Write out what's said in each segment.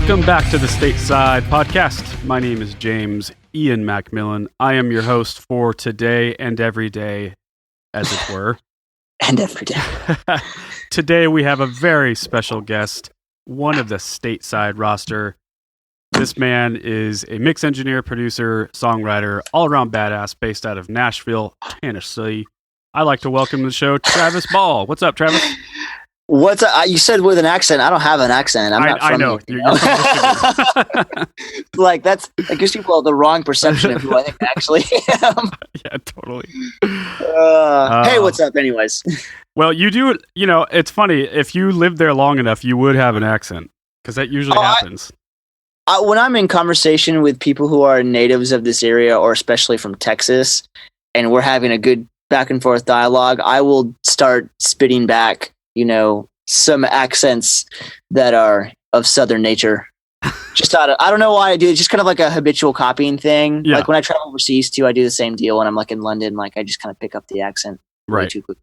Welcome back to the Stateside Podcast. My name is James Ian Macmillan. I am your host for today and every day, as it were. And every day. Today we have a very special guest, one of the Stateside roster. This man is a mix engineer, producer, songwriter, all-around badass based out of Nashville, Tennessee. I'd like to welcome to the show Travis Ball. What's up, Travis? What's up? You said with an accent. I don't have an accent. I'm not from I know. here, You're from Michigan. Like, that gives people the wrong perception of who I think I actually am. Yeah, totally. Hey, what's up anyways? Well, you do, it's funny. If you lived there long enough, you would have an accent, because that usually happens. When I'm in conversation with people who are natives of this area, or especially from Texas, and we're having a good back and forth dialogue, I will start spitting back some accents that are of Southern nature. Just I don't know why I do it. Just kind of like a habitual copying thing. Yeah. Like when I travel overseas too, I do the same deal. When I'm like in London, like I just kind of pick up the accent right too quick.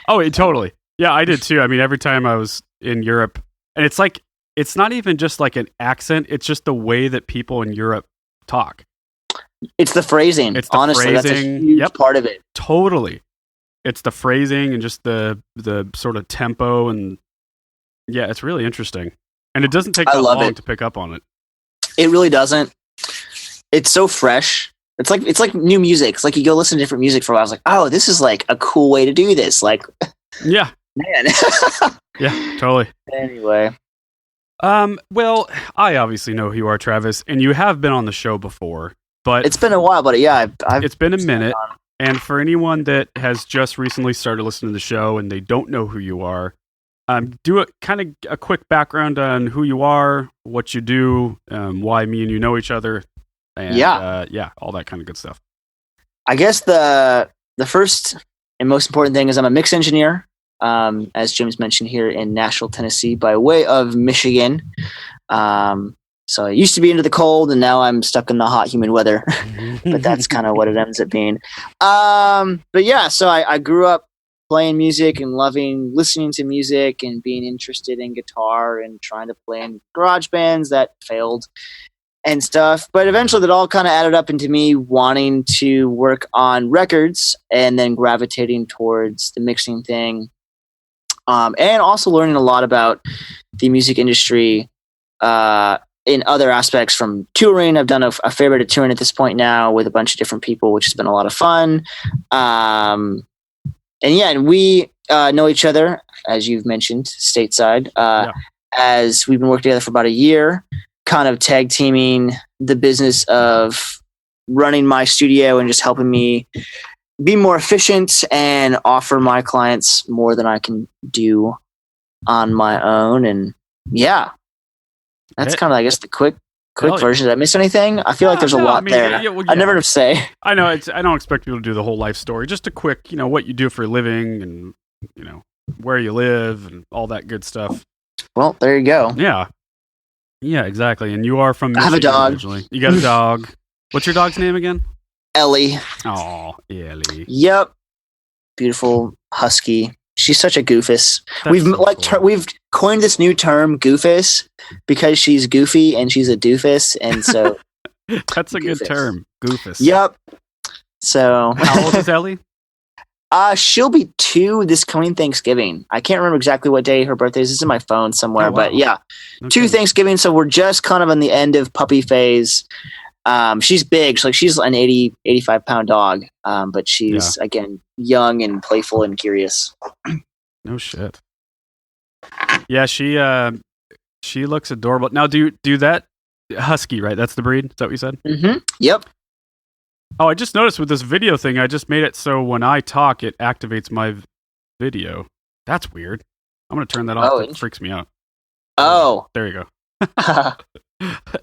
Oh, totally. Yeah, I did too. I mean, every time I was in Europe, and it's like, it's not even just like an accent. It's just the way that people in Europe talk. It's the phrasing. Honestly, that's a huge part of it. Totally. It's the phrasing and just the sort of tempo, and yeah, it's really interesting. And it doesn't take that long to pick up on it. It really doesn't. It's so fresh. It's like new music. It's like you go listen to different music for a while. I was like, oh, this is like a cool way to do this. Like, yeah, man. Yeah, totally. Anyway. Well, I obviously know who you are, Travis, and you have been on the show before, but it's been a while, but yeah, it's been a minute. And for anyone that has just recently started listening to the show and they don't know who you are, do a quick background on who you are, what you do, why me and you know each other, and all that kind of good stuff. I guess the first and most important thing is I'm a mix engineer, as James mentioned, here in Nashville, Tennessee, by way of Michigan. So I used to be into the cold, and now I'm stuck in the hot, humid weather. But that's kind of what it ends up being. But yeah, so I grew up playing music and listening to music and being interested in guitar and trying to play in garage bands that failed and stuff. But eventually that all kind of added up into me wanting to work on records and then gravitating towards the mixing thing. And also learning a lot about the music industry, in other aspects from touring. I've done a fair bit of touring at this point now with a bunch of different people, which has been a lot of fun. And we know each other, as you've mentioned, Stateside, as we've been working together for about a year, kind of tag teaming the business of running my studio and just helping me be more efficient and offer my clients more than I can do on my own. And yeah. That's kind of, I guess, the quick version. Did I miss anything? I feel like there's a lot there. I never know to say. I know. I don't expect people to do the whole life story. Just a quick, what you do for a living and, where you live and all that good stuff. Well, there you go. Yeah. Yeah, exactly. And you are from Michigan. I have a dog. Originally. You got a dog. What's your dog's name again? Ellie. Oh, Ellie. Yep. Beautiful husky. She's such a goofus. We've coined this new term, goofus, because she's goofy and she's a doofus, and so that's a good term, goofus. Yep. So how old is Ellie? She'll be 2 this coming Thanksgiving. I can't remember exactly what day her birthday is. It's in my phone somewhere, but yeah, okay. 2 Thanksgiving. So we're just kind of on the end of puppy phase. She's big. She's an 85 pound dog. But she's again young and playful and curious. No shit. Yeah, she looks adorable. Now, do that husky, right? That's the breed. Is that what you said? Mm-hmm. Yep. Oh, I just noticed with this video thing, I just made it so when I talk, it activates my video. That's weird. I'm gonna turn that off. It freaks me out. Oh, there you go.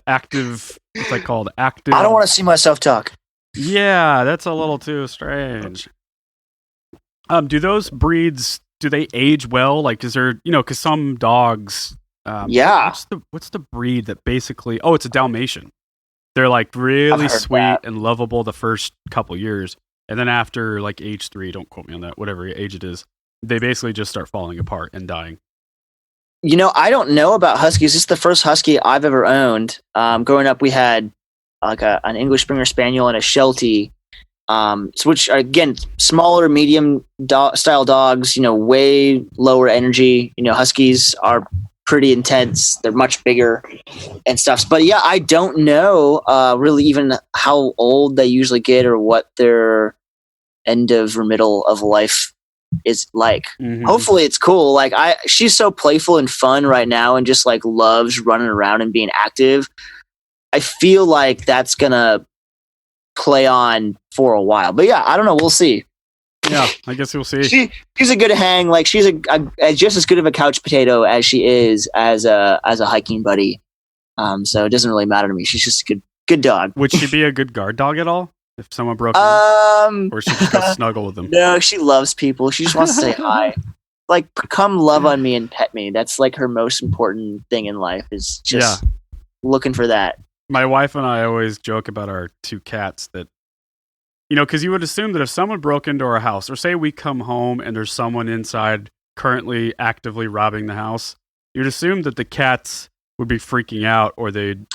Active. What's that called? Active. I don't want to see myself talk. Yeah, that's a little too strange. Do those breeds, do they age well? Like, is there, because some dogs, what's the breed that basically, it's a Dalmatian. They're like really sweet and lovable the first couple years. And then after like age 3, don't quote me on that, whatever age it is, they basically just start falling apart and dying. I don't know about huskies. This is the first husky I've ever owned. Growing up, we had like an English Springer Spaniel and a Sheltie, which are, again, smaller, medium style dogs. Way lower energy. Huskies are pretty intense. They're much bigger and stuff. But yeah, I don't know really even how old they usually get or what their end of or middle of life is like. Mm-hmm. Hopefully it's cool. Like she's so playful and fun right now and just like loves running around and being active. I feel like that's gonna play on for a while. But yeah, I don't know. We'll see. Yeah, I guess we'll see. She's a good hang. Like she's just as good of a couch potato as she is as a hiking buddy. So it doesn't really matter to me. She's just a good dog. Would she be a good guard dog at all? If someone broke in? Or she just go snuggle with them? No, she loves people. She just wants to say hi. Like, come love on me and pet me. That's like her most important thing in life, is just looking for that. My wife and I always joke about our 2 cats that, because you would assume that if someone broke into our house, or say we come home and there's someone inside currently actively robbing the house, you'd assume that the cats would be freaking out, or they'd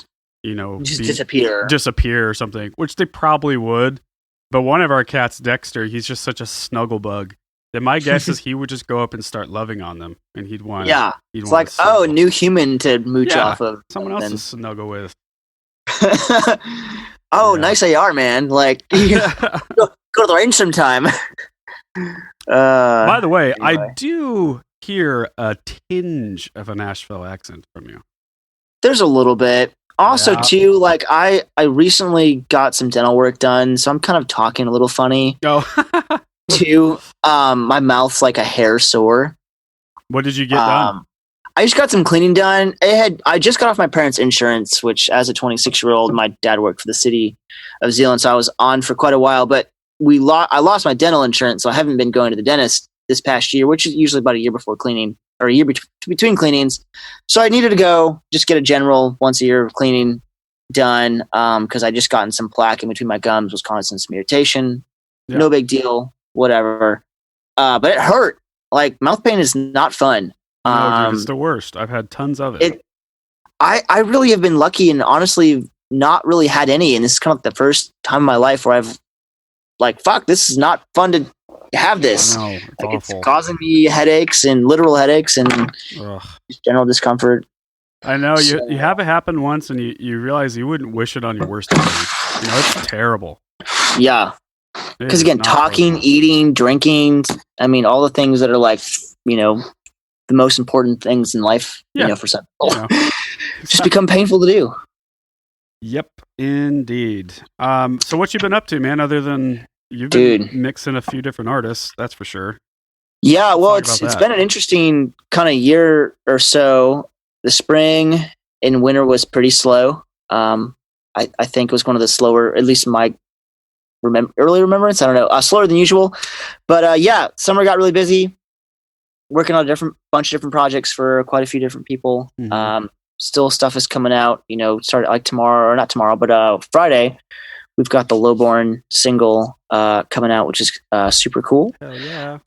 just disappear or something, which they probably would. But one of our cats, Dexter, he's just such a snuggle bug that my guess is he would just go up and start loving on them, and he'd want it's like, new human to mooch off of, someone else to snuggle with. Nice AR, man. Like, go to the range sometime. By the way, anyway. I do hear a tinge of a Nashville accent from you. There's a little bit. Also, too, like I recently got some dental work done, so I'm kind of talking a little funny. Oh. Too. My mouth's like a hair sore. What did you get done? I just got some cleaning done. I just got off my parents' insurance, which, as a 26-year-old, my dad worked for the city of Zealand, so I was on for quite a while. But I lost my dental insurance, so I haven't been going to the dentist this past year, which is usually about a year before cleaning, or a year between cleanings. So I needed to go just get a general once a year cleaning done, because I just gotten some plaque in between my gums, was causing some irritation. Yeah. No big deal, whatever. But it hurt. Like, mouth pain is not fun. No, dude, it's the worst. I've had tons of it. I really have been lucky and honestly not really had any. And this is kind of the first time in my life where I've like, fuck, this is not fun to have this. No, it's causing me headaches and literal headaches and just general discomfort. I know. So, you have it happen once and you realize you wouldn't wish it on your worst enemy. It's terrible. Yeah. Because again, talking, eating, drinking, I mean, all the things that are like, the most important things in life, for some people, just become painful to do. Yep, indeed. So what you been up to, man, other than you've been mixing a few different artists, that's for sure. Yeah, well, it's been an interesting kind of year or so. The spring and winter was pretty slow. I think it was one of the slower, at least in my early remembrance. I don't know, slower than usual. But summer got really busy. Working on a bunch of different projects for quite a few different people. Mm-hmm. Still stuff is coming out, started like tomorrow, or not tomorrow, but Friday, we've got the Lowborn single coming out, which is super cool. Hell yeah.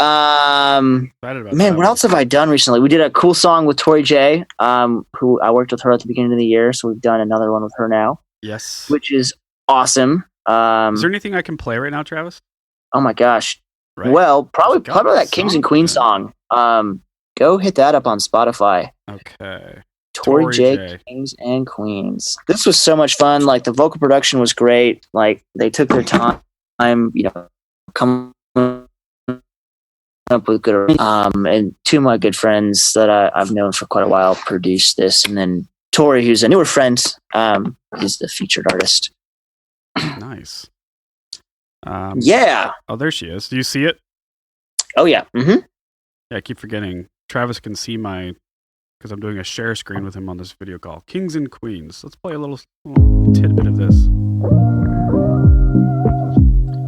Man, what else have I done recently? We did a cool song with Tori J, who I worked with her at the beginning of the year, so we've done another one with her now. Yes. Which is awesome. Is there anything I can play right now, Travis? Oh my gosh. Right. Well, probably that Kings and Queens song. Go hit that up on Spotify. Okay. Tori J, Kings and Queens. This was so much fun. Like, the vocal production was great. Like, they took their time, come up with good. And 2 of my good friends that I've known for quite a while produced this, and then Tori, who's a newer friend, is the featured artist. Nice. Yeah. Oh, there she is. Do you see it? Oh, yeah. Mm-hmm. Yeah, I keep forgetting. Travis can see because I'm doing a share screen with him on this video call. Kings and Queens. Let's play a little tidbit of this.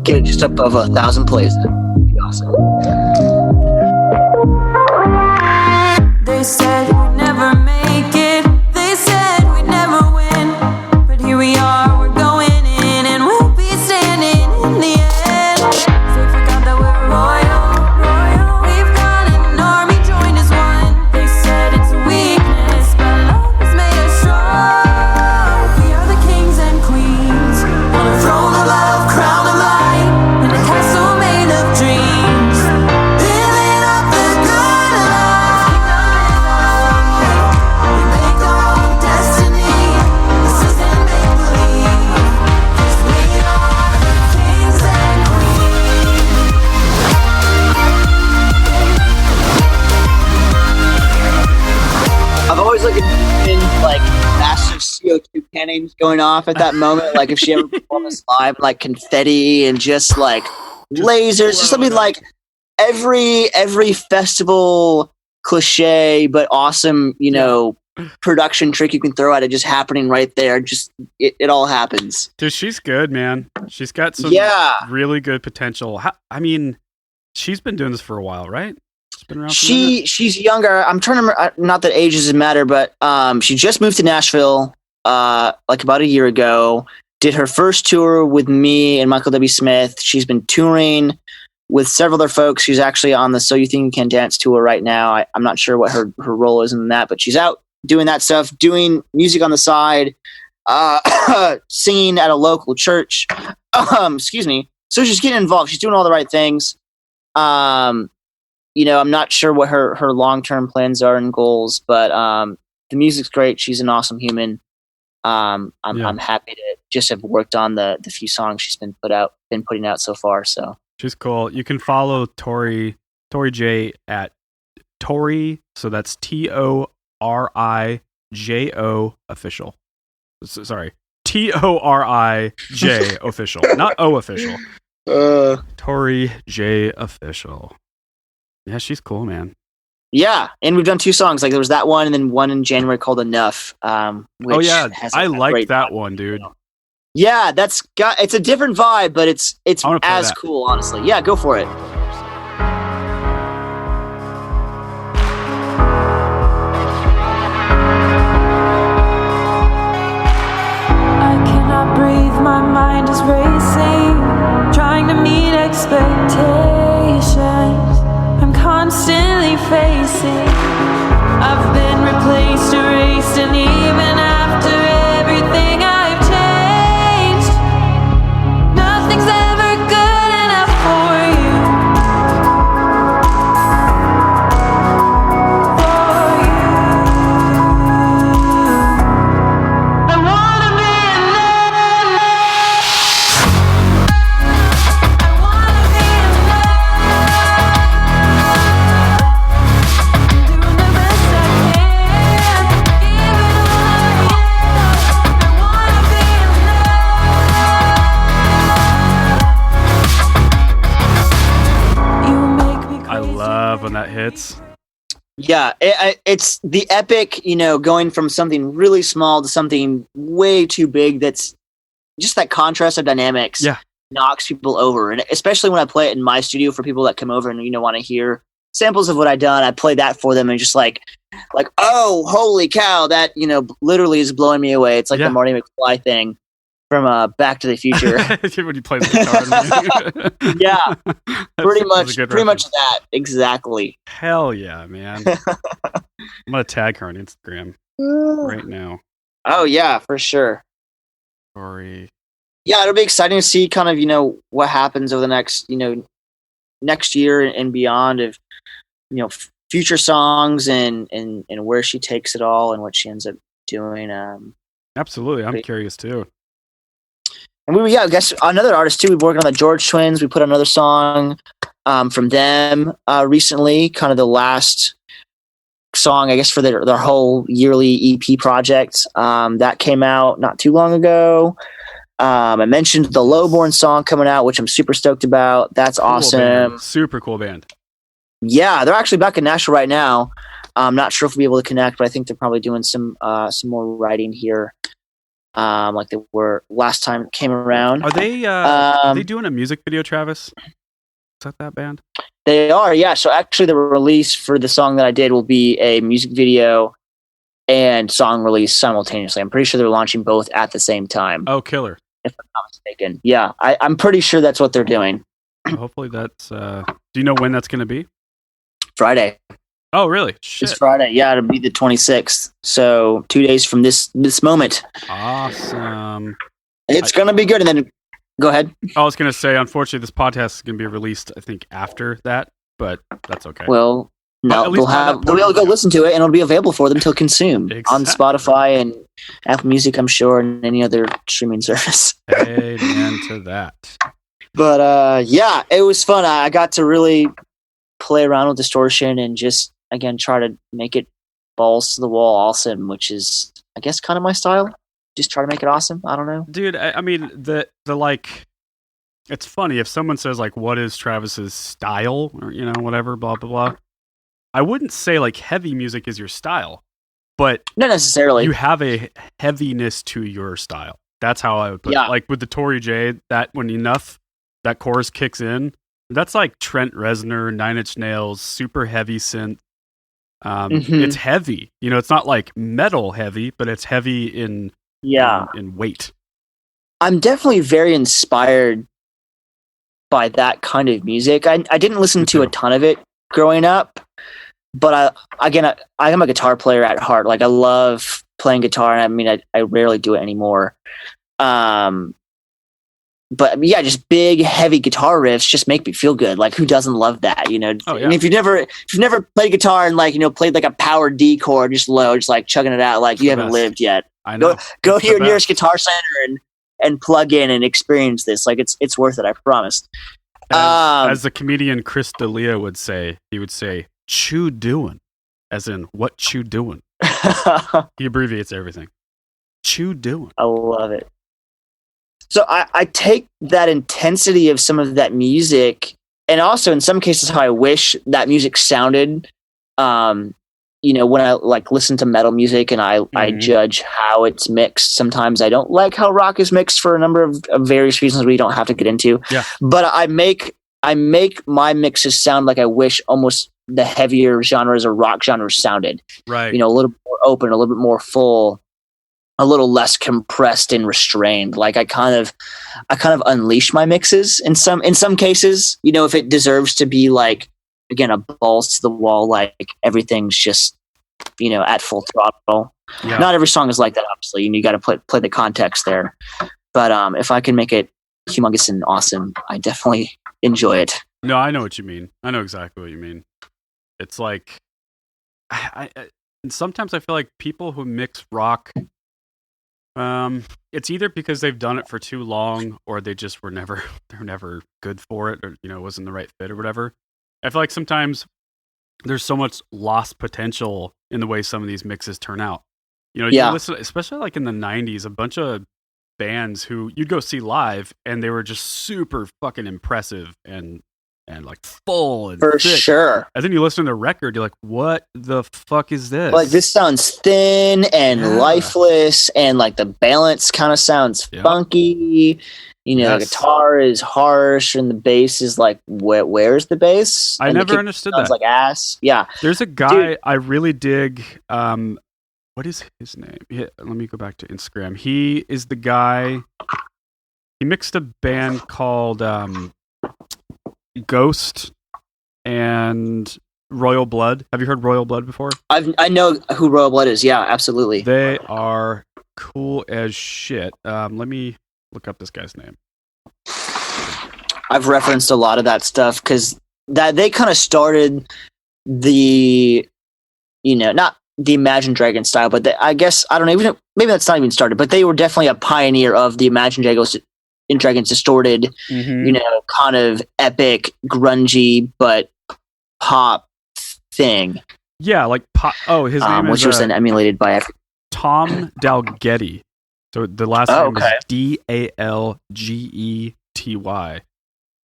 Get it just above 1,000 plays. That'd be awesome. They said we'd never make it. They said we'd never win. But here we are, we're going in, and we'll be standing in the end. They forgot that we're royal. We've got an army joined as one. They said it's we cannons going off at that moment. Like if she ever performed this live, like confetti and just like lasers, just something like every festival cliche but awesome, production trick you can throw at it just happening right there. Just it all happens. Dude, she's good, man. She's got some really good potential. She's been doing this for a while, right? She's been around. She's younger. I'm trying to. Not that age doesn't matter, but she just moved to Nashville like about a year ago. Did her first tour with me and Michael W. Smith. She's been touring with several other folks. She's actually on the So You Think You Can Dance tour right now. I'm not sure what her role is in that, but she's out doing that stuff, doing music on the side, singing at a local church. Excuse me. So she's getting involved. She's doing all the right things. I'm not sure what her long-term plans are and goals, but the music's great. She's an awesome human. I'm happy to just have worked on the few songs she's been putting out so far. So she's cool. You can follow Tori J at Tori. So that's TORIJO official. Sorry, TORIJ official, not O official. Tori J official. Yeah, she's cool, man. Yeah, and we've done 2 songs. Like there was that one, and then one in January called Enough. Which I like that one, dude. Yeah, it's a different vibe, but it's as cool, honestly. Yeah, go for it. I cannot breathe, my mind is racing, trying to meet expectations. I'm constantly facing. I've been replaced, erased, and even after everything I've changed, nothing's ever good enough for you. I wanna be enough. I wanna be enough. Doing the best I can, even when I wanna be enough. You make me crazy. I love when that hits. Yeah, it's the epic, going from something really small to something way too big. That's just that contrast of dynamics. Yeah. Knocks people over, and especially when I play it in my studio for people that come over and want to hear samples of what I've done. I play that for them, and just like oh, holy cow, that literally is blowing me away. It's like the Marty McFly thing from Back to the Future. When you play the guitar. Yeah, pretty much that exactly. Hell yeah, man. I'm gonna tag her on Instagram right now. Oh yeah, for sure. Sorry. Yeah, it'll be exciting to see kind of what happens over the next next year and beyond of future songs and where she takes it all and what she ends up doing. Absolutely, I'm curious too. And I guess another artist too. We've worked on the George Twins. We put another song from them recently, kind of the last song, I guess, for their whole yearly EP project. That came out not too long ago. I mentioned the Lowborn song coming out, which I'm super stoked about. That's cool, awesome. Band. Super cool band. Yeah, they're actually back in Nashville right now. I'm not sure if we'll be able to connect, but I think they're probably doing some more writing here. Like they were last time it came around. Are they doing a music video, Travis? Is that band? They are, yeah. So actually the release for the song that I did will be a music video and song release simultaneously. I'm pretty sure they're launching both at the same time. Oh, killer. If I'm not mistaken. Yeah, I'm pretty sure that's what they're doing. Hopefully that's... do you know when that's going to be? Friday. Oh, really? Shit. It's Friday. Yeah, it'll be the 26th. So 2 days from this moment. Awesome. It's going to be good. And then go ahead. I was going to say, unfortunately, this podcast is going to be released, I think, after that, but that's okay. Well, no, they'll be able to go listen to it, and it'll be available for them to consume on Spotify and Apple Music, I'm sure, and any other streaming service. Amen to that. But yeah, it was fun. I got to really play around with distortion and just, again, try to make it balls to the wall awesome, which is, I guess, kind of my style. just try to make it awesome. I don't know, dude. I mean, the like, it's funny if someone says like, "What is Travis's style?" or whatever, blah blah blah. I wouldn't say like heavy music is your style, but not necessarily. You have a heaviness to your style. That's how I would put it. Like with the Tory J, that when enough that chorus kicks in, that's like Trent Reznor, Nine Inch Nails, super heavy synth. It's heavy. It's not like metal heavy, but it's heavy in weight. I'm definitely very inspired by that kind of music. I didn't listen to a ton of it growing up, but I am a guitar player at heart. Like I love playing guitar, and I mean I rarely do it anymore. But yeah, just big, heavy guitar riffs just make me feel good. Like, who doesn't love that? Oh, yeah. And if you've never played guitar and like played like a power D chord just low, just like chugging it out, like you haven't lived yet. I know. Go to your nearest guitar center and plug in and experience this. Like it's worth it. I promise. As the comedian Chris D'Elia would say, he would say, "Chew doing," as in what chew doing. He abbreviates everything. Chew doing. I love it. So I take that intensity of some of that music, and also in some cases how I wish that music sounded. When I like listen to metal music and I judge how it's mixed. Sometimes I don't like how rock is mixed for a number of various reasons we don't have to get into. Yeah. But I make my mixes sound like I wish almost the heavier genres or rock genres sounded. Right. A little more open, a little bit more full, a little less compressed and restrained. Like I kind of unleash my mixes in some cases, if it deserves to be like, again, a balls to the wall, like everything's just, at full throttle. Yeah. Not every song is like that, obviously, and you got to play the context there. But if I can make it humongous and awesome, I definitely enjoy it. No, I know what you mean. I know exactly what you mean. It's like, and sometimes I feel like people who mix rock, it's either because they've done it for too long, or they just they're never good for it, or it wasn't the right fit or whatever. I feel like sometimes there's so much lost potential in the way some of these mixes turn out. You listen, especially like in the 90s, a bunch of bands who you'd go see live and they were just super fucking impressive and like full and for thick. Sure. And then you listen to the record, you're like, what the fuck is this? Like, this sounds thin and lifeless, and like the balance kind of sounds funky. The guitar is harsh and the bass is like, where's the bass? I never understood that. Sounds like ass. Yeah. There's a guy I really dig. What is his name? Yeah, let me go back to Instagram. He is the guy. He mixed a band called Ghost and Royal Blood. Have you heard Royal Blood before? I know who Royal Blood is. Yeah, absolutely. They are cool as shit. Let me look up this guy's name. I've referenced a lot of that stuff because that they kind of started the, not the Imagine Dragons style, but I guess, I don't know, even maybe that's not even started, but they were definitely a pioneer of the Imagine Dragons distorted, kind of epic, grungy, but pop thing. Yeah, like pop. Oh, his name which is was then emulated by Tom Dalgety. So the last name is Dalgety.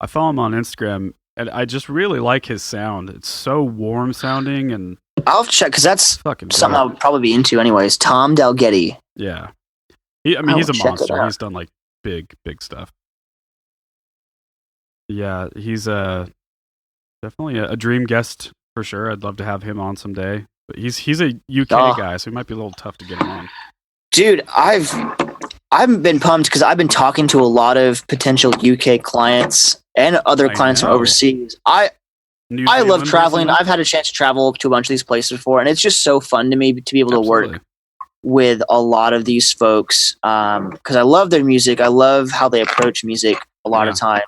I follow him on Instagram, and I just really like his sound. It's so warm sounding, and I'll check because that's fucking something I would probably be into anyways. Tom Dalgety. Yeah, he's a monster. He's done like big stuff. Yeah, he's definitely a dream guest for sure. I'd love to have him on someday. But he's a UK guy, so he might be a little tough to get him on. Dude, I've been pumped because I've been talking to a lot of potential UK clients and other clients from overseas. I love traveling. I've had a chance to travel to a bunch of these places before, and it's just so fun to me to be able to work with a lot of these folks because I love their music. I love how they approach music a lot of time.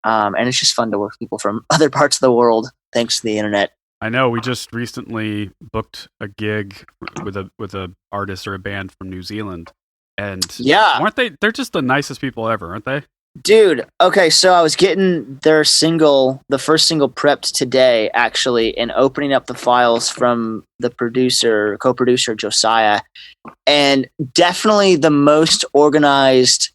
And it's just fun to work with people from other parts of the world thanks to the internet. I know. We just recently booked a gig with a artist or a band from New Zealand, and aren't they? They're just the nicest people ever, aren't they? Dude, okay, so I was getting the first single prepped today, actually, and opening up the files from the co-producer, Josiah, and definitely the most organized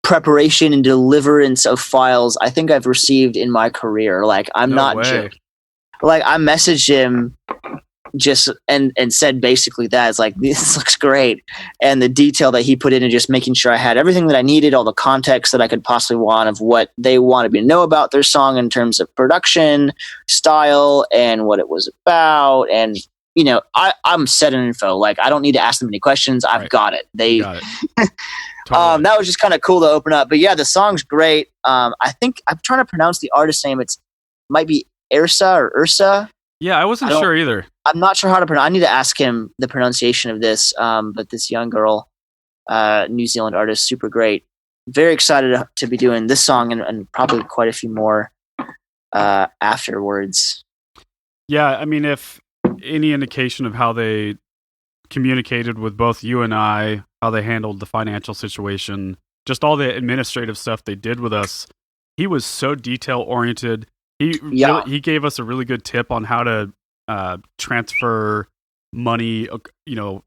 preparation and deliverance of files I think I've received in my career. Like, I'm not joking. Like, I messaged him just and said basically that it's like, this looks great, and the detail that he put in and just making sure I had everything that I needed, all the context that I could possibly want of what they wanted me to know about their song in terms of production style and what it was about. And I'm set in info. Like, I don't need to ask them any questions. I've got it. They got it. Totally. That was just kind of cool to open up. But yeah, the song's great. I think I'm trying to pronounce the artist name. Might be Ursa. Yeah, I wasn't sure either. I'm not sure how to pronounce. I need to ask him the pronunciation of this. But this young girl, New Zealand artist, super great. Very excited to be doing this song and probably quite a few more afterwards. Yeah, I mean, if any indication of how they communicated with both you and I, how they handled the financial situation, just all the administrative stuff they did with us, he was so detail oriented. He gave us a really good tip on how to transfer money,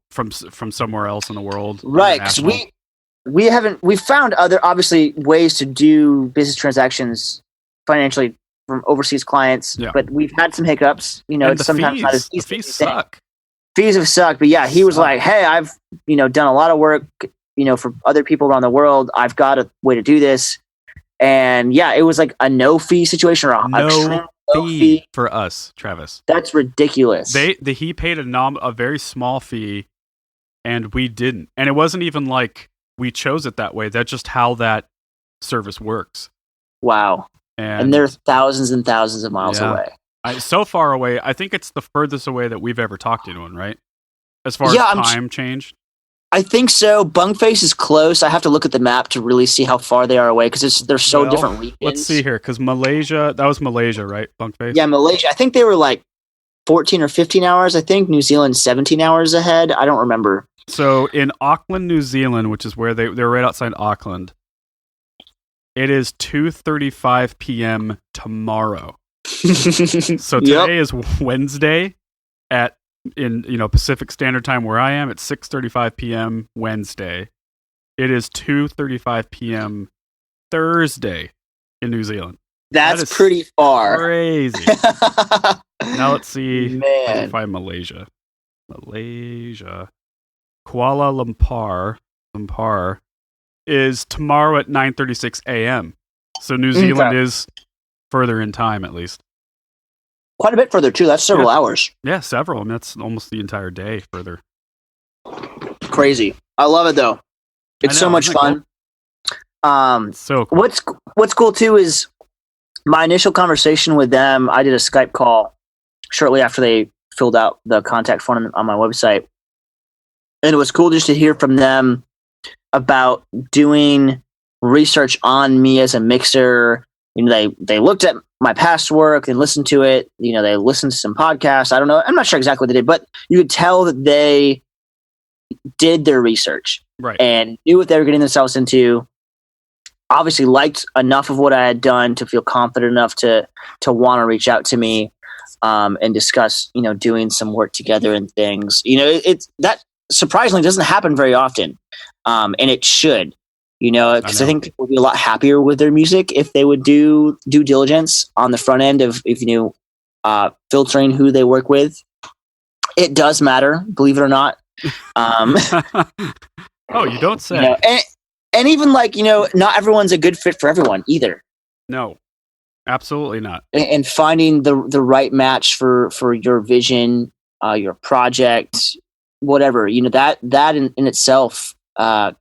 from somewhere else in the world. Right, because we've found other obviously ways to do business transactions financially from overseas clients, but we've had some hiccups. It's sometimes not as easy. The fees suck. Fees have sucked, but yeah, he was like, "Hey, I've done a lot of work, for other people around the world. I've got a way to do this." And yeah, it was like a no fee situation or no fee for us, Travis. That's ridiculous. He paid a very small fee, and we didn't. And it wasn't even like we chose it that way. That's just how that service works. Wow. And they're thousands and thousands of miles away. So far away. I think it's the furthest away that we've ever talked to anyone, right? As far as time changed. I think so. Bungface is close. I have to look at the map to really see how far they are away because they're so different regions. Let's see here, because that was Malaysia, right? Bungface? Yeah, Malaysia. I think they were like 14 or 15 hours. I think New Zealand's 17 hours ahead. I don't remember. So in Auckland, New Zealand, which is where they're right outside Auckland, it is 2:35 p.m. tomorrow. So today is Wednesday in Pacific Standard Time where I am. It's 6:35 p.m. Wednesday. It is 2:35 p.m. Thursday in New Zealand. That's pretty far. Crazy. Now let's see. If I can find Malaysia. Kuala Lumpur is tomorrow at 9:36 a.m. So New Zealand is further in time, at least. Quite a bit further, too. That's several hours. Yeah, several. I mean, that's almost the entire day further. Crazy. I love it, though. It's so much fun. Cool? So cool. What's cool, too, is my initial conversation with them, I did a Skype call shortly after they filled out the contact form on my website. And it was cool just to hear from them about doing research on me as a mixer. They looked at my past work and listened to it. They listened to some podcasts. I don't know. I'm not sure exactly what they did, but you could tell that they did their research and knew what they were getting themselves into. Obviously liked enough of what I had done to feel confident enough to want to reach out to me and discuss, doing some work together and things. That surprisingly doesn't happen very often. And it should. Because I think people would be a lot happier with their music if they would do due diligence on the front end of filtering who they work with. It does matter, believe it or not. Oh, you don't say. And even not everyone's a good fit for everyone either. No, absolutely not. And finding the right match for your vision, your project, whatever, that in itself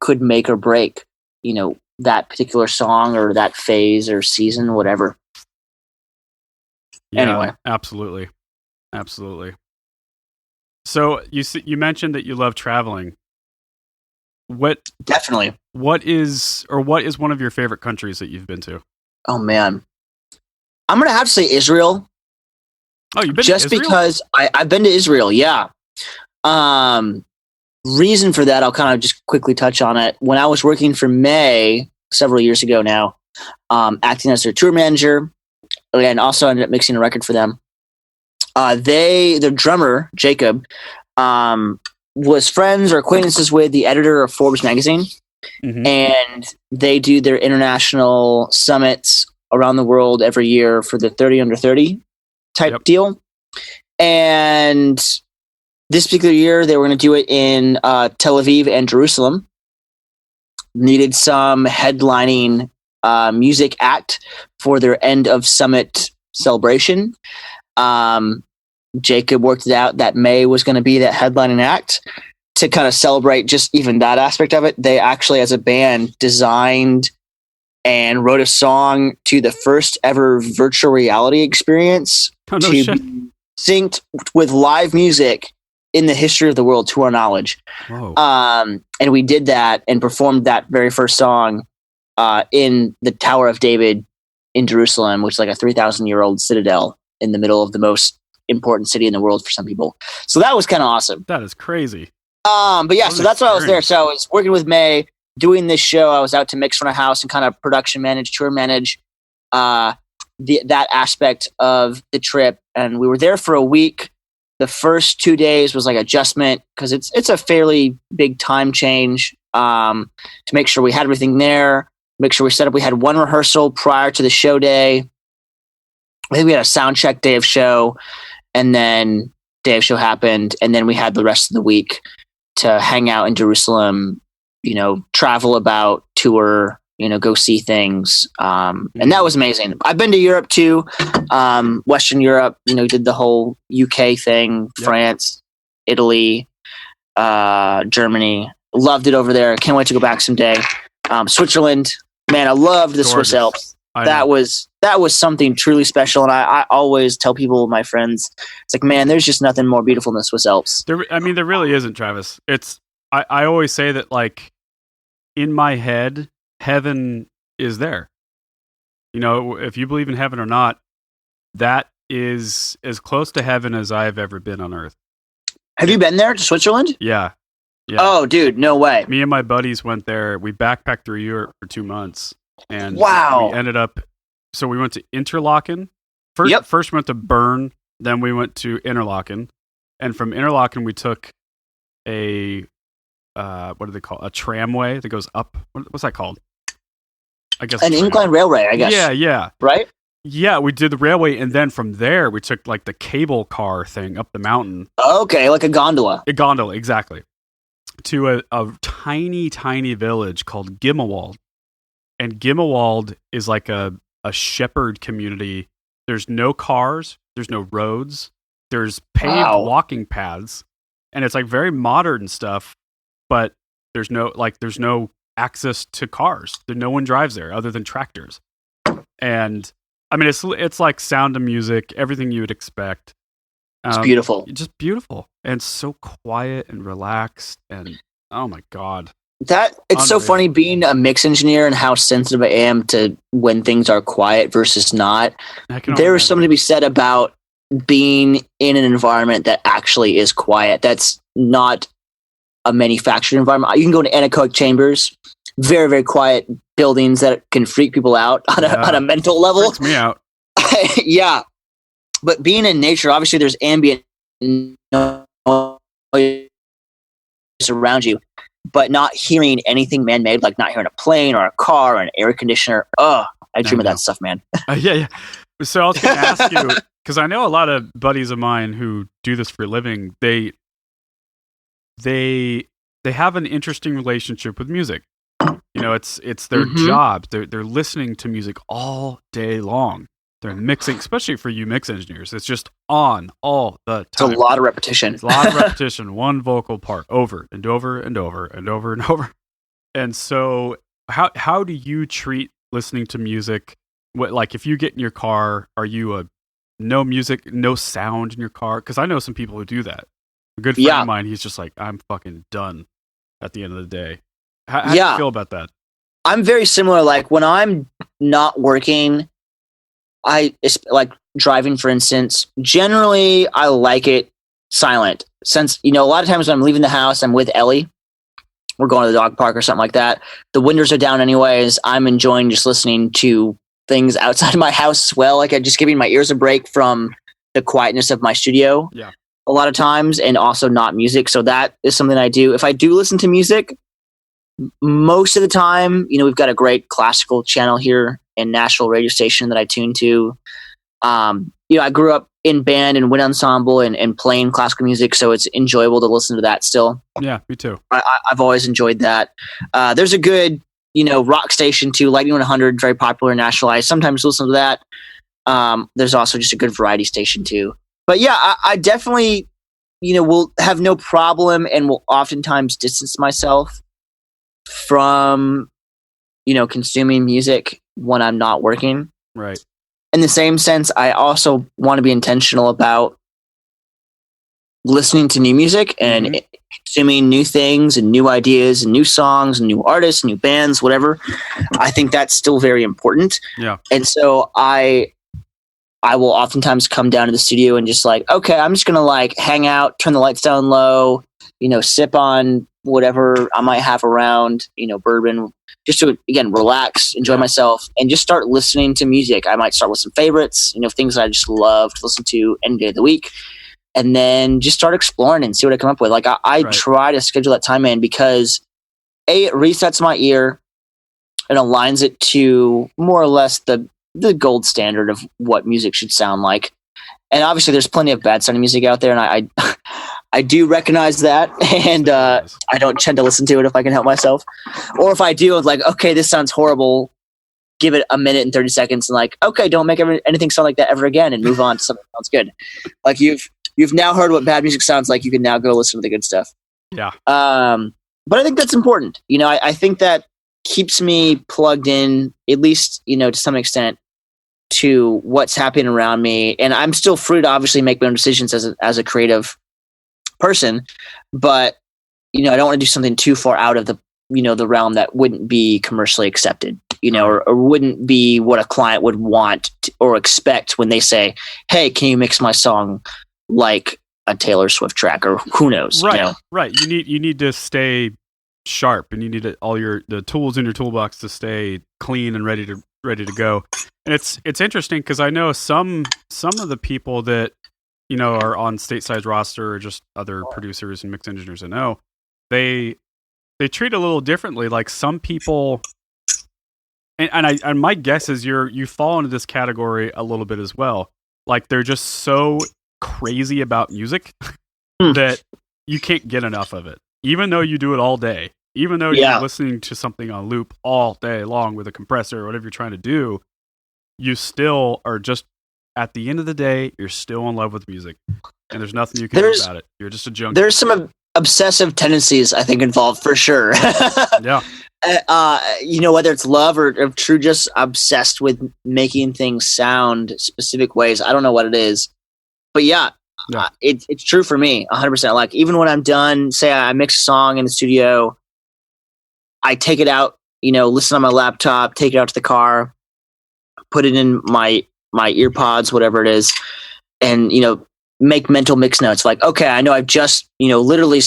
could make or break. That particular song or that phase or season, whatever. Yeah, anyway. Absolutely. So you mentioned that you love traveling. Definitely. What is one of your favorite countries that you've been to? Oh man. I'm going to have to say Israel. Oh, you've been just to Israel? Because I've been to Israel. Yeah. Reason for that, I'll kind of just quickly touch on it. When I was working for May, several years ago now, acting as their tour manager, and also ended up mixing a record for them. The drummer, Jacob, was friends or acquaintances with the editor of Forbes magazine, and they do their international summits around the world every year for the 30 under 30 type deal. And this particular year, they were going to do it in Tel Aviv and Jerusalem. Needed some headlining music act for their end of summit celebration. Jacob worked it out that May was going to be that headlining act to kind of celebrate just even that aspect of it. They actually, as a band, designed and wrote a song to the first ever virtual reality experience to be synced with live music in the history of the world, to our knowledge. And we did that and performed that very first song in the Tower of David in Jerusalem, which is like a 3,000-year-old citadel in the middle of the most important city in the world for some people. So that was kind of awesome. That is crazy. But yeah, so that's why I was there. So I was working with May, doing this show. I was out to mix from a house and kind of production manage, tour manage that aspect of the trip. And we were there for a week. The first 2 days was like adjustment because it's a fairly big time change to make sure we had everything there, make sure we set up. We had one rehearsal prior to the show day. I think we had a sound check day of show, and then day of show happened, and then we had the rest of the week to hang out in Jerusalem, travel about, tour, go see things. And that was amazing. I've been to Europe too. Western Europe, did the whole UK thing, France, Italy, Germany. Loved it over there. Can't wait to go back someday. Switzerland, man, I loved the Swiss Alps. That was something truly special. And I always tell people, my friends, it's like, man, there's just nothing more beautiful than the Swiss Alps. There really isn't, Travis. I always say that, like, in my head, heaven is there. If you believe in heaven or not, that is as close to heaven as I've ever been on earth. Have you been there to Switzerland? Yeah. Oh, dude, no way. Me and my buddies went there. We backpacked through Europe for 2 months. And wow. We ended up, so we went to Interlaken. First we went to Bern, then we went to Interlaken. And from Interlaken, we took a, what do they call it? A tramway that goes up. What's that called? I guess an incline railway, I guess. Yeah. Right? Yeah, we did the railway, and then from there, we took like the cable car thing up the mountain. Okay, like a gondola. A gondola, exactly. To a tiny, tiny village called Gimmelwald. And Gimmelwald is like a shepherd community. There's no cars. There's no roads. There's paved walking paths. And it's like very modern stuff, but there's no access to cars. No one drives there other than tractors. And I mean, it's like Sound of Music, everything you would expect. It's beautiful. Just beautiful. And so quiet and relaxed. And oh my God. It's unreal. So funny being a mix engineer and how sensitive I am to when things are quiet versus not. There is something to be said about being in an environment that actually is quiet. That's not a manufactured environment. You can go to anechoic chambers, very, very quiet buildings that can freak people out on a mental level. Freaks me out. Yeah. But being in nature, obviously there's ambient noise around you, but not hearing anything man-made, like not hearing a plane or a car or an air conditioner. Oh, I dream of that stuff, man. Yeah. So I was going to ask you, because I know a lot of buddies of mine who do this for a living, they have an interesting relationship with music. It's their job. They're listening to music all day long. They're mixing, especially for you mix engineers. It's just on all the time. It's a lot of repetition. It's a lot of repetition. One vocal part over and over and over and over and over. And so, how do you treat listening to music? Like, if you get in your car, are you no music, no sound in your car? Because I know some people who do that. A good friend of mine, he's just like, I'm fucking done at the end of the day. How do you feel about that? I'm very similar. Like, when I'm not working, it's like driving, for instance, generally I like it silent, since, a lot of times when I'm leaving the house, I'm with Ellie. we're going to the dog park or something like that. The windows are down anyways. I'm enjoying just listening to things outside of my house as well. Like I'm just giving my ears a break from the quietness of my studio a lot of times, and also not music. So that is something I do. If I do listen to music, most of the time, you know, we've got a great classical channel here in Nashville radio station that I tune to. You know, I grew up in band and wind ensemble and playing classical music, so it's enjoyable to listen to that still. Yeah, me too. I've always enjoyed that. There's a good, you know, rock station too, Lightning 100, very popular in Nashville. I sometimes listen to that. There's also just a good variety station too. But yeah, I definitely, you know, will have no problem and will oftentimes distance myself from, you know, consuming music when I'm not working. Right. In the same sense, I also want to be intentional about listening to new music and consuming new things and new ideas and new songs and new artists, new bands, whatever. I think that's still very important. Yeah. And so I will oftentimes come down to the studio and just like, okay, I'm just going to like hang out, turn the lights down low, you know, sip on whatever I might have around, you know, bourbon, just to, again, relax, enjoy myself, and just start listening to music. I might start with some favorites, you know, things that I just love to listen to any day of the week, and then just start exploring and see what I come up with. Like I try to schedule that time in because it resets my ear and aligns it to more or less the gold standard of what music should sound like. And obviously there's plenty of bad sounding music out there, and I do recognize that, and I don't tend to listen to it if I can help myself. Or if I do, it's like, okay, this sounds horrible, give it a minute and 30 seconds and like, okay, don't make anything sound like that ever again, and move on to something that sounds good. Like you've now heard what bad music sounds like, you can now go listen to the good stuff. Yeah. But I think that's important. You know, I think that keeps me plugged in, at least, you know, to some extent, to what's happening around me. And I'm still free to obviously make my own decisions as a creative person, but, you know, I don't want to do something too far out of the, you know, the realm that wouldn't be commercially accepted, you know, or wouldn't be what a client would want or expect when they say, hey, can you mix my song like a Taylor Swift track, or who knows? Right. You know? Right. You need to stay sharp, and you need all the tools in your toolbox to stay clean and ready to go. And it's interesting because I know some of the people that, you know, are on Stateside's roster, or just other producers and mix engineers I know, they treat it a little differently. Like some people, and my guess is you fall into this category a little bit as well. Like they're just so crazy about music that you can't get enough of it, even though you do it all day. Even though you're listening to something on loop all day long with a compressor or whatever you're trying to do, you still are just, at the end of the day, you're still in love with music, and there's nothing you can do about it. You're just a junkie. There's some obsessive tendencies, I think, involved for sure. Yeah. You know, whether it's love or true, just obsessed with making things sound specific ways. I don't know what it is, but it's true for me 100%. Like even when I'm done, say I mix a song in the studio, I take it out, you know, listen on my laptop, take it out to the car, put it in my ear pods, whatever it is, and, you know, make mental mix notes. Like, okay, I know I've just, you know, literally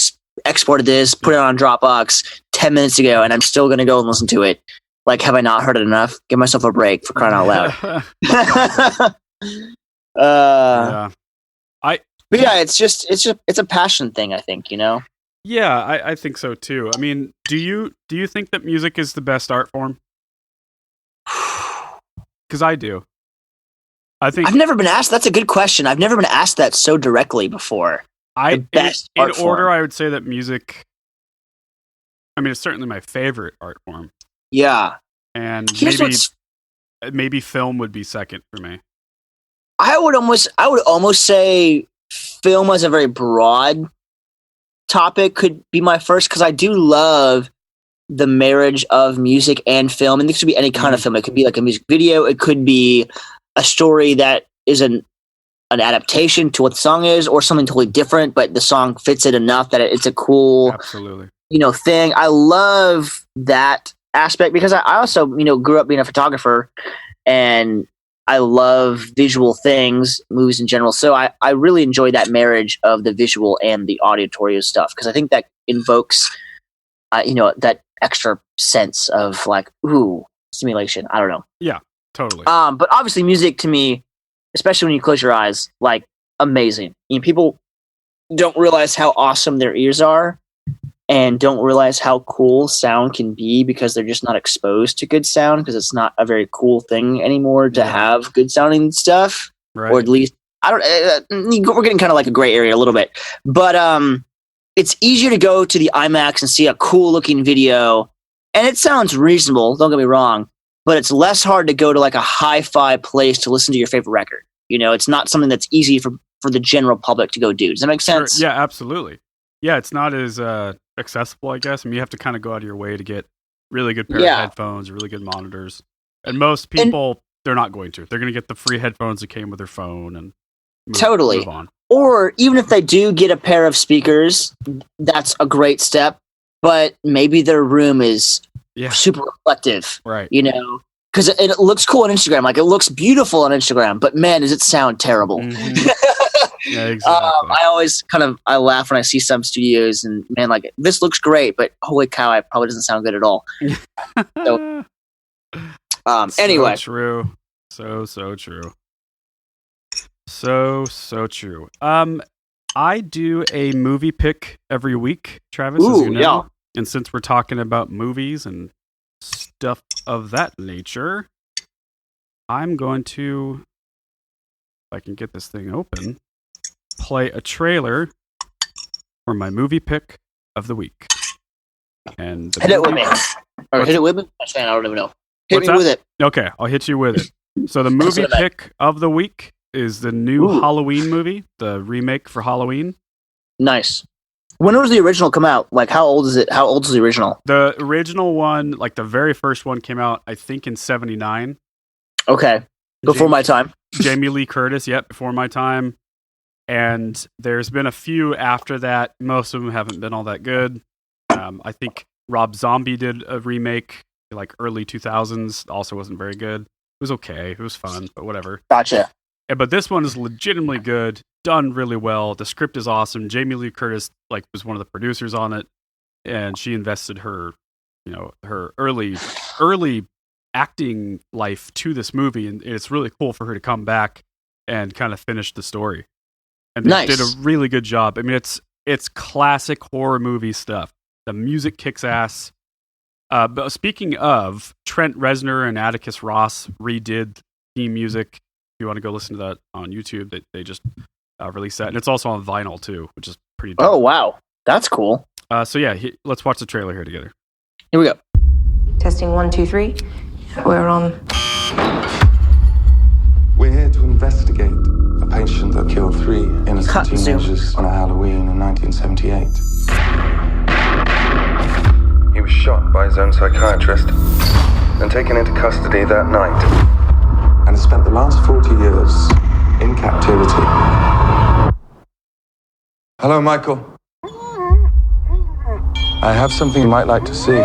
exported this, put it on Dropbox 10 minutes ago, and I'm still going to go and listen to it. Like, have I not heard it enough? Give myself a break, for crying out loud. But yeah, it's a passion thing, I think, you know? Yeah, I think so too. I mean, do you think that music is the best art form? Because I do. I think I've never been asked. That's a good question. I've never been asked that so directly before. In order, I would say that music, I mean, it's certainly my favorite art form. Yeah. And maybe film would be second for me. I would almost say film as a very broad topic could be my first, because I do love the marriage of music and film. And this could be any kind of film. It could be like a music video. It could be a story that is an adaptation to what the song is, or something totally different, but the song fits it enough that it's a cool, absolutely, you know, thing. I love that aspect because I also, you know, grew up being a photographer, and I love visual things, movies in general. So I really enjoy that marriage of the visual and the auditory stuff, because I think that invokes that extra sense of like, ooh, stimulation. I don't know. Yeah, totally. But obviously music to me, especially when you close your eyes, like amazing. People don't realize how awesome their ears are and don't realize how cool sound can be because they're just not exposed to good sound because it's not a very cool thing anymore to have good sounding stuff. Right. Or at least, we're getting kind of like a gray area a little bit. But it's easier to go to the IMAX and see a cool looking video. And it sounds reasonable, don't get me wrong. But it's less hard to go to like a hi-fi place to listen to your favorite record. It's not something that's easy for the general public to go do. Does that make sense? Sure. Yeah, absolutely. Yeah, it's not as accessible, I guess. I mean, you have to kind of go out of your way to get really good pair of headphones, really good monitors. And most people, they're not going to. They're going to get the free headphones that came with their phone and move on. Or even if they do get a pair of speakers, that's a great step. But maybe their room is super reflective, right? Because it looks cool on Instagram. Like, it looks beautiful on Instagram, but man, does it sound terrible. Mm-hmm. Yeah, exactly. I laugh when I see some studios and man, like, this looks great, but holy cow, it probably doesn't sound good at all. Anyway. So true. So true. So true. I do a movie pick every week, Travis, as you know. Yeah. And since we're talking about movies and stuff of that nature, I'm going to, if I can get this thing open, play a trailer for my movie pick of the week. And hit it with me. Or hit it with me? I don't even know. Hit me with it. Okay, I'll hit you with it. So the movie pick of the week is the new Halloween movie, the remake for Halloween. Nice. When was the original come out? Like, how old is it? How old is the original? The original one, like the very first one, came out, I think, in 1979. Okay. Before my time. Jamie Lee Curtis, before my time. And there's been a few after that. Most of them haven't been all that good. I think Rob Zombie did a remake, like early 2000s. Also wasn't very good. It was okay. It was fun, but whatever. Gotcha. But this one is legitimately good, done really well. The script is awesome. Jamie Lee Curtis was one of the producers on it, and she invested her early acting life to this movie, and it's really cool for her to come back and kind of finish the story. And they did a really good job. I mean, it's classic horror movie stuff. The music kicks ass. But speaking of, Trent Reznor and Atticus Ross redid theme music. If you want to go listen to that on YouTube, they just released that. And it's also on vinyl, too, which is pretty dope. Oh, wow. That's cool. Let's watch the trailer here together. Here we go. Testing 1, 2, 3. We're on. We're here to investigate a patient that killed 3 innocent teenagers on a Halloween in 1978. He was shot by his own psychiatrist and taken into custody that night, and has spent the last 40 years in captivity. Hello, Michael. I have something you might like to see.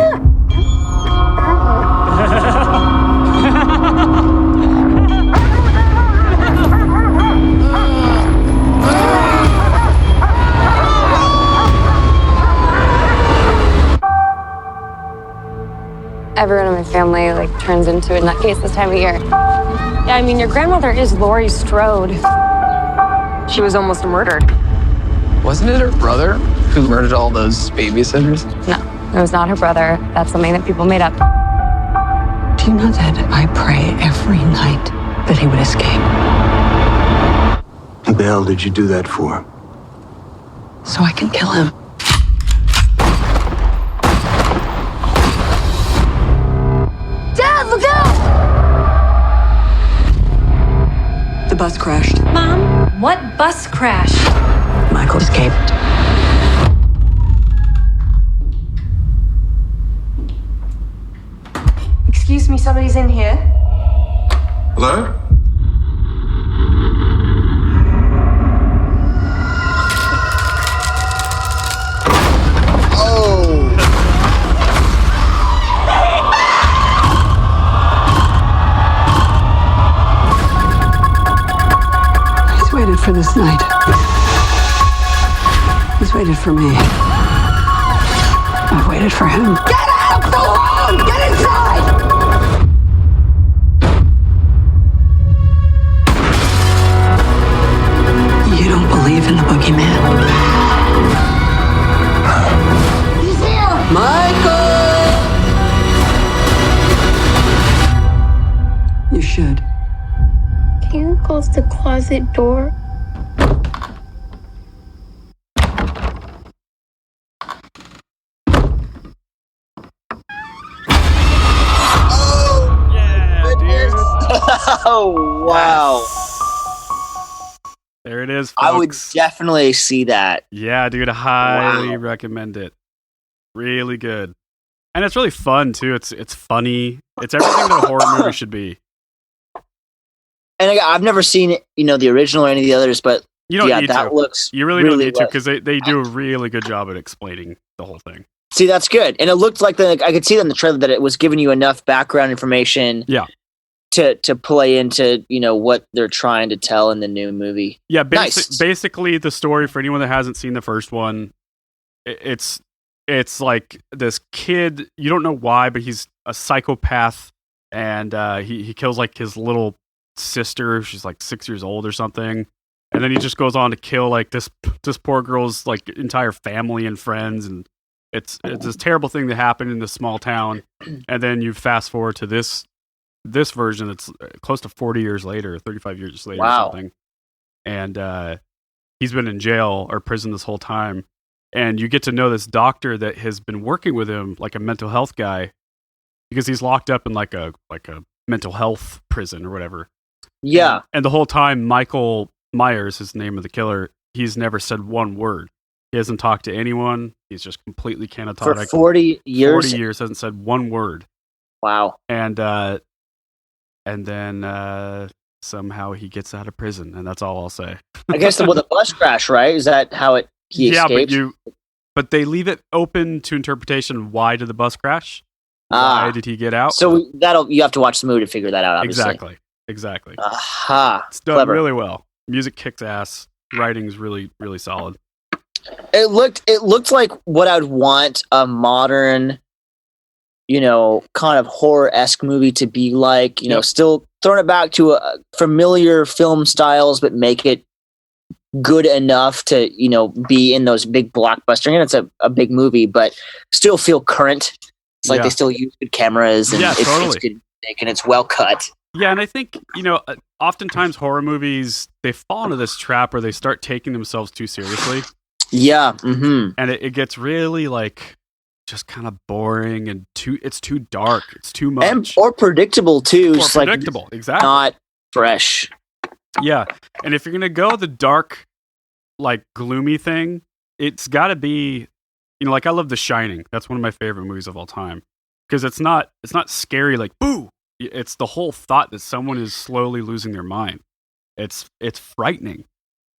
Everyone in my family turns into a nutcase this time of year. Yeah, I mean, your grandmother is Laurie Strode. She was almost murdered. Wasn't it her brother who murdered all those babysitters? No, it was not her brother. That's something that people made up. Do you know that I pray every night that he would escape? What the hell did you do that for? So I can kill him. Dad, look out! The bus crashed. Mom, what bus crash? Michael escaped. Excuse me, somebody's in here. Hello? He's waited for this night. He's waited for me. I've waited for him. Get out the room! Get inside! You don't believe in the boogeyman? He's here! Michael! You should. Can you close the closet door? Oh, wow. Yes. There it is, folks. I would definitely see that. Yeah, dude, highly recommend it. Really good. And it's really fun, too. It's funny. It's everything that a horror movie should be. And I've never seen it, the original or any of the others, but you don't need that to. Looks you really don't need to, because they do a really good job at explaining the whole thing. See, that's good. And it looked like I could see that in the trailer that it was giving you enough background information. Yeah. To play into what they're trying to tell in the new movie. Yeah, nice. Basically the story for anyone that hasn't seen the first one, it's like this kid, you don't know why, but he's a psychopath, and he kills like his little sister. She's like 6 years old or something, and then he just goes on to kill like this poor girl's like entire family and friends, and it's this terrible thing that happened in this small town. And then you fast forward to this version that's close to 40 years later, 35 years later or something. And he's been in jail or prison this whole time. And you get to know this doctor that has been working with him, like a mental health guy, because he's locked up in like a mental health prison or whatever. Yeah. And the whole time, Michael Myers, his name of the killer, he's never said one word. He hasn't talked to anyone. He's just completely catatonic. For 40 years? 40 years, hasn't said one word. Wow. And then somehow he gets out of prison, and that's all I'll say. I guess the bus crash, right? Is that how he escaped? But they leave it open to interpretation. Why did the bus crash? Why did he get out? So you have to watch the movie to figure that out, obviously. Exactly. Aha. It's done really well. Music kicks ass. Writing's really, really solid. It looked like what I'd want a modern, kind of horror-esque movie to be like, still throwing it back to familiar film styles, but make it good enough to, be in those big blockbuster. And it's a big movie, but still feel current. It's like they still use good cameras, and it's good music, and it's well cut. Yeah, and I think, oftentimes horror movies, they fall into this trap where they start taking themselves too seriously. Yeah. Mm-hmm. And it gets really like just kind of boring and it's too dark. It's too much. Or predictable too. Or predictable, like, exactly. Not fresh. Yeah. And if you're going to go the dark, like gloomy thing, it's got to be, like I love The Shining. That's one of my favorite movies of all time. Because it's not scary like, boo! It's the whole thought that someone is slowly losing their mind. It's frightening.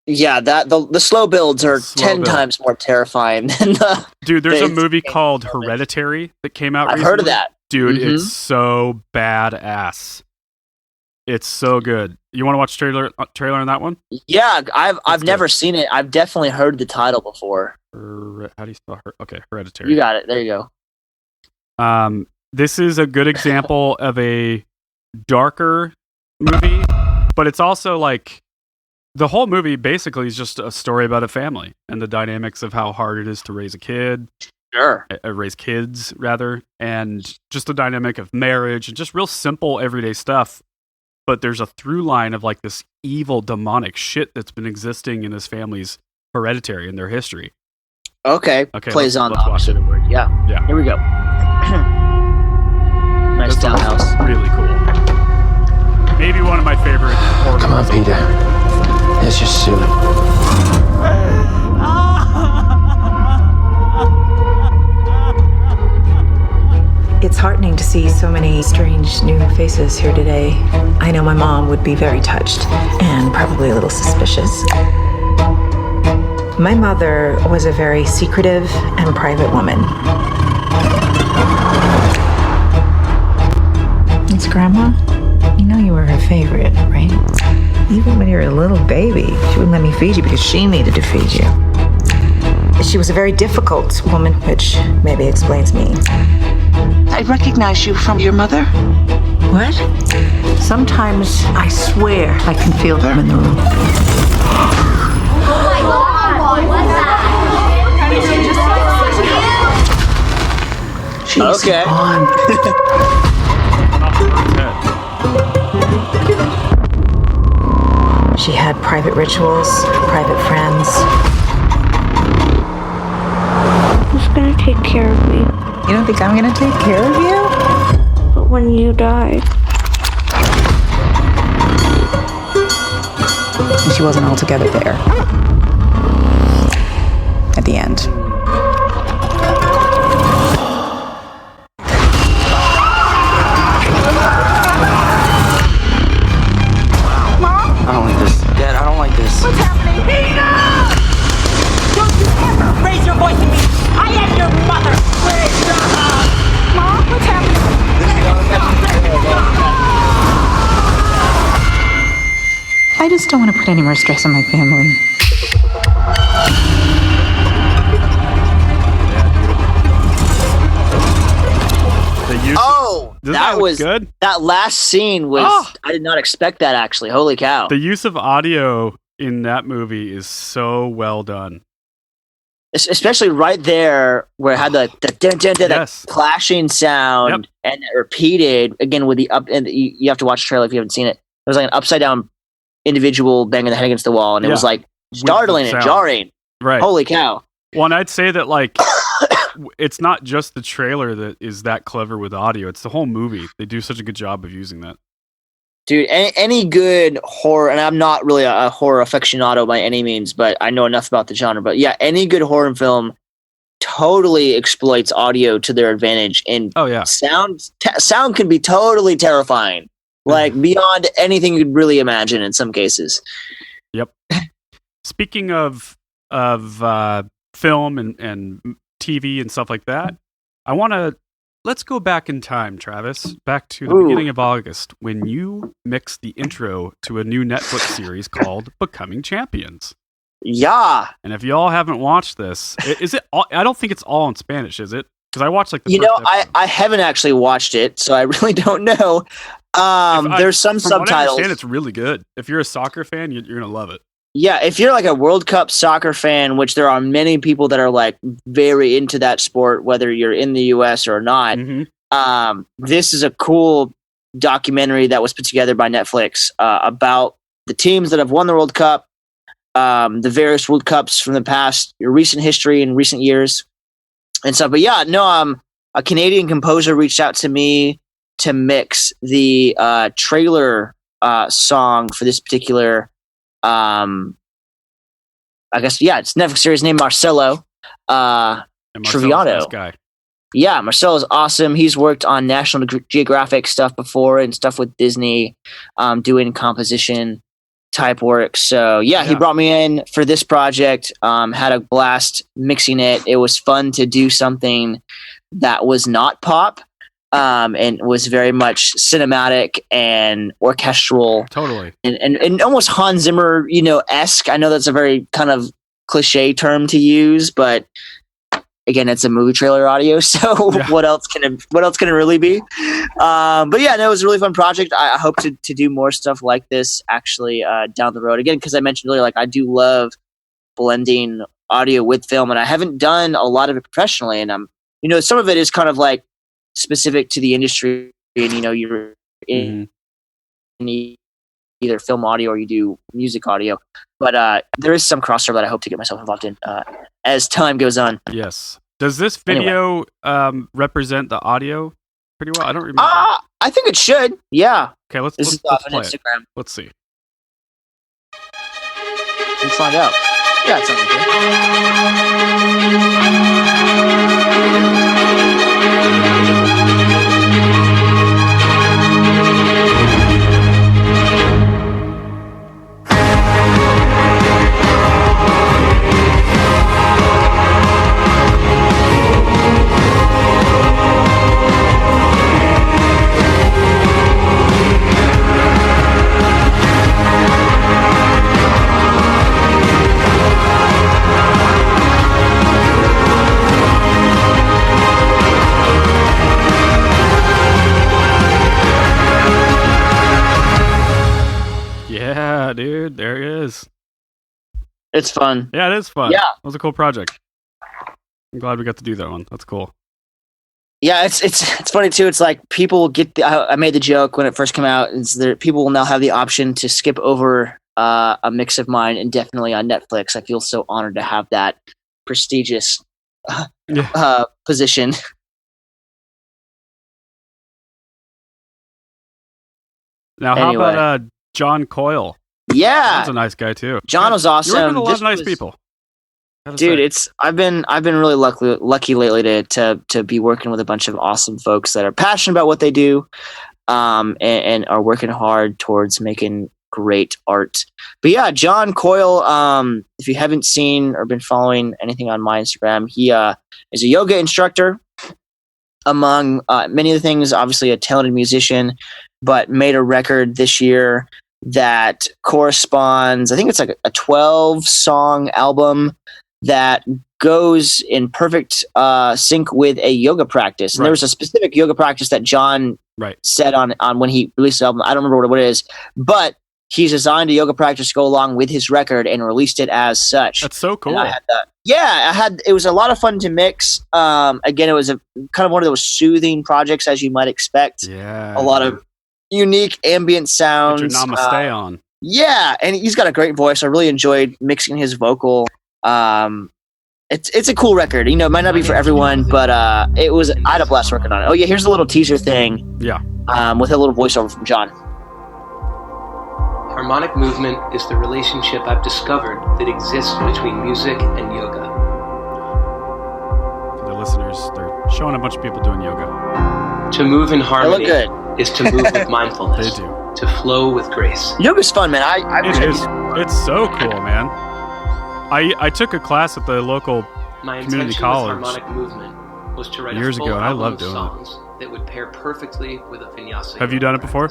Yeah, the slow builds are 10 times more terrifying than the... Dude, there's a movie called Hereditary that came out recently. I've heard of that. Dude, it's so badass. It's so good. You want to watch trailer on that one? Yeah, I've never seen it. I've definitely heard the title before. How do you spell her? Okay, Hereditary. You got it. There you go. This is a good example of a darker movie, but it's also like the whole movie basically is just a story about a family and the dynamics of how hard it is to raise a kid. Sure. Raise kids, rather, and just the dynamic of marriage and just real simple everyday stuff. But there's a through line of like this evil demonic shit that's been existing in this family's hereditary in their history. Okay. Plays on the opposite of the word. Yeah. Here we go. Nice townhouse. Really cool. Maybe one of my favorite horror movies. Come on, Peter. Here's your suit. It's heartening to see so many strange new faces here today. I know my mom would be very touched and probably a little suspicious. My mother was a very secretive and private woman. It's Grandma. You know you were her favorite, right? Even when you were a little baby, she wouldn't let me feed you because she needed to feed you. She was a very difficult woman, which maybe explains me. I recognize you from your mother. What? Sometimes I swear I can feel them in the room. Oh my God! What's that? She's gone. She had private rituals, private friends. Who's gonna take care of me? You don't think I'm gonna take care of you? But when you die. And she wasn't altogether there. At the end. I don't like this. Dad, I don't like this. What's happening? Enough! Don't you ever raise your voice at me! I am your mother! Where's your Mom, what's happening? I just don't want to put any more stress on my family. That was good. That last scene was. I did not expect that. Actually, holy cow! The use of audio in that movie is so well done. Especially right there where it had that clashing sound and it repeated again with the up. And you have to watch the trailer if you haven't seen it. It was like an upside down individual banging the head against the wall, and it was like startling and jarring. Right? Holy cow! Well, and I'd say that like. It's not just the trailer that is that clever with audio. It's the whole movie. They do such a good job of using that. Dude, any good horror, and I'm not really a horror aficionado by any means, but I know enough about the genre. But yeah, any good horror film totally exploits audio to their advantage. And sound can be totally terrifying, like beyond anything you'd really imagine in some cases. Yep. Speaking of film and TV and stuff like that, let's go back in time, Travis, back to the beginning of August when you mixed the intro to a new Netflix series called Becoming Champions. Yeah. And if y'all haven't watched this, is it all, I don't think it's all in Spanish, is it? Because I watched like the I haven't actually watched it, so I really don't know. There's some subtitles. What I understand, it's really good. If you're a soccer fan, you're going to love it. Yeah, if you're like a World Cup soccer fan, which there are many people that are like very into that sport, whether you're in the US or not, this is a cool documentary that was put together by Netflix about the teams that have won the World Cup, the various World Cups from the past, your recent history in recent years and stuff. But yeah, no, a Canadian composer reached out to me to mix the trailer song for this particular I guess it's Netflix series named Marcelo Triviano. Nice guy. Yeah, Marcelo's awesome. He's worked on National Geographic stuff before and stuff with Disney, doing composition type work. So yeah, he brought me in for this project. Had a blast mixing it. It was fun to do something that was not pop. And was very much cinematic and orchestral. Totally. And almost Hans Zimmer, esque. I know that's a very kind of cliche term to use, but again, it's a movie trailer audio. So what else can it really be? But yeah, no, it was a really fun project. I hope to do more stuff like this actually down the road. Again, because I mentioned earlier, like I do love blending audio with film, and I haven't done a lot of it professionally. And some of it is kind of like specific to the industry, and you're in either film audio or you do music audio, but there is some crossover that I hope to get myself involved in as time goes on. Yes. Does this video represent the audio pretty well? I don't remember. I think it should. Yeah. Okay, let's play Instagram. It. Let's see. Let's find out. Yeah, it sounds Yeah, dude, there he is. It's fun. Yeah, it is fun. Yeah. It was a cool project. I'm glad we got to do that one. That's cool. Yeah, it's funny too. It's like people get I made the joke when it first came out. Is there people will now have the option to skip over a mix of mine indefinitely on Netflix. I feel so honored to have that prestigious position. Now, how about John Coyle? Yeah, John's a nice guy too. John was awesome. You work with a lot of nice people. Dude, I've been really lucky lately to be working with a bunch of awesome folks that are passionate about what they do, and are working hard towards making great art. But yeah, John Coyle, if you haven't seen or been following anything on my Instagram, he is a yoga instructor, among many of the things, obviously a talented musician, but made a record this year that corresponds, I think it's like a 12-song album that goes in perfect sync with a yoga practice. And there was a specific yoga practice that John said on when he released the album. I don't remember what it is, but he's designed a yoga practice to go along with his record and released it as such. That's so cool. It was a lot of fun to mix. Again, it was kind of one of those soothing projects, as you might expect. Yeah. A lot of unique ambient sounds. Get your namaste on. Yeah, and he's got a great voice. I really enjoyed mixing his vocal. It's a cool record. You know, it might not be for everyone, but I had a blast working on it. Oh yeah, here's a little teaser thing. Yeah. With a little voiceover from John. Harmonic movement is the relationship I've discovered that exists between music and yoga. For the listeners, they're showing a bunch of people doing yoga. To move in harmony is to move with mindfulness. They do. To flow with grace. Yoga's fun, man. It's so cool, man. I took a class at the local community college harmonic movement was to write years a full ago, and I album love of doing songs that would pair perfectly with a vinyasa. Have you done it before?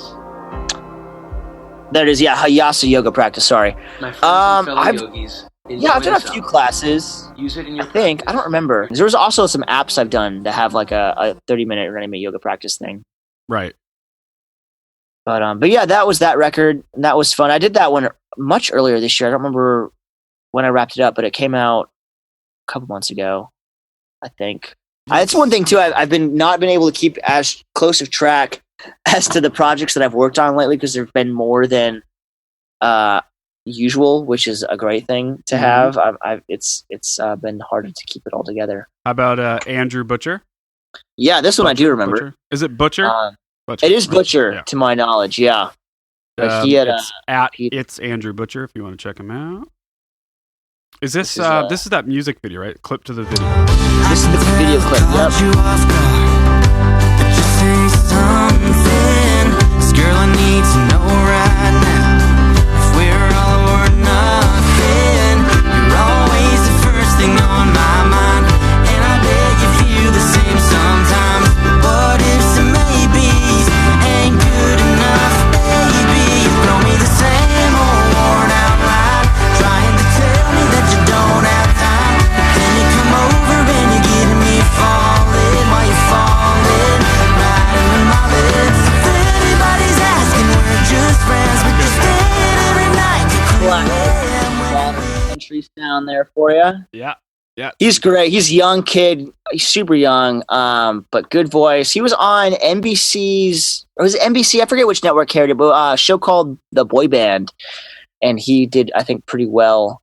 There it is. Yeah, Hayasa yoga practice. Sorry. My friends and fellow yogis. I've done a few classes. Use it in your I don't remember. There's also some apps I've done that have like a 30-minute or 90-minute yoga practice thing. Right. But yeah, that was that record. And that was fun. I did that one much earlier this year. I don't remember when I wrapped it up, but it came out a couple months ago, I think. That's one thing too. I've not been able to keep as close of track as to the projects that I've worked on lately, because there've been more than usual, which is a great thing to have. It's been harder to keep it all together. How about Andrew Butcher? Yeah, this one I do remember. Butcher? Is it Butcher? Butcher? It is Butcher, to my knowledge. Yeah, but he had it's Andrew Butcher if you want to check him out. Is this this is that music video, right? Clip to the video. This is the video clip. Yep. Girl, I need to know right now if we're all or nothing. You're always the first thing on my mind, and I bet you feel the same sometimes. What ifs and maybes ain't good enough, baby. You throw me the same old worn out line, trying to tell me that you don't have time, but then you come over and you get me falling while you're falling right in my lips. Everybody's asking, we're just friends, but you're staying every night to clean country sound there for you. Yeah. He's great. He's a young kid. He's super young, but good voice. He was on NBC's, or was it NBC? I forget which network carried it, but a show called The Boy Band, and he did, I think, pretty well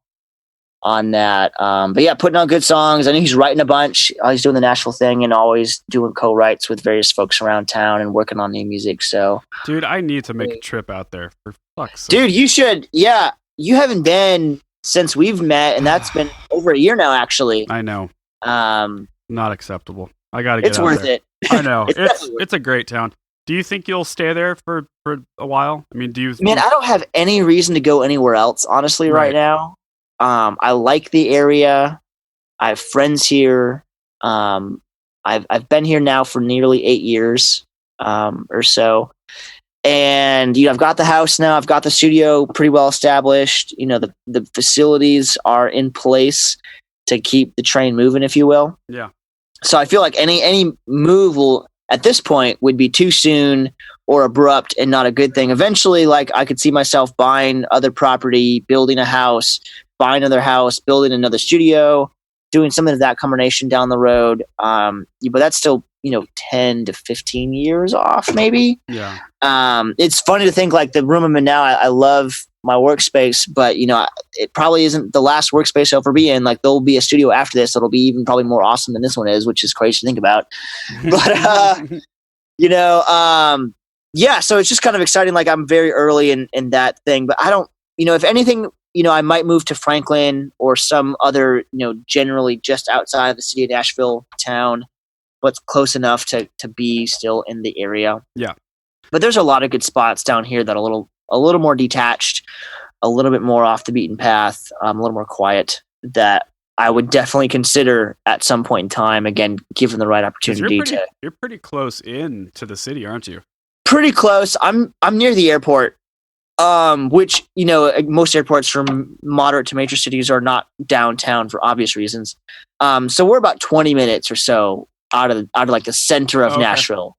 on that. But yeah, putting on good songs. I know he's writing a bunch. He's doing the Nashville thing and always doing co-writes with various folks around town and working on new music. So, dude, I need to make a trip out there for fuck's sake. Dude, you should. Yeah, you haven't been since we've met, and that's been over a year now, actually. I know. Not acceptable. I gotta get. It's worth there. it. I know. it's a great town. Do you think you'll stay there for a while? I mean, do you? Man, I don't have any reason to go anywhere else, honestly, right now. I like the area. I have friends here. I've been here now for nearly 8 years or so. And I've got the house now. I've got the studio pretty well established. The facilities are in place to keep the train moving, if you will. Yeah. So I feel like any move will, at this point, would be too soon or abrupt and not a good thing. Eventually, like I could see myself buying other property, building a house, buying another house, building another studio, doing something of that combination down the road. But that's still, 10 to 15 years off maybe. Yeah. It's funny to think like the room I'm in now, I love my workspace, but it probably isn't the last workspace I'll ever be in. Like there'll be a studio after this that'll be even probably more awesome than this one is, which is crazy to think about. But, yeah, so it's just kind of exciting. Like I'm very early in that thing, but I don't, if anything, I might move to Franklin or some other, generally just outside of the city of Nashville town, but close enough to be still in the area. Yeah. But there's a lot of good spots down here that are a little more detached, a little bit more off the beaten path, a little more quiet that I would definitely consider at some point in time, again, given the right opportunity. You're pretty close in to the city, aren't you? Pretty close. I'm near the airport, which, most airports from moderate to major cities are not downtown for obvious reasons. So we're about 20 minutes or so out of like the center of Nashville,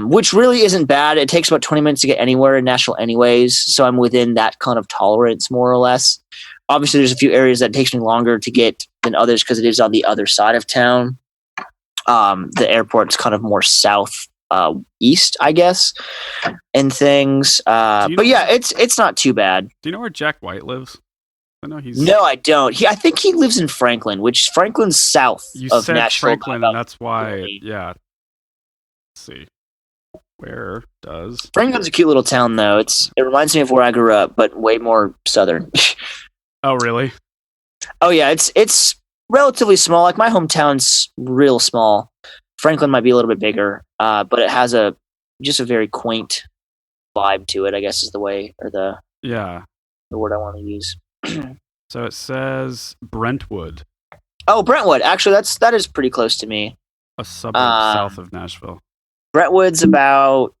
which really isn't bad. It takes about 20 minutes to get anywhere in Nashville anyways. So I'm within that kind of tolerance more or less. Obviously there's a few areas that takes me longer to get than others because it is on the other side of town. The airport's kind of more south east, I guess, and things. But yeah, it's not too bad. Do you know where Jack White lives? I know he's. No, I don't. I think he lives in Franklin, which Franklin's south of said Nashville. Franklin, and that's why. Yeah. Let's see. Where does Franklin's a cute little town, though. It reminds me of where I grew up, but way more southern. Oh, really? Oh, yeah. It's relatively small. Like my hometown's real small. Franklin might be a little bit bigger, but it has just a very quaint vibe to it, I guess is the way, or the word I want to use. So it says Brentwood. Oh, Brentwood. Actually, that is pretty close to me. A suburb south of Nashville. Brentwood's about,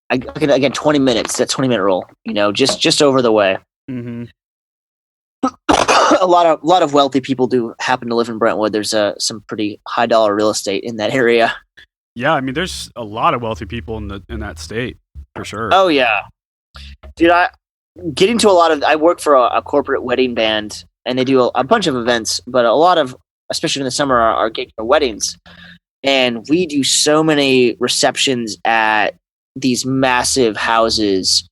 again, 20 minutes. That 20-minute rule, just over the way. Mm-hmm. A lot of wealthy people do happen to live in Brentwood. There's some pretty high dollar real estate in that area. Yeah, I mean, there's a lot of wealthy people in that state for sure. Oh yeah, dude. I work for a corporate wedding band, and they do a bunch of events, but a lot of, especially in the summer, are gigs for weddings, and we do so many receptions at these massive houses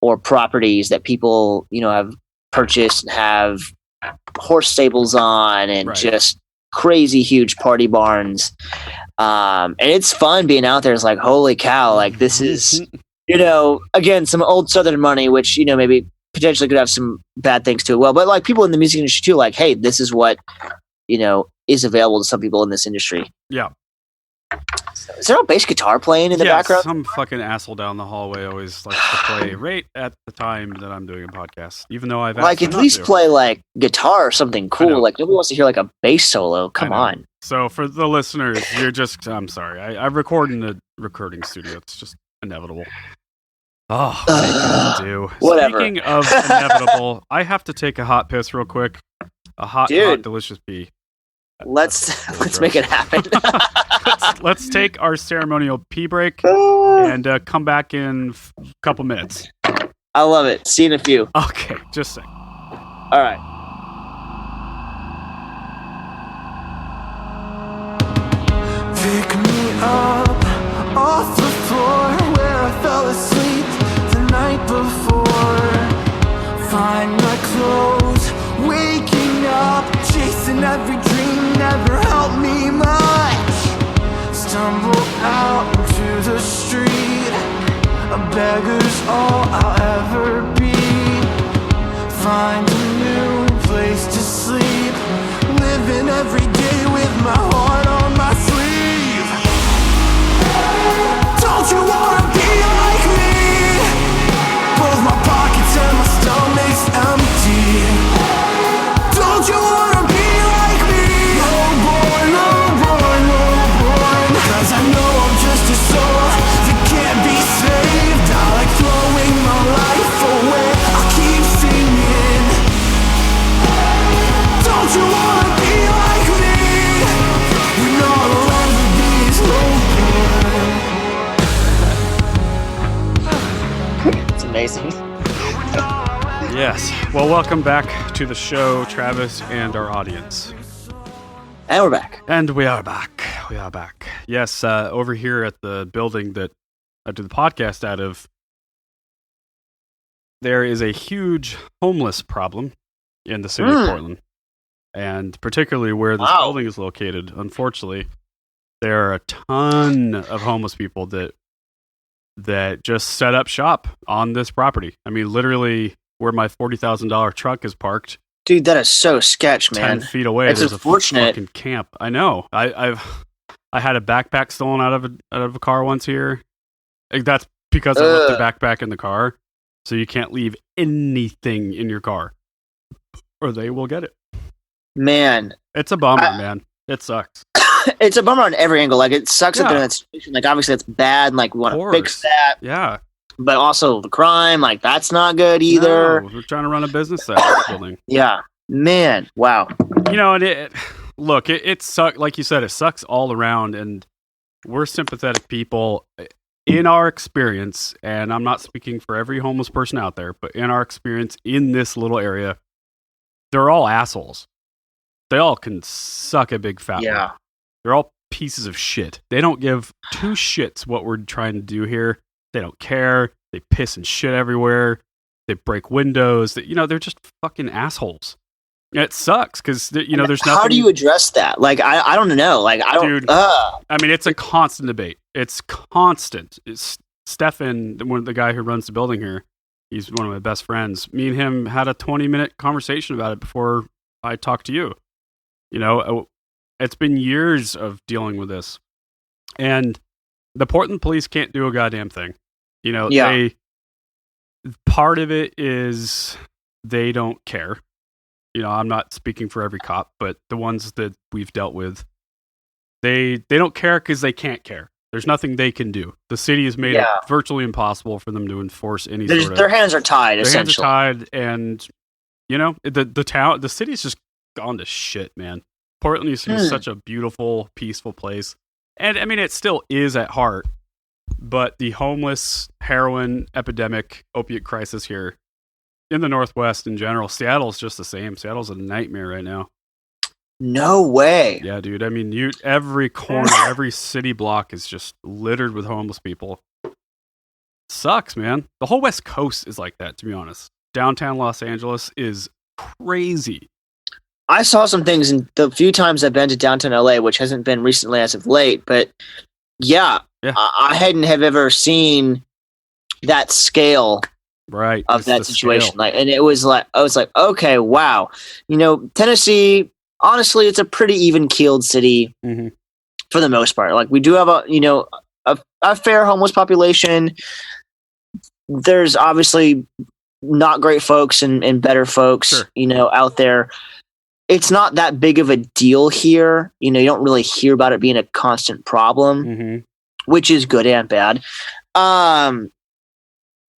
or properties that people have purchased and have horse stables on and just crazy huge party barns. And it's fun being out there. It's like, holy cow, like this is, again, some old Southern money, which, maybe potentially could have some bad things to it. Well, but like people in the music industry too, like, hey, this is what, is available to some people in this industry. Yeah. Is there a bass guitar playing in the background? Some fucking asshole down the hallway always likes to play right at the time that I'm doing a podcast, even though I've like at least play like guitar or something cool. Like nobody wants to hear like a bass solo. Come on. So for the listeners, I'm sorry. I record in the recording studio. It's just inevitable. Oh, what are you gonna do? Whatever. Speaking of inevitable, I have to take a hot piss real quick. A hot, delicious pee. Let's make it happen. let's take our ceremonial pee break and come back in a couple minutes. I love it. See you in a few. Okay, just a second. All right. Pick me up off the floor where I fell asleep the night before. Find my clothes, waking up, chasing every dream never helped me much. Stumble out into the street, a beggar's all I'll ever be. Find a new place to sleep, living every day with my heart on my sleeve. Don't you wanna be like me? Both my pockets and my stomach's empty. Don't you wanna be like me? No boy, no boy, no boy. 'Cause I know I'm just a soul that can't be saved. I like throwing my life away. Yes. Well, welcome back to the show, Travis, and our audience. And we're back. And we are back. We are back. Yes, over here at the building that I do the podcast out of, there is a huge homeless problem in the city of Portland. And particularly where this building is located, unfortunately, there are a ton of homeless people that just set up shop on this property. I mean, literally where my $40,000 truck is parked. Dude, that is so sketch, man. 10 feet away, there's unfortunate. A fucking camp. I know. I had a backpack stolen out of a car once here. That's because I left the backpack in the car, so you can't leave anything in your car, or they will get it. Man, it's a bummer, man. It sucks. It's a bummer on every angle. Like, it sucks that they're in that situation. Like, obviously, that's bad, and like we want to fix that. Yeah. But also the crime, like, that's not good either. No, we're trying to run a business at this building. Yeah. Man, wow. You know, and it sucks. Like you said, it sucks all around, and we're sympathetic people. In our experience, and I'm not speaking for every homeless person out there, but in our experience in this little area, they're all assholes. They all can suck a big fat one. They're all pieces of shit. They don't give two shits what we're trying to do here. They don't care. They piss and shit everywhere. They break windows. They're just fucking assholes. It sucks because there's nothing. How do you address that? Like, I don't know. Like, I don't. Dude, I mean, it's a constant debate. It's constant. It's Stefan, the guy who runs the building here. He's one of my best friends. Me and him had a 20-minute conversation about it before I talked to you. It's been years of dealing with this, and the Portland police can't do a goddamn thing. Part of it is they don't care. I'm not speaking for every cop, but the ones that we've dealt with, they don't care because they can't care. There's nothing they can do. The city has made it virtually impossible for them to enforce any sort of... Their hands are tied, essentially. Their hands are tied, and, the city's just gone to shit, man. Portland used to be such a beautiful, peaceful place. And, I mean, it still is at heart, but the homeless, heroin epidemic, opiate crisis here, in the Northwest in general, Seattle's just the same. Seattle's a nightmare right now. No way. Yeah, dude. I mean, every corner, every city block is just littered with homeless people. Sucks, man. The whole West Coast is like that, to be honest. Downtown Los Angeles is crazy. I saw some things in the few times I've been to downtown LA, which hasn't been recently as of late, but I hadn't have ever seen that scale. Right. Of that situation. Like, and it was like, I was like, okay, wow. Tennessee, honestly, it's a pretty even keeled city for the most part. Like, we do have a fair homeless population. There's obviously not great folks and better folks, out there. It's not that big of a deal here. You don't really hear about it being a constant problem, which is good and bad.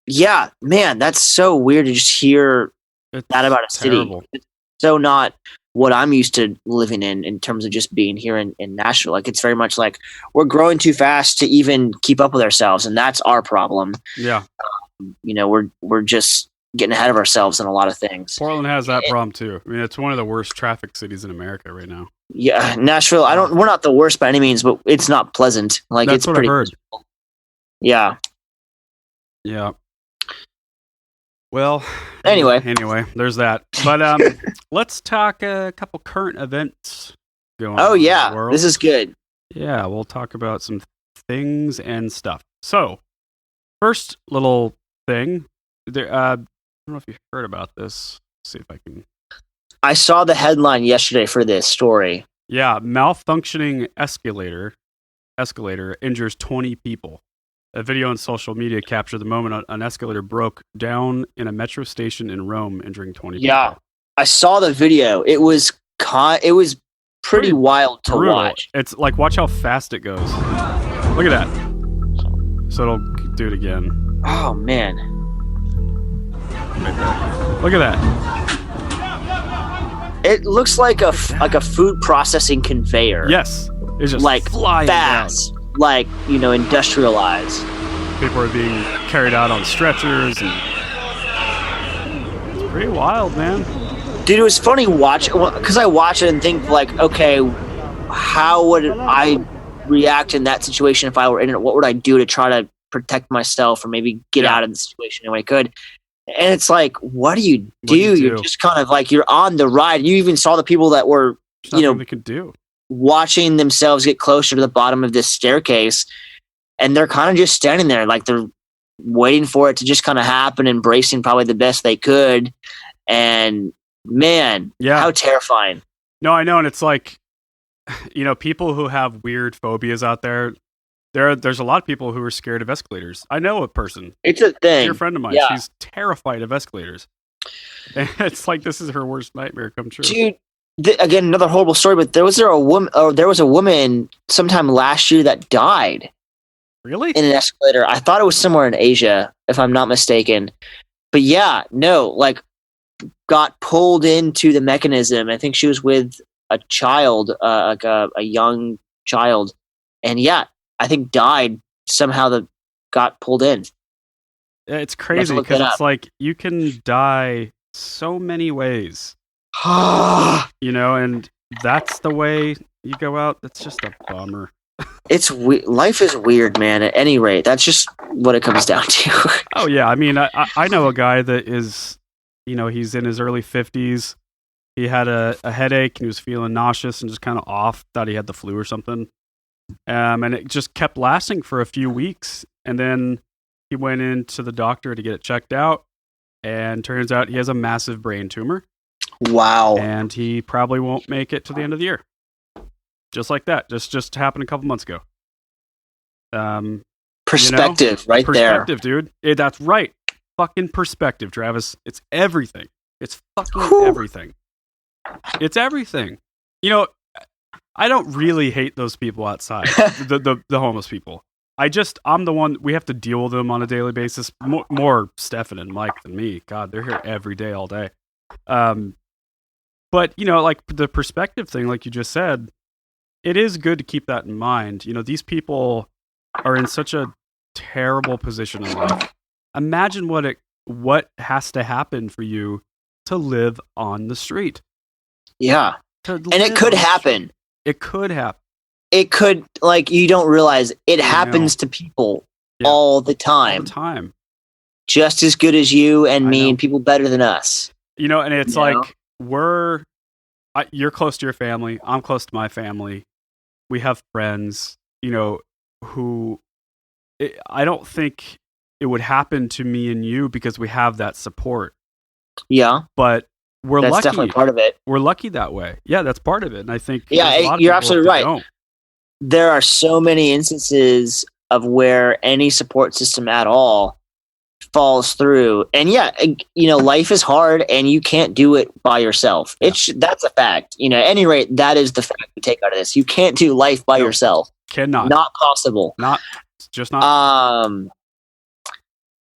Yeah, man, that's so weird to just hear that about a city. It's so not what I'm used to living in terms of just being here in Nashville. Like, it's very much like we're growing too fast to even keep up with ourselves, and that's our problem. Yeah. We're just getting ahead of ourselves in a lot of things. Portland has that problem too. I mean, it's one of the worst traffic cities in America right now. Yeah, Nashville, we're not the worst by any means, but it's not pleasant. Like, that's it's what pretty I heard. miserable. Yeah. Yeah. Well, anyway, there's that. But let's talk a couple current events going on. Oh, yeah. In the world. This is good. Yeah, we'll talk about some things and stuff. So, first little thing. I don't know if you heard about this. Let's see if I can. I saw the headline yesterday for this story. Yeah, malfunctioning escalator injures 20 people. A video on social media captured the moment an escalator broke down in a metro station in Rome, injuring 20 people. Yeah, I saw the video. It was pretty wild to brutal. Watch. It's like, watch how fast it goes. Look at that. So it'll do it again. Oh, man. Right there. Look at that. It looks like a food processing conveyor. Yes. It's just like flying fast. Down. Like, industrialized. People are being carried out on stretchers, and it's Pretty wild, man. Dude, it was funny because I watch it and think like, okay, how would I react in that situation if I were in it? What would I do to try to protect myself or maybe get out of the situation if I could? And it's like, what do you do? You're just kind of like, you're on the ride. You even saw the people that were, they could do, watching themselves get closer to the bottom of this staircase, and they're kind of just standing there like they're waiting for it to just kind of happen, embracing probably the best they could. And man, how terrifying. No, I know. And it's like, people who have weird phobias out there's a lot of people who are scared of escalators. I know a person. It's a thing. Dear friend of mine. She's terrified of escalators. And it's like, this is her worst nightmare come true. Dude, again, another horrible story, but there was a woman sometime last year that died. Really? In an escalator. I thought it was somewhere in Asia, if I'm not mistaken. But got pulled into the mechanism. I think she was with a child, like a young child. And I think died somehow that got pulled in. It's crazy because it's like you can die so many ways. And that's the way you go out. That's just a bummer. Life is weird, man. At any rate, that's just what it comes down to. Oh yeah, I mean, I know a guy that is, he's in his early 50s. He had a headache and he was feeling nauseous and just kind of off. Thought he had the flu or something. And it just kept lasting for a few weeks. And then he went into the doctor to get it checked out. And turns out he has a massive brain tumor. Wow. And he probably won't make it to the end of the year. Just like that. Just happened a couple months ago. Perspective, right there. Perspective, dude. That's right. Fucking perspective, Travis. It's everything. It's fucking everything. It's everything. I don't really hate those people outside, the homeless people. I'm the one, we have to deal with them on a daily basis. More Stefan and Mike than me. God, they're here every day, all day. But, like the perspective thing, like you just said, it is good to keep that in mind. These people are in such a terrible position in life. Imagine what has to happen for you to live on the street. Yeah. And it could happen. It could happen. It could, you don't realize it happens to people all the time. All the time. Just as good as you and me and people better than us. And it's like, you're close to your family. I'm close to my family. We have friends, who I don't think it would happen to me and you because we have that support. Yeah. But that's lucky. Definitely part of it. We're lucky that way. Yeah, that's part of it. And I think you're absolutely right. There are so many instances of where any support system at all falls through. And life is hard and you can't do it by yourself. Yeah. That's a fact. At any rate, that is the fact we take out of this. You can't do life by yourself. Cannot. Not possible. Just not.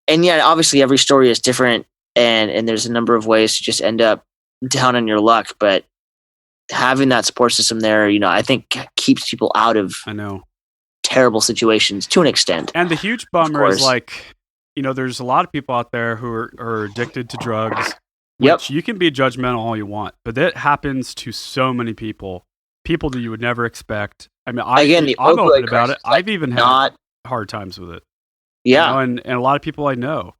And obviously every story is different and there's a number of ways to just end up down on your luck, but having that support system there, I think keeps people out of terrible situations to an extent. And the huge bummer is there's a lot of people out there who are addicted to drugs. Which you can be judgmental all you want, but that happens to so many people that you would never expect. I mean, I'm open about it. I've even had hard times with it. Yeah. And a lot of people I know,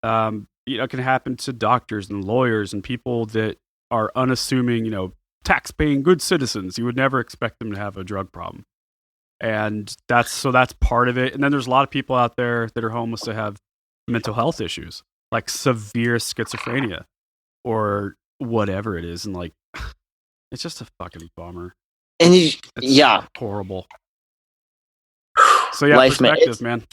it can happen to doctors and lawyers and people that are unassuming, tax-paying good citizens. You would never expect them to have a drug problem. And that's part of it. And then there's a lot of people out there that are homeless that have mental health issues, like severe schizophrenia or whatever it is. And it's just a fucking bummer. And it's horrible. So life, perspective, man.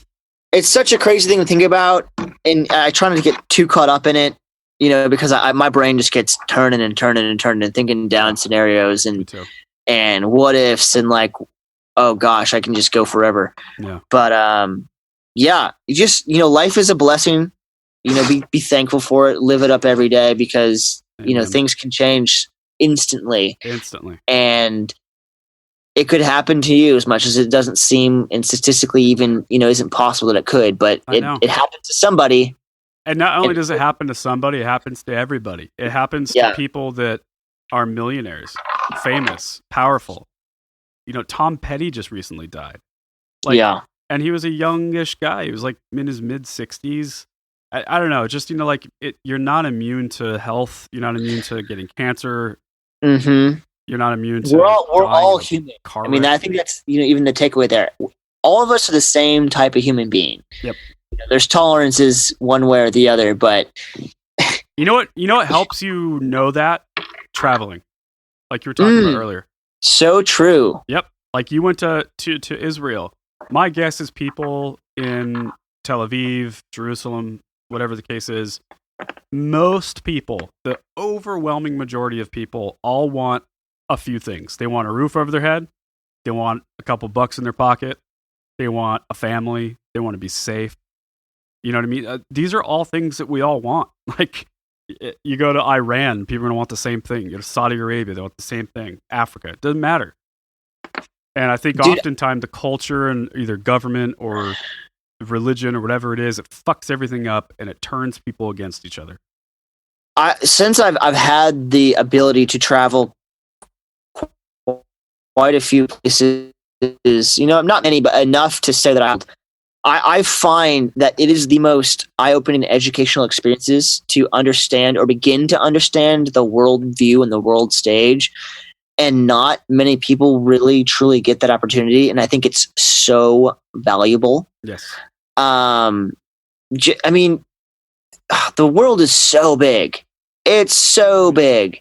It's such a crazy thing to think about. And I try not to get too caught up in it, because my brain just gets turning and thinking down scenarios and what ifs and oh gosh, I can just go forever. Yeah. But you just life is a blessing. Be thankful for it. Live it up every day because things can change instantly. And it could happen to you as much as it doesn't seem, and statistically even isn't possible that it could. But it happened to somebody, And not only does it happen to somebody, it happens to everybody. It happens to people that are millionaires, famous, powerful. You know, Tom Petty just recently died. And he was a youngish guy. He was like in his mid-60s. I don't know. Just, you know, like you're not immune to health. You're not immune to getting cancer. Mm-hmm. You're not immune to. We're all human. I mean, I think that's, you know, even the takeaway there. All of us are the same type of human being. Yep. You know, there's tolerances one way or the other, but you know what helps you know that? Traveling, like you were talking about earlier. So true. Yep. Like you went to Israel. My guess is people in Tel Aviv, Jerusalem, whatever the case is, most people, the overwhelming majority of people, all want a few things. They want a roof over their head. They want a couple bucks in their pocket. They want a family. They want to be safe. You know what I mean? These are all things that we all want. Like, you go to Iran, people are going to want the same thing. You go to Saudi Arabia, they want the same thing. Africa, it doesn't matter. And I think oftentimes the culture and either government or religion or whatever it is, it fucks everything up and it turns people against each other. Since I've had the ability to travel quite a few places, you know, not many, but enough to say that I find that it is the most eye-opening educational experiences to understand or begin to understand the world view and the world stage. And not many people really truly get that opportunity. And I think it's so valuable. Yes. I mean, the world is so big. It's so big.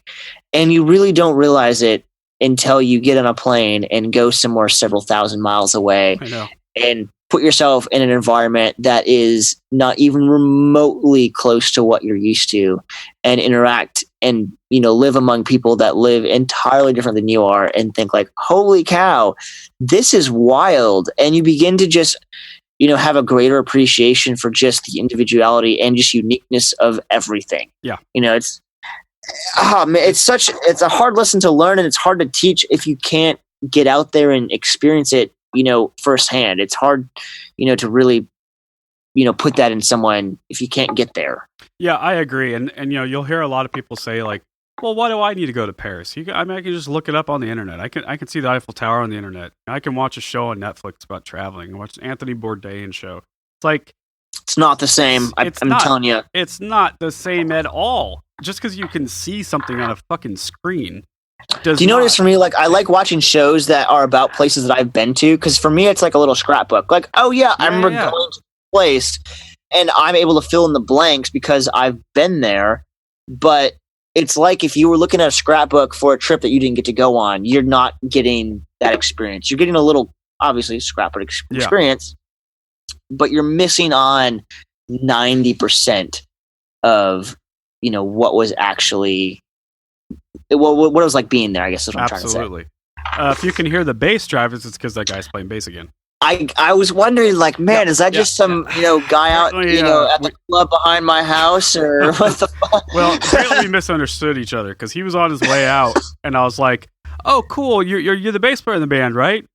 And you really don't realize it until you get on a plane and go somewhere several thousand miles away. I know. And put yourself in an environment that is not even remotely close to what you're used to, and interact and, you know, live among people that live entirely different than you are, and think like, holy cow, this is wild. And you begin to just, you know, have a greater appreciation for just the individuality and just uniqueness of everything. Yeah. You know, it's a hard lesson to learn, and it's hard to teach if you can't get out there and experience it, you know, firsthand. It's hard, you know, to really, you know, put that in someone if you can't get there. Yeah, I agree. And you know, you'll hear a lot of people say like, well, why do I need to go to Paris? I can just look it up on the internet. I can see the Eiffel Tower on the internet. I can watch a show on Netflix about traveling and watch Anthony Bourdain show. It's like, it's not the same. I'm telling you. It's not the same at all. Just because you can see something on a fucking screen. Do you notice for me, like, I like watching shows that are about places that I've been to, because for me it's like a little scrapbook. Like, oh yeah, I remember going to the place, and I'm able to fill in the blanks because I've been there. But it's like if you were looking at a scrapbook for a trip that you didn't get to go on, you're not getting that experience. You're getting a little, obviously, scrapbook experience, but you're missing on 90% of, you know, what was actually, what it was like being there, I guess is what I'm trying to say. Absolutely. If you can hear the bass drivers, it's because that guy's playing bass again. I was wondering, like, man, is that just some, you know, guy out, you know, at the club behind my house, or what the fuck? Well, apparently we misunderstood each other, because he was on his way out, and I was like, oh, cool, you're the bass player in the band, right?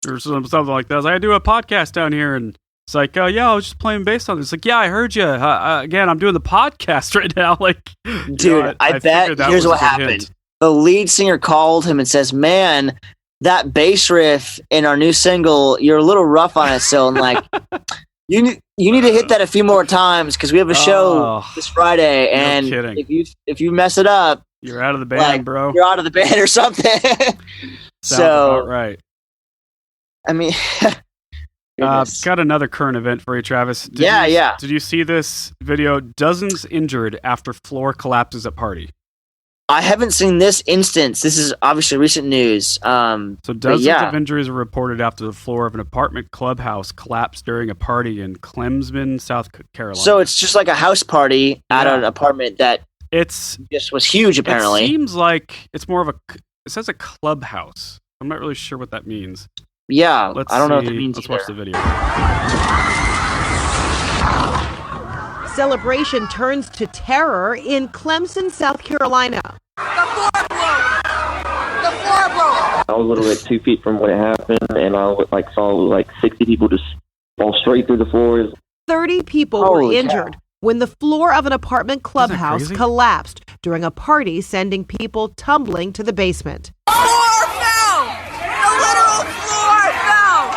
Or something like that. I was like, I do a podcast down here, and it's like, oh, yeah, I was just playing bass on it. It's like, yeah, I heard you. Again, I'm doing the podcast right now. Like, dude, you know, I bet here's what happened. Hint. The lead singer called him and says, man, that bass riff in our new single, you're a little rough on it still. And like, you need to hit that a few more times, because we have a show this Friday. And if you mess it up, you're out of the band, like, bro. You're out of the band or something. So, about right. I mean, got another current event for you, Travis. Did you see this video? Dozens injured after floor collapses at party. I haven't seen this instance. This is obviously recent news. So dozens of injuries are reported after the floor of an apartment clubhouse collapsed during a party in Clemson, South Carolina. So it's just like a house party at an apartment that just was huge, apparently. It seems like it's more of it says a clubhouse. I'm not really sure what that means. Yeah, I don't know what that means. Let's watch the video. Celebration turns to terror in Clemson, South Carolina. The floor broke! I was literally like 2 feet from when it happened, and I saw 60 people just fall straight through the floors. 30 people were injured. when the floor of an apartment clubhouse collapsed during a party, sending people tumbling to the basement.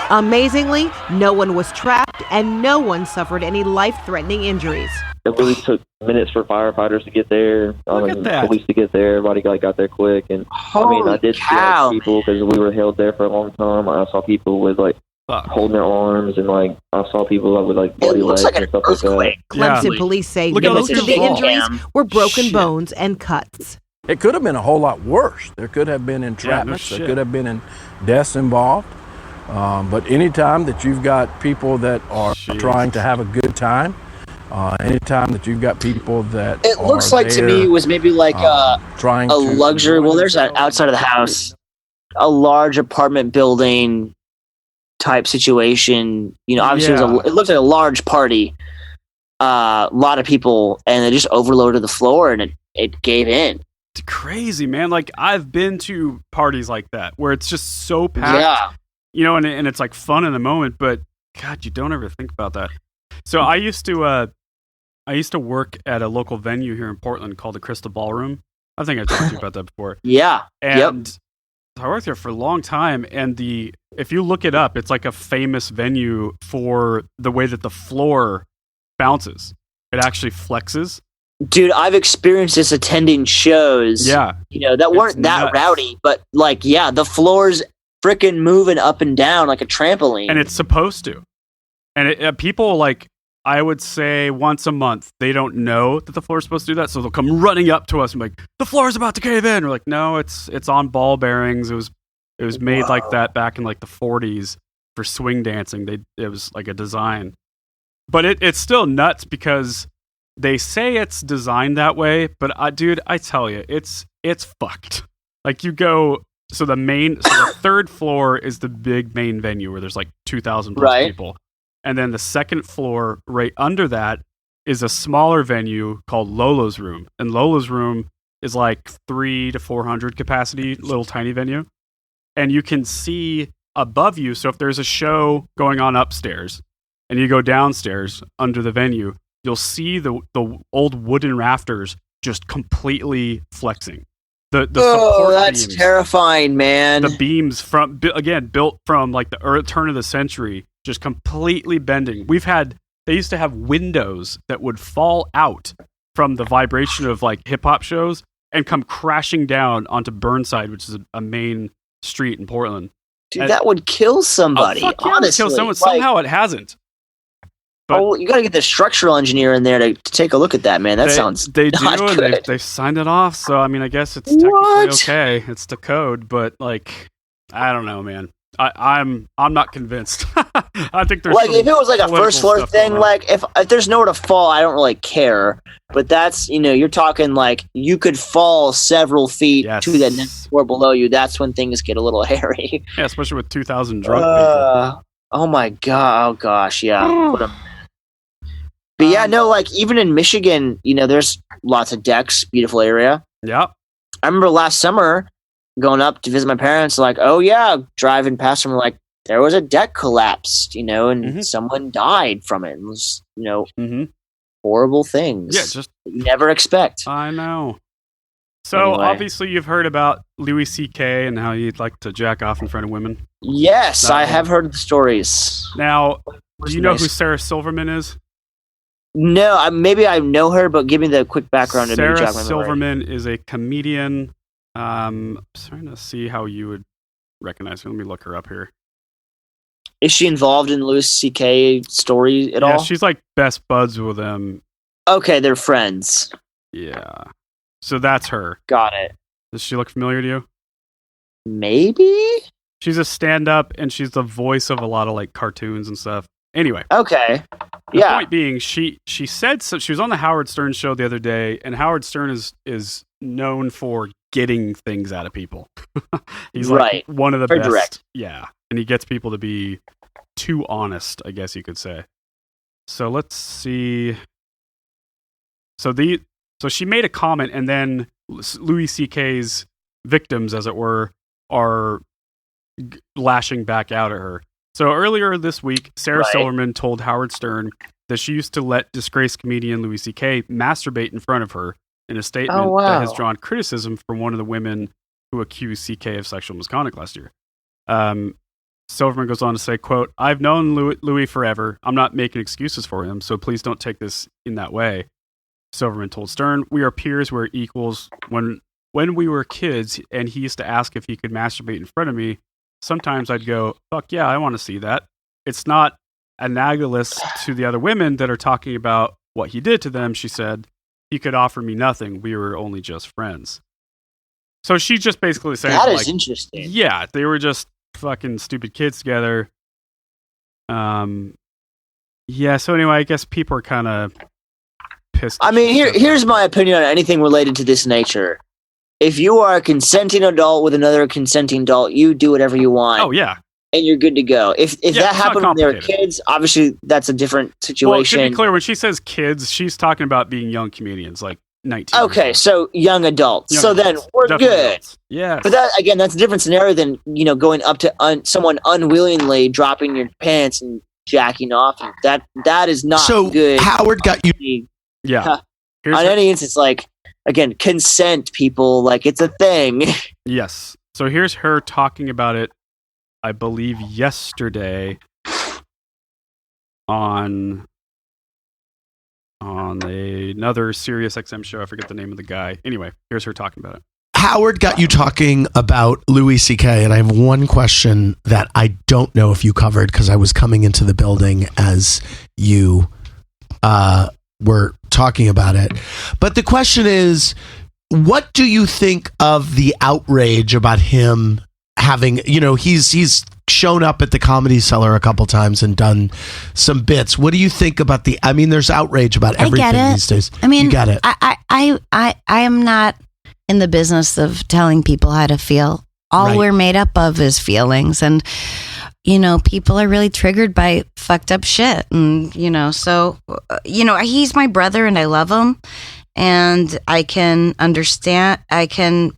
Amazingly, no one was trapped and no one suffered any life-threatening injuries. It really took minutes for firefighters to get there, police to get there. Everybody got there quick. And I did see people because we were held there for a long time. I saw people with holding their arms, and I saw people with bloody legs and stuff like that. Clemson police say most of the injuries were broken bones and cuts. It could have been a whole lot worse. There could have been entrapments. There could have been deaths involved. But anytime that you've got people that are trying to have a good time, anytime that you've got people that it looks like there, to me it was maybe trying a luxury. Well, there's outside of the house, a large apartment building type situation. Obviously it looked like a large party, a lot of people, and they just overloaded the floor and it gave in. It's crazy, man. I've been to parties like that where it's just so packed. Yeah. And it's fun in the moment, but God, you don't ever think about that. So I used to work at a local venue here in Portland called the Crystal Ballroom. I think I talked to you about that before. Yeah. And I worked there for a long time, and if you look it up, it's a famous venue for the way that the floor bounces. It actually flexes. Dude, I've experienced this attending shows. Yeah. That weren't that rowdy, but the floor's freaking moving up and down like a trampoline. And it's supposed to. And people I would say once a month, they don't know that the floor is supposed to do that, so they'll come running up to us and be like, "The floor is about to cave in." We're like, "No, it's on ball bearings. It was made like that back in the 40s for swing dancing. It was like a design." But it's still nuts because they say it's designed that way, but I tell you, it's fucked. You go. So the third floor is the big main venue where there's 2,000 plus people. And then the second floor right under that is a smaller venue called Lolo's Room. And Lolo's Room is 300 to 400 capacity, little tiny venue. And you can see above you. So if there's a show going on upstairs and you go downstairs under the venue, you'll see the old wooden rafters just completely flexing. The that's beams, terrifying, man. The beams built from the turn of the century, just completely bending. They used to have windows that would fall out from the vibration of hip hop shows and come crashing down onto Burnside, which is a main street in Portland. Dude, that would kill somebody. Honestly, kill someone. Somehow it hasn't. But you got to get the structural engineer in there to take a look at that, man. They do, and they signed it off. So I guess it's technically okay. It's the code, but I don't know, man. I'm not convinced. I think there's if it was a first floor thing, if there's nowhere to fall, I don't really care. But that's you're talking you could fall several feet to the next floor below you. That's when things get a little hairy. Yeah, especially with 2,000 drunk people. Oh my god! Oh gosh, yeah. But yeah, no, even in Michigan, there's lots of decks, beautiful area. Yeah. I remember last summer going up to visit my parents, driving past them, there was a deck collapsed, and someone died from it. It was, horrible things. Yeah, just you never expect. I know. So obviously you've heard about Louis C.K. and how he'd like to jack off in front of women. Yes, I have heard the stories. Now, do you know who Sarah Silverman is? No, maybe I know her, but give me the quick background. Sarah Silverman is a comedian. I'm trying to see how you would recognize her. Let me look her up here. Is she involved in Louis C.K. story at all? Yeah, she's best buds with him. Okay, they're friends. Yeah. So that's her. Got it. Does she look familiar to you? Maybe? She's a stand-up, and she's the voice of a lot of cartoons and stuff. Anyway. Okay. The point being, she said so. She was on the Howard Stern show the other day, and Howard Stern is known for getting things out of people. He's one of the best. Direct. Yeah, and he gets people to be too honest, I guess you could say. So let's see. So she made a comment, and then Louis C.K.'s victims, as it were, are lashing back out at her. So earlier this week, Sarah Silverman told Howard Stern that she used to let disgraced comedian Louis C.K. masturbate in front of her in a statement that has drawn criticism from one of the women who accused C.K. of sexual misconduct last year. Silverman goes on to say, quote, "I've known Louis forever. I'm not making excuses for him, so please don't take this in that way." Silverman told Stern, "We are peers, we're equals. When we were kids and he used to ask if he could masturbate in front of me, sometimes I'd go, fuck yeah, I want to see that. It's not analogous to the other women that are talking about what he did to them," she said. "He could offer me nothing. We were only just friends." So she's just basically saying that is interesting. Yeah, they were just fucking stupid kids together. Yeah, so anyway, I guess people are kind of pissed. I mean, here's my opinion on anything related to this nature. If you are a consenting adult with another consenting adult, you do whatever you want. Oh, yeah. And you're good to go. If that happened when they were kids, obviously that's a different situation. Well, to be clear, when she says kids, she's talking about being young comedians, like 19. Okay, so young adults. Then we're definitely good. Adults. Yeah. But that, again, that's a different scenario than, going up to someone unwillingly dropping your pants and jacking off. That is not good. So Howard got you. Yeah. On any instance, again, consent, people, it's a thing. Yes. So here's her talking about it, I believe, yesterday on another Sirius XM show. I forget the name of the guy. Anyway, here's her talking about it. Howard got you talking about Louis C.K., and I have one question that I don't know if you covered because I was coming into the building as you were talking about it. But the question is, what do you think of the outrage about him having, he's shown up at the Comedy Cellar a couple times and done some bits. What do you think about there's outrage about everything these days. I mean, you get it. I am not in the business of telling people how to feel. All we're made up of is feelings, and people are really triggered by fucked up shit, and so he's my brother and I love him, and I can understand. I can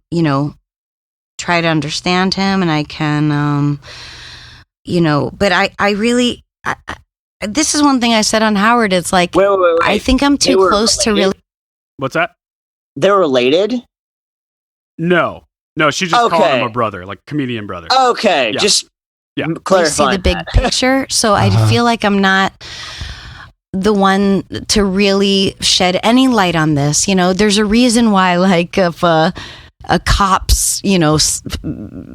try to understand him, and I can but I really this is one thing I said on Howard. It's like, wait. I think I'm too close to really. What's that? They're related? No, she just called him a brother, like comedian brother. Okay, yeah. Just clarify. You see the big picture, so I feel like I'm not the one to really shed any light on this. There's a reason why, if a cop's,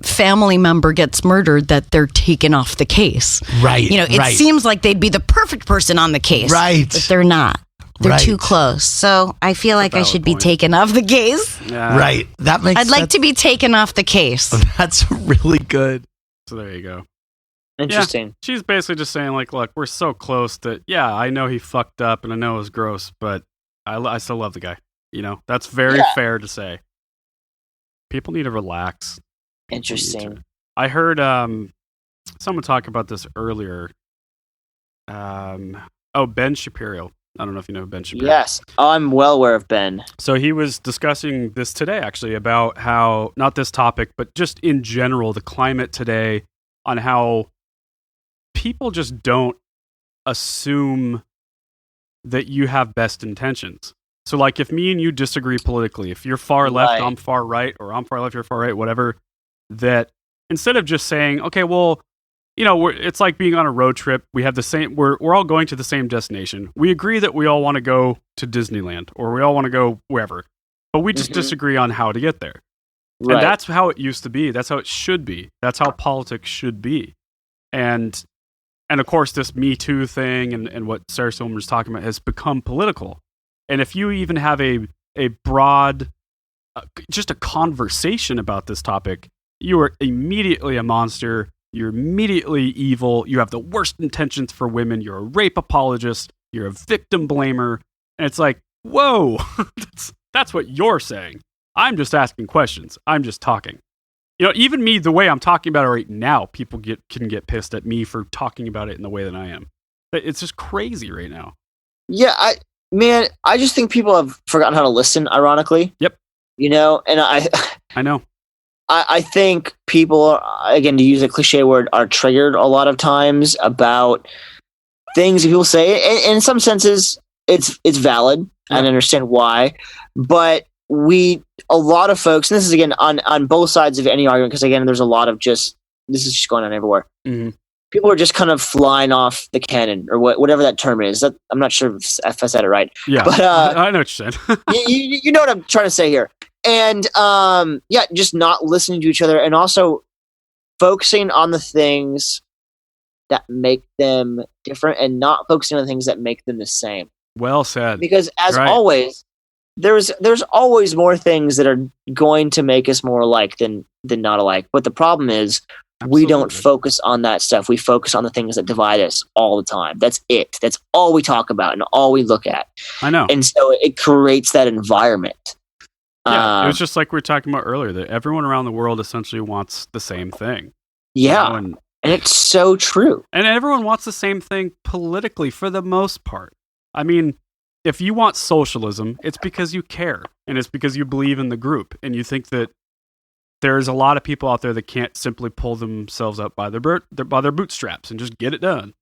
family member gets murdered, that they're taken off the case. Right. It seems like they'd be the perfect person on the case. Right. But they're not. They're too close. So I feel like I should be taken off the case. Yeah. Right. That makes I'd like to be taken off the case. That's really good. So there you go. Interesting. Yeah, she's basically just saying, look, we're so close that, I know he fucked up and I know it was gross, but I still love the guy. That's very fair to say. People need to relax. Interesting. I heard someone talk about this earlier. Ben Shapiro. I don't know if you know Ben Shapiro. Yes. I'm well aware of Ben. So he was discussing this today, actually, about how, not this topic, but just in general, the climate today, on how people just don't assume that you have best intentions. So, if me and you disagree politically, if you're far left, I'm far right, or I'm far left, you're far right, whatever, that instead of just saying, okay, well, it's like being on a road trip. We have the same, we're all going to the same destination. We agree that we all want to go to Disneyland, or we all want to go wherever, but we just disagree on how to get there. Right. And that's how it used to be. That's how it should be. That's how politics should be. And of course, this Me Too thing and what Sarah Silverman was talking about has become political. And if you even have a broad, just a conversation about this topic, you are immediately a monster. You're immediately evil. You have the worst intentions for women. You're a rape apologist. You're a victim blamer. And it's like, whoa, that's what you're saying. I'm just asking questions. I'm just talking. Even me, the way I'm talking about it right now, people can get pissed at me for talking about it in the way that I am. It's just crazy right now. Yeah, I just think people have forgotten how to listen, ironically. Yep. And I know. I think people, again, to use a cliche word, are triggered a lot of times about things people say, and in some senses, it's valid. Yeah. I understand why, but a lot of folks, and this is again on both sides of any argument, because again, there's a lot of this is just going on everywhere. Mm-hmm. People are just kind of flying off the cannon, or whatever that term is. I'm not sure if I said it right. Yeah, but I know what you're saying. you know what I'm trying to say here. And just not listening to each other, and also focusing on the things that make them different, and not focusing on the things that make them the same. Well said. Because as always, there's always more things that are going to make us more alike than not alike. But the problem is, we don't focus on that stuff. We focus on the things that divide us all the time. That's it. That's all we talk about and all we look at. I know. And so it creates that environment. Yeah, it was just like we were talking about earlier, that everyone around the world essentially wants the same thing. Yeah, and it's so true. And everyone wants the same thing politically for the most part. I mean, if you want socialism, it's because you care, and it's because you believe in the group, and you think that there's a lot of people out there that can't simply pull themselves up by their bootstraps and just get it done.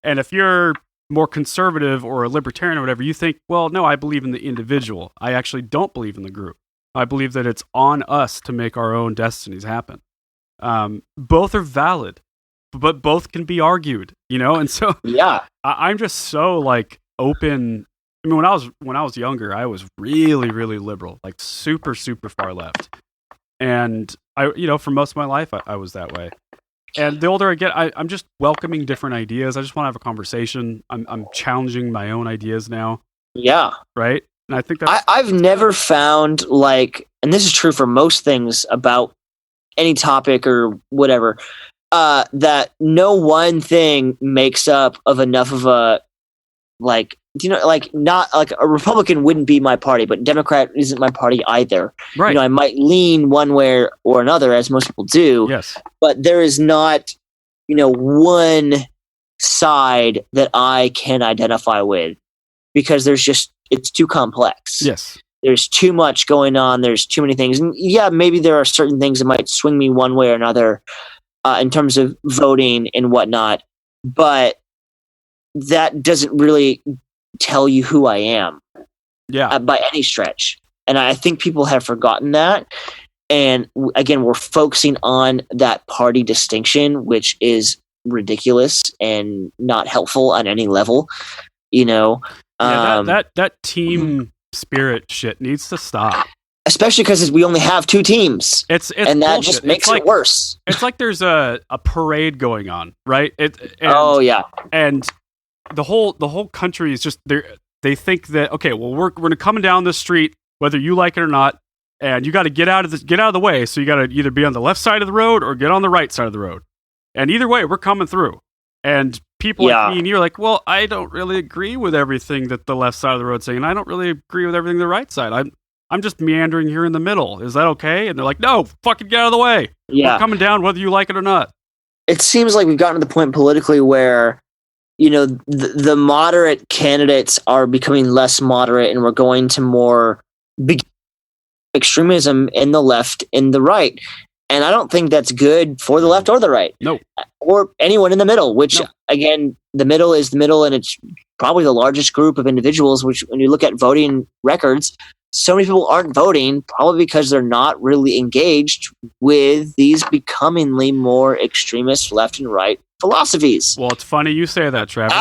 And if you're more conservative or a libertarian or whatever, you think, well, no, I believe in the individual. I actually don't believe in the group. I believe that it's on us to make our own destinies happen. Both are valid, but both can be argued, And so, yeah, I'm just so open. I mean, when I was younger, I was really, really liberal, super, super far left, and for most of my life, I was that way. And the older I get, I'm just welcoming different ideas. I just want to have a conversation. I'm challenging my own ideas now. Yeah, right. And I think I've never found and this is true for most things about any topic or whatever, that no one thing makes up of enough of a not a Republican wouldn't be my party, but Democrat isn't my party either. Right. I might lean one way or another, as most people do. Yes. But there is not, one side that I can identify with, because it's too complex. Yes. There's too much going on. There's too many things. And yeah, maybe there are certain things that might swing me one way or another in terms of voting and whatnot. But that doesn't really tell you who I am. Yeah. By any stretch. And I think people have forgotten that. And again, we're focusing on that party distinction, which is ridiculous and not helpful on any level. That team spirit shit needs to stop. Especially because we only have two teams. It's and that bullshit. Just makes it worse. It's like there's a parade going on, right? Yeah. And the whole country is just they think that, okay, well, we're coming down this street whether you like it or not, and you got to get out of the way. So you got to either be on the left side of the road or get on the right side of the road. And either way, we're coming through. And people like me and you're like, well, I don't really agree with everything that the left side of the road is saying. I don't really agree with everything the right side. I'm just meandering here in the middle. Is that okay? And they're like, no, fucking get out of the way. Yeah. We're coming down whether you like it or not. It seems like we've gotten to the point politically where, the moderate candidates are becoming less moderate, and we're going to more extremism in the left and the right. And I don't think that's good for the left or the right. No. Or anyone in the middle, which, again, the middle is the middle, and it's probably the largest group of individuals, which when you look at voting records, so many people aren't voting, probably because they're not really engaged with these becomingly more extremist left and right philosophies. Well, it's funny you say that, Travis,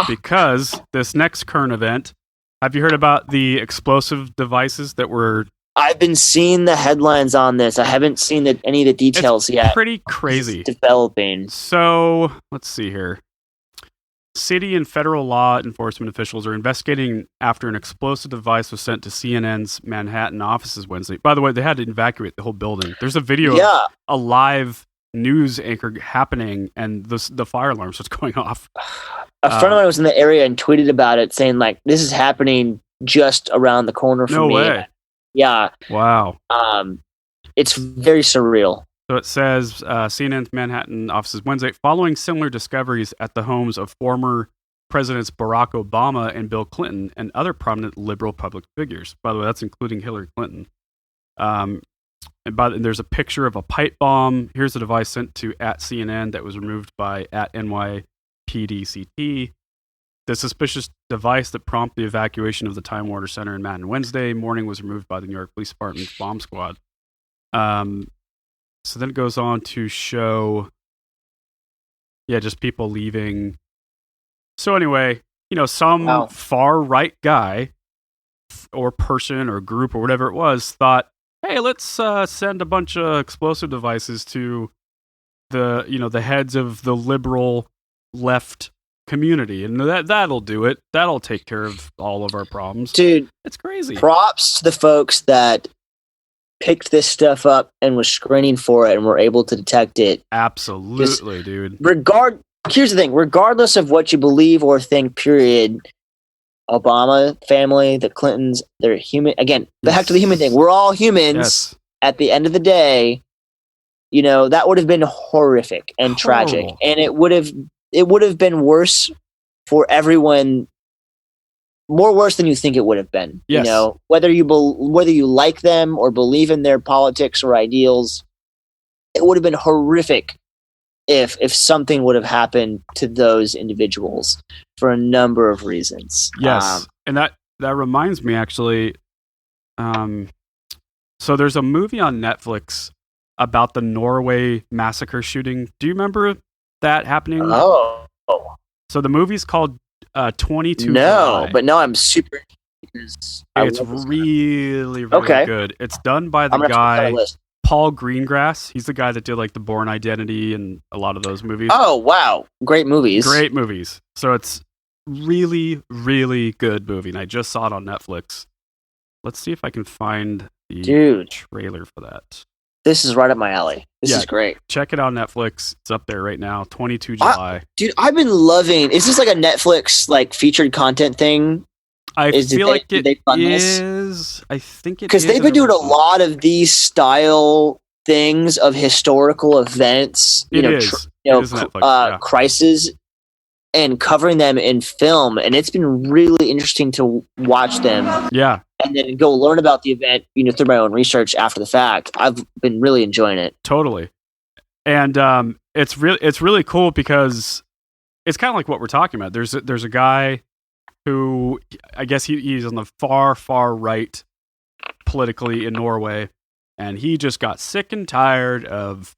because this next current event, have you heard about the explosive devices that were... I've been seeing the headlines on this. I haven't seen any of the details yet. Pretty crazy. It's developing. So, let's see here. City and federal law enforcement officials are investigating after an explosive device was sent to CNN's Manhattan offices Wednesday. By the way, they had to evacuate the whole building. There's a video of a live news anchor happening, and the fire alarm starts going off. A friend of mine was in the area and tweeted about it, saying, this is happening just around the corner from me. No way. Yeah. Wow. It's very surreal. So it says CNN's Manhattan offices Wednesday, following similar discoveries at the homes of former Presidents Barack Obama and Bill Clinton and other prominent liberal public figures. By the way, that's including Hillary Clinton. And there's a picture of a pipe bomb. Here's a device sent to @CNN that was removed by @NYPDCT. The suspicious device that prompted the evacuation of the Time Warner Center in Manhattan Wednesday morning was removed by the New York Police Department's bomb squad. So then it goes on to show, just people leaving. So anyway, some far right guy or person or group or whatever it was thought, hey, let's send a bunch of explosive devices to the heads of the liberal left community, and that'll do it. That'll take care of all of our problems. Dude, it's crazy. Props to the folks that picked this stuff up and was screening for it and were able to detect it. Absolutely, dude. Here's the thing, regardless of what you believe or think, period, Obama family, the Clintons, they're human. Again, back to the human thing. We're all humans at the end of the day. That would have been horrific and tragic. And it would have been worse for everyone, more worse than you think it would have been. Yes. Whether you like them or believe in their politics or ideals, it would have been horrific if something would have happened to those individuals for a number of reasons. Yes. And that reminds me, actually, so there's a movie on Netflix about the Norway massacre shooting. Do you remember that happening? Oh. So the movie's called 22 No, July. but no, I'm super... It's really good. It's done by the guy Paul Greengrass. He's the guy that did like The Bourne Identity and a lot of those movies. Oh, wow. Great movies. So it's really, really good movie, and I just saw it on Netflix. Let's see if I can find the trailer for that. This is right up my alley. This is great. Check it out on Netflix. It's up there right now, 22 July. Dude, I've been loving... Is this like a Netflix featured content thing? I feel like it is. I think it is. Because they've been doing a lot of these style things of historical events, crises, and covering them in film. And it's been really interesting to watch them. Yeah. And then go learn about the event, through my own research after the fact. I've been really enjoying it. Totally. And it's really cool because it's kind of like what we're talking about. There's a guy who, I guess he's on the far, far right politically in Norway, and he just got sick and tired of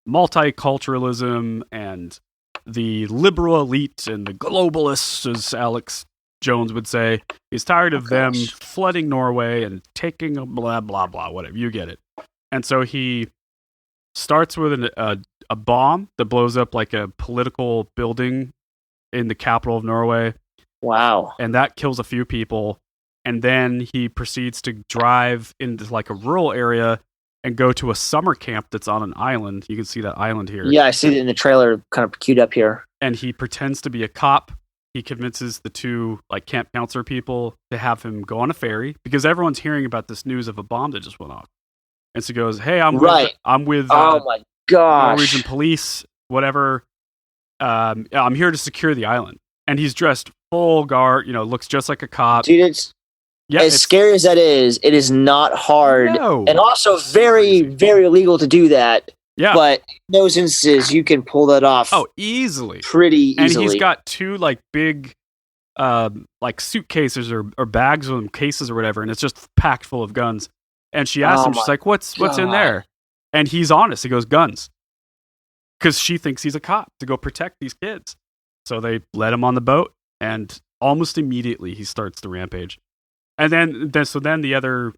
multiculturalism and the liberal elite and the globalists, as Alex Jones would say. He's tired of them flooding Norway and taking a blah, blah, blah, whatever. You get it. And so he starts with a bomb that blows up like a political building in the capital of Norway. Wow. And that kills a few people. And then he proceeds to drive into like a rural area and go to a summer camp that's on an island. You can see that island here. Yeah, I see it in the trailer kind of queued up here. And he pretends to be a cop. He convinces the two camp counselor people to have him go on a ferry because everyone's hearing about this news of a bomb that just went off. And so he goes, hey, I'm with oh my gosh, Norwegian police, whatever. I'm here to secure the island. And he's dressed full guard, looks just like a cop. Dude, as scary as that is, it is not hard. No. And also very, very illegal to do that. Yeah. But in those instances, you can pull that off. Oh, easily. Pretty easily. And he's got two big suitcases or bags with cases or whatever, and it's just packed full of guns. And she asks him, she's like, what's in there? And he's honest. He goes, guns. Because she thinks he's a cop to go protect these kids. So they let him on the boat, and almost immediately he starts the rampage. And then the other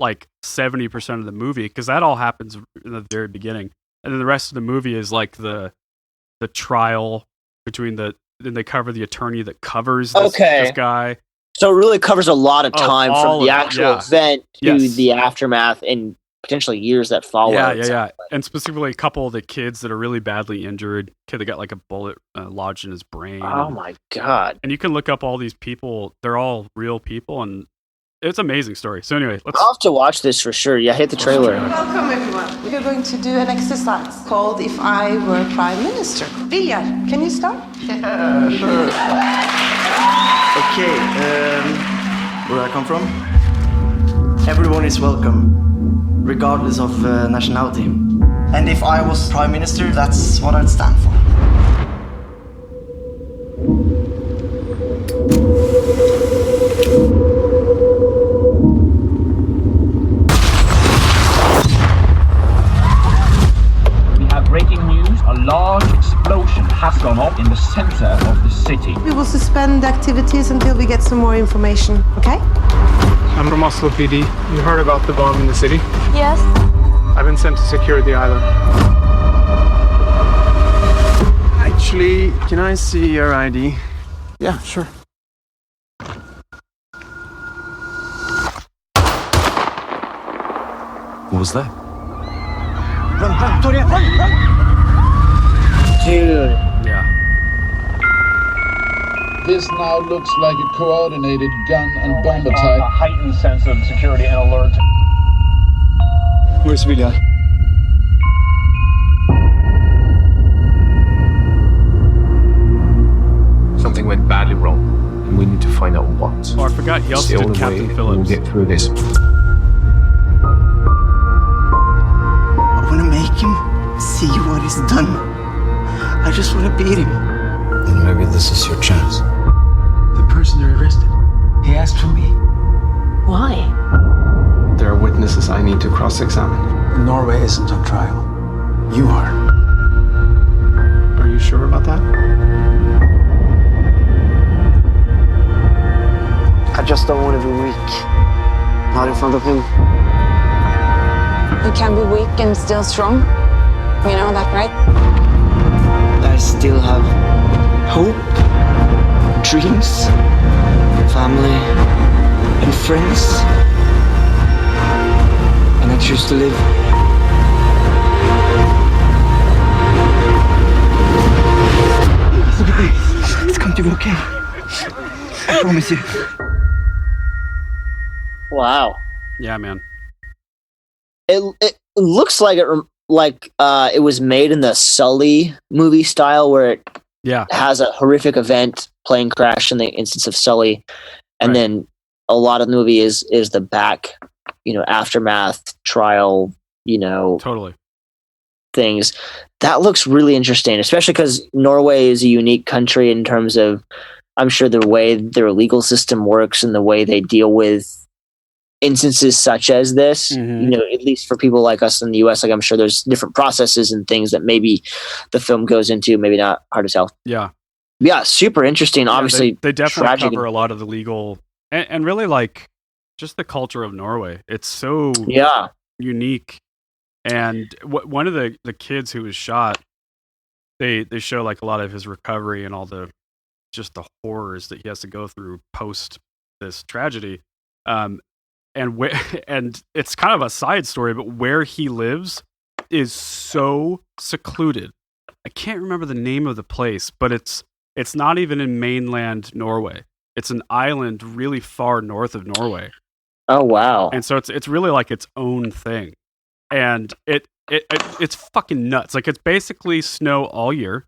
70% of the movie, because that all happens in the very beginning, and then the rest of the movie is the trial between then they cover the attorney that covers this guy. So it really covers a lot of time from the actual event to the aftermath and potentially years that follow. Yeah. And specifically a couple of the kids that are really badly injured. Kid that got a bullet lodged in his brain. Oh my God. And you can look up all these people. They're all real people, and it's an amazing story. So anyway, I'll have to watch this for sure. Yeah, hit the trailer. Welcome everyone. We're going to do an exercise called If I Were Prime Minister. Viljar, can you start? Yeah, sure. Okay, where I come from? Everyone is welcome. regardless of nationality. And if I was Prime Minister, that's what I'd stand for. Breaking news, a large explosion has gone off in the center of the city. We will suspend activities until we get some more information, okay? I'm from Oslo PD. You heard about the bomb in the city? Yes. I've been sent to secure the island. Actually, can I see your ID? Yeah, sure. What was that? Run, Victoria, run! Dude. Yeah. This now looks like a coordinated gun and bomb attack. A heightened sense of security and alert. Where's Vilja? Something went badly wrong, and we need to find out what. Oh, I forgot he also did Captain Phillips. We'll get through this. I want to make him see what he's done. I just want to beat him. Then maybe this is your chance. The person you arrested, he asked for me. Why? There are witnesses I need to cross-examine. Norway isn't on trial. You are. Are you sure about that? I just don't want to be weak. Not in front of him. You can be weak and still strong. You know that, right? I still have hope, dreams, family, and friends. And I choose to live. It's going to be okay. I promise you. Wow. Yeah, man. It looks like it was made in the Sully movie style, where it has a horrific event, plane crash in the instance of Sully, and then a lot of the movie is the back, aftermath, trial, totally things. That looks really interesting, especially because Norway is a unique country in terms of, I'm sure, the way their legal system works and the way they deal with instances such as this. At least for people like us in the US, I'm sure there's different processes and things that maybe the film goes into, maybe not, hard to tell. Yeah, super interesting. Obviously, they definitely tragic. cover a lot of the legal and really just the culture of Norway. It's so unique. And one of the kids who was shot, they show a lot of his recovery and all the horrors that he has to go through post this tragedy. And it's kind of a side story, but where he lives is so secluded. I can't remember the name of the place, but it's not even in mainland Norway. It's an island really far north of Norway. Oh wow! And so it's really like its own thing, and it's fucking nuts. It's basically snow all year.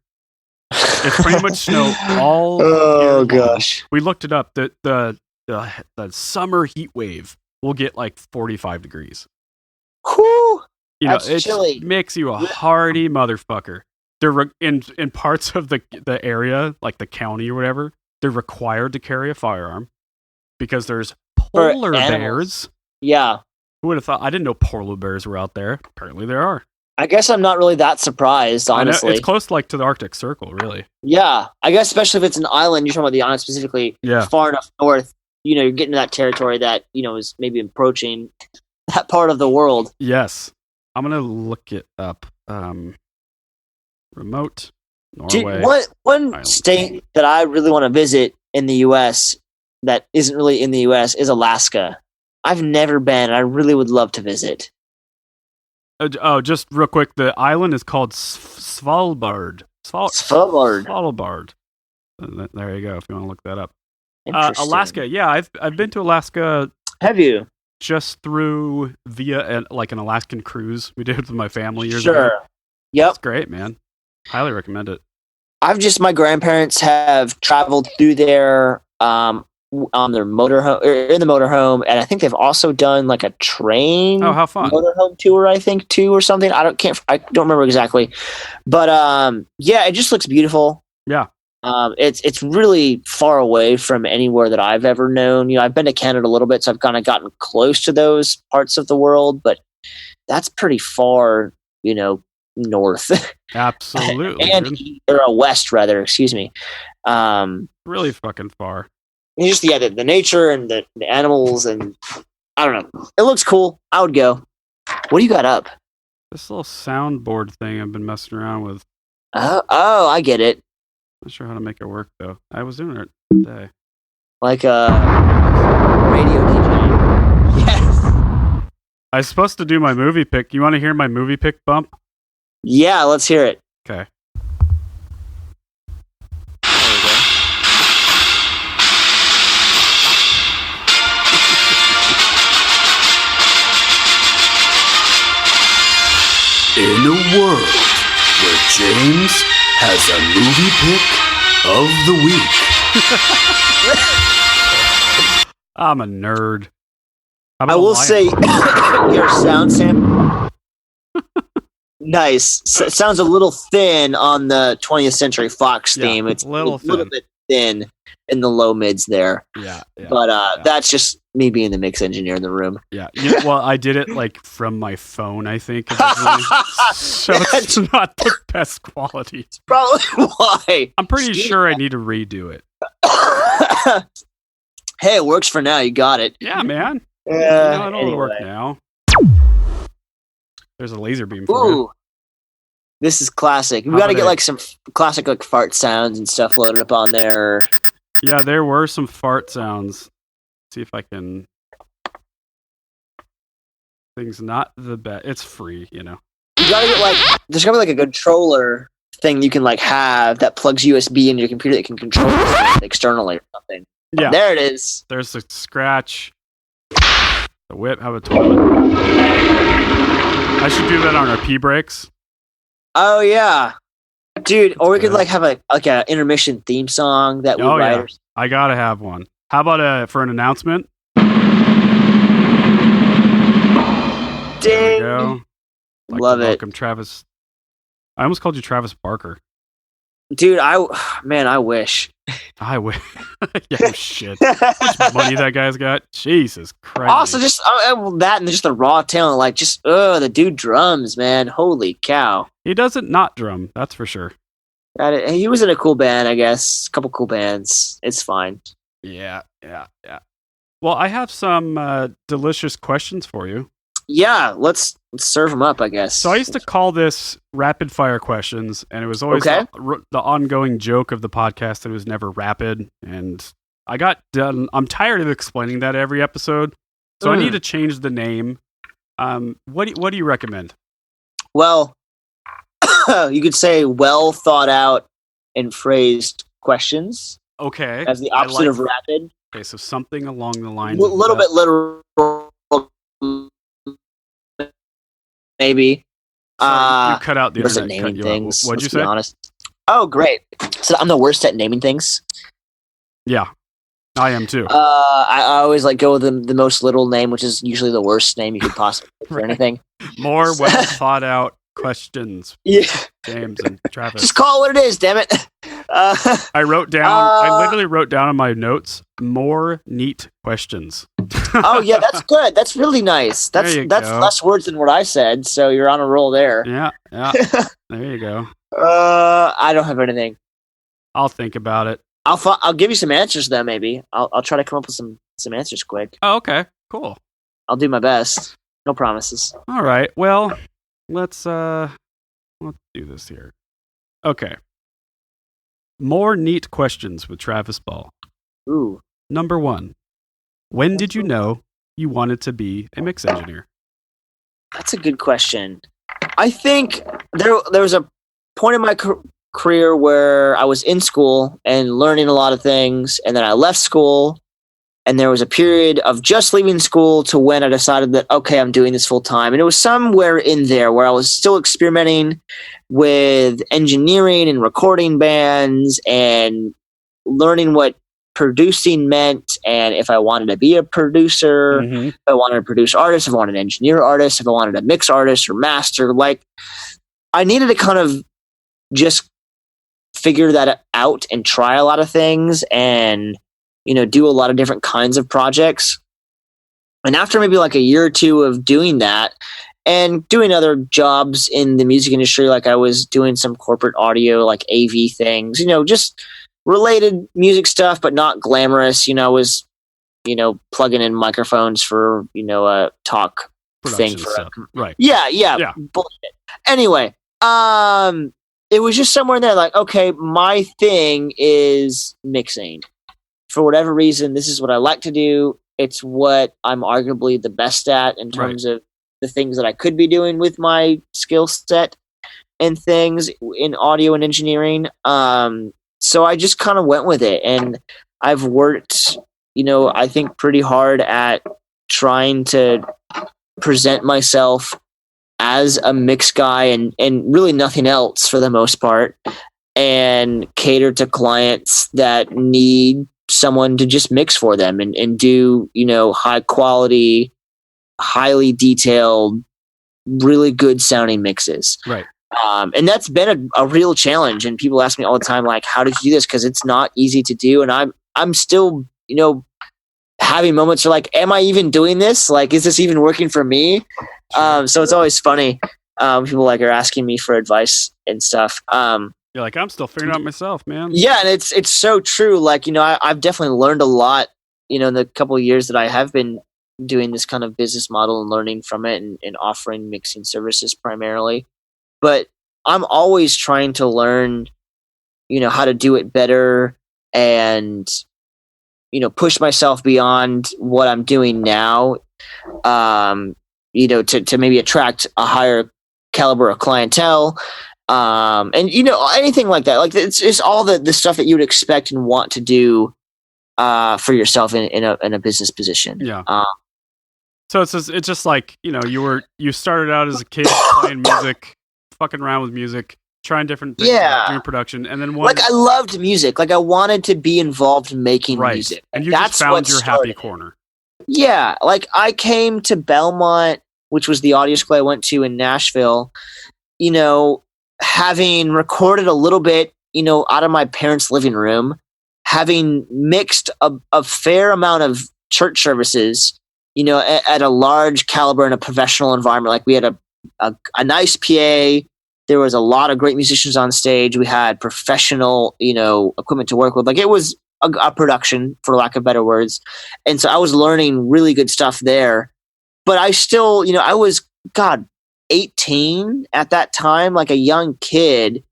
It's pretty much snow all. Oh gosh! We looked it up. The summer heat wave will get 45 degrees. Whew, it chilly. Makes you a hardy motherfucker. They're in parts of the area, like the county or whatever, they're required to carry a firearm because there's polar bears. Yeah. Who would have thought? I didn't know polar bears were out there. Apparently there are. I guess I'm not really that surprised, honestly. It's close to the Arctic Circle, really. Yeah. I guess especially if it's an island, you're talking about the island specifically, far enough north, you're getting to that territory that, is maybe approaching that part of the world. Yes. I'm going to look it up. Remote Norway. Dude, one state that I really want to visit in the U.S. that isn't really in the U.S. is Alaska. I've never been. I really would love to visit. Just real quick, the island is called Svalbard. Svalbard. There you go. If you want to look that up. Alaska. Yeah, I've been to Alaska. Have you? Just through via an Alaskan cruise we did with my family years ago. Yep. It's great, man. Highly recommend it. My grandparents have traveled through there on their motorhome, or in the motorhome, and I think they've also done like a train. Oh, how fun! Motorhome tour, I think, too, or something. I don't remember exactly, but yeah, it just looks beautiful. Yeah. It's really far away from anywhere that I've ever known. I've been to Canada a little bit, so I've kind of gotten close to those parts of the world, but that's pretty far, north. Absolutely. Or west, rather, excuse me. Really fucking far. Just, the nature and the animals, and I don't know. It looks cool. I would go. What do you got up? This little soundboard thing I've been messing around with. Oh, I get it. Not sure how to make it work, though. I was doing it today. Like a radio DJ. Yes. I was supposed to do my movie pick. You want to hear my movie pick bump? Yeah, let's hear it. Okay. In a world where James has a movie pick of the week. I'm a nerd. I will say your sound sample. Nice. It sounds a little thin on the 20th Century Fox theme. It's a little bit thin in the low mids there. Yeah. But that's just me being the mix engineer in the room. Yeah. Well, I did it from my phone, I think. So it's not the best quality. It's probably why. I'm pretty sure I need to redo it. Hey, it works for now. You got it. Yeah, man. It'll work now. There's a laser beam for you. This is classic. We got to get some classic fart sounds and stuff loaded up on there. Yeah, there were some fart sounds. Let's see if I can. Thing's not the best. It's free, You gotta get there's gotta be a controller thing you can have that plugs USB into your computer that can control it externally or something. Yeah, there it is. There's the scratch. The whip. How about toilet? I should do that on our Pee Breaks. Oh yeah, dude. Or we could have a intermission theme song that we write. Yeah. I gotta have one. How about for an announcement? Ding. There we go. Love it. Welcome, Travis. I almost called you Travis Barker. Dude, I wish. I wish. Yeah, shit. How much money that guy's got? Jesus Christ. Also, just that and just the raw talent. The dude drums, man. Holy cow. He doesn't not drum, that's for sure. He was in a cool band, I guess. A couple cool bands. It's fine. Yeah. Well, I have some delicious questions for you. Yeah, let's serve them up, I guess. So I used to call this rapid fire questions, and it was always the ongoing joke of the podcast that it was never rapid. And I got done. I'm tired of explaining that every episode, so I need to change the name. What do you recommend? Well, you could say well thought out and phrased questions. Okay. As the opposite of rapid. Okay, so something along the lines. A little bit literal. Maybe. Sorry, you cut out the internet. Naming things. What'd you say? Honest. Oh, great. So I'm the worst at naming things. Yeah, I am too. I always go with the most literal name, which is usually the worst name you could possibly for anything. More well thought out questions. Yeah. James and Travis. Just call it what it is, damn it. I literally wrote down on my notes, more neat questions. Oh yeah, that's good. That's really nice. That's less words than what I said, so you're on a roll there. Yeah. There you go. I don't have anything. I'll think about it. I'll give you some answers though. Maybe I'll try to come up with some answers quick. Oh, okay, cool. I'll do my best. No promises. All right. Well, let's do this here. Okay. More neat questions with Travis Ball. Ooh. Number 1. When did you know you wanted to be a mix engineer? That's a good question. I think there was a point in my career where I was in school and learning a lot of things, and then I left school, and there was a period of just leaving school to when I decided that, okay, I'm doing this full time. And it was somewhere in there where I was still experimenting with engineering and recording bands and learning what producing meant, and if I wanted to be a producer, if I wanted to produce artists, if I wanted to engineer artists, if I wanted to mix artists or master, like I needed to kind of just figure that out and try a lot of things and, do a lot of different kinds of projects. And after maybe like a year or two of doing that and doing other jobs in the music industry, like I was doing some corporate audio, like AV things, just related music stuff, but not glamorous. I was, plugging in microphones for, a talk production thing for stuff. Right. Yeah. Bullshit. Anyway, it was just somewhere in there like, okay, my thing is mixing. For whatever reason, this is what I like to do. It's what I'm arguably the best at in terms of the things that I could be doing with my skill set and things in audio and engineering. So I just kind of went with it, and I've worked, I think pretty hard at trying to present myself as a mix guy and really nothing else for the most part, and cater to clients that need someone to just mix for them and do, high quality, highly detailed, really good sounding mixes. Right. And that's been a real challenge. And people ask me all the time, like, how did you do this? Cause it's not easy to do. And I'm still, having moments where like, am I even doing this? Like, is this even working for me? So it's always funny. People like are asking me for advice and stuff. You're like, I'm still figuring it out myself, man. Yeah. And it's so true. Like, I've definitely learned a lot, in the couple of years that I have been doing this kind of business model and learning from it and offering mixing services primarily. But I'm always trying to learn, how to do it better and, push myself beyond what I'm doing now, to maybe attract a higher caliber of clientele. And, anything like that. Like it's just all the stuff that you would expect and want to do for yourself in a business position. Yeah. So it's just like, you started out as a kid playing music, fucking around with music, trying different things, doing production, and then like I loved music. Like I wanted to be involved in making music, and you just found your happy corner. Yeah, like I came to Belmont, which was the audio school I went to in Nashville. Having recorded a little bit, out of my parents' living room, having mixed a fair amount of church services, at a large caliber in a professional environment. Like we had a nice PA. There was a lot of great musicians on stage. We had professional, equipment to work with. Like it was a production, for lack of better words. And so I was learning really good stuff there. But I still, I was, 18 at that time, like a young kid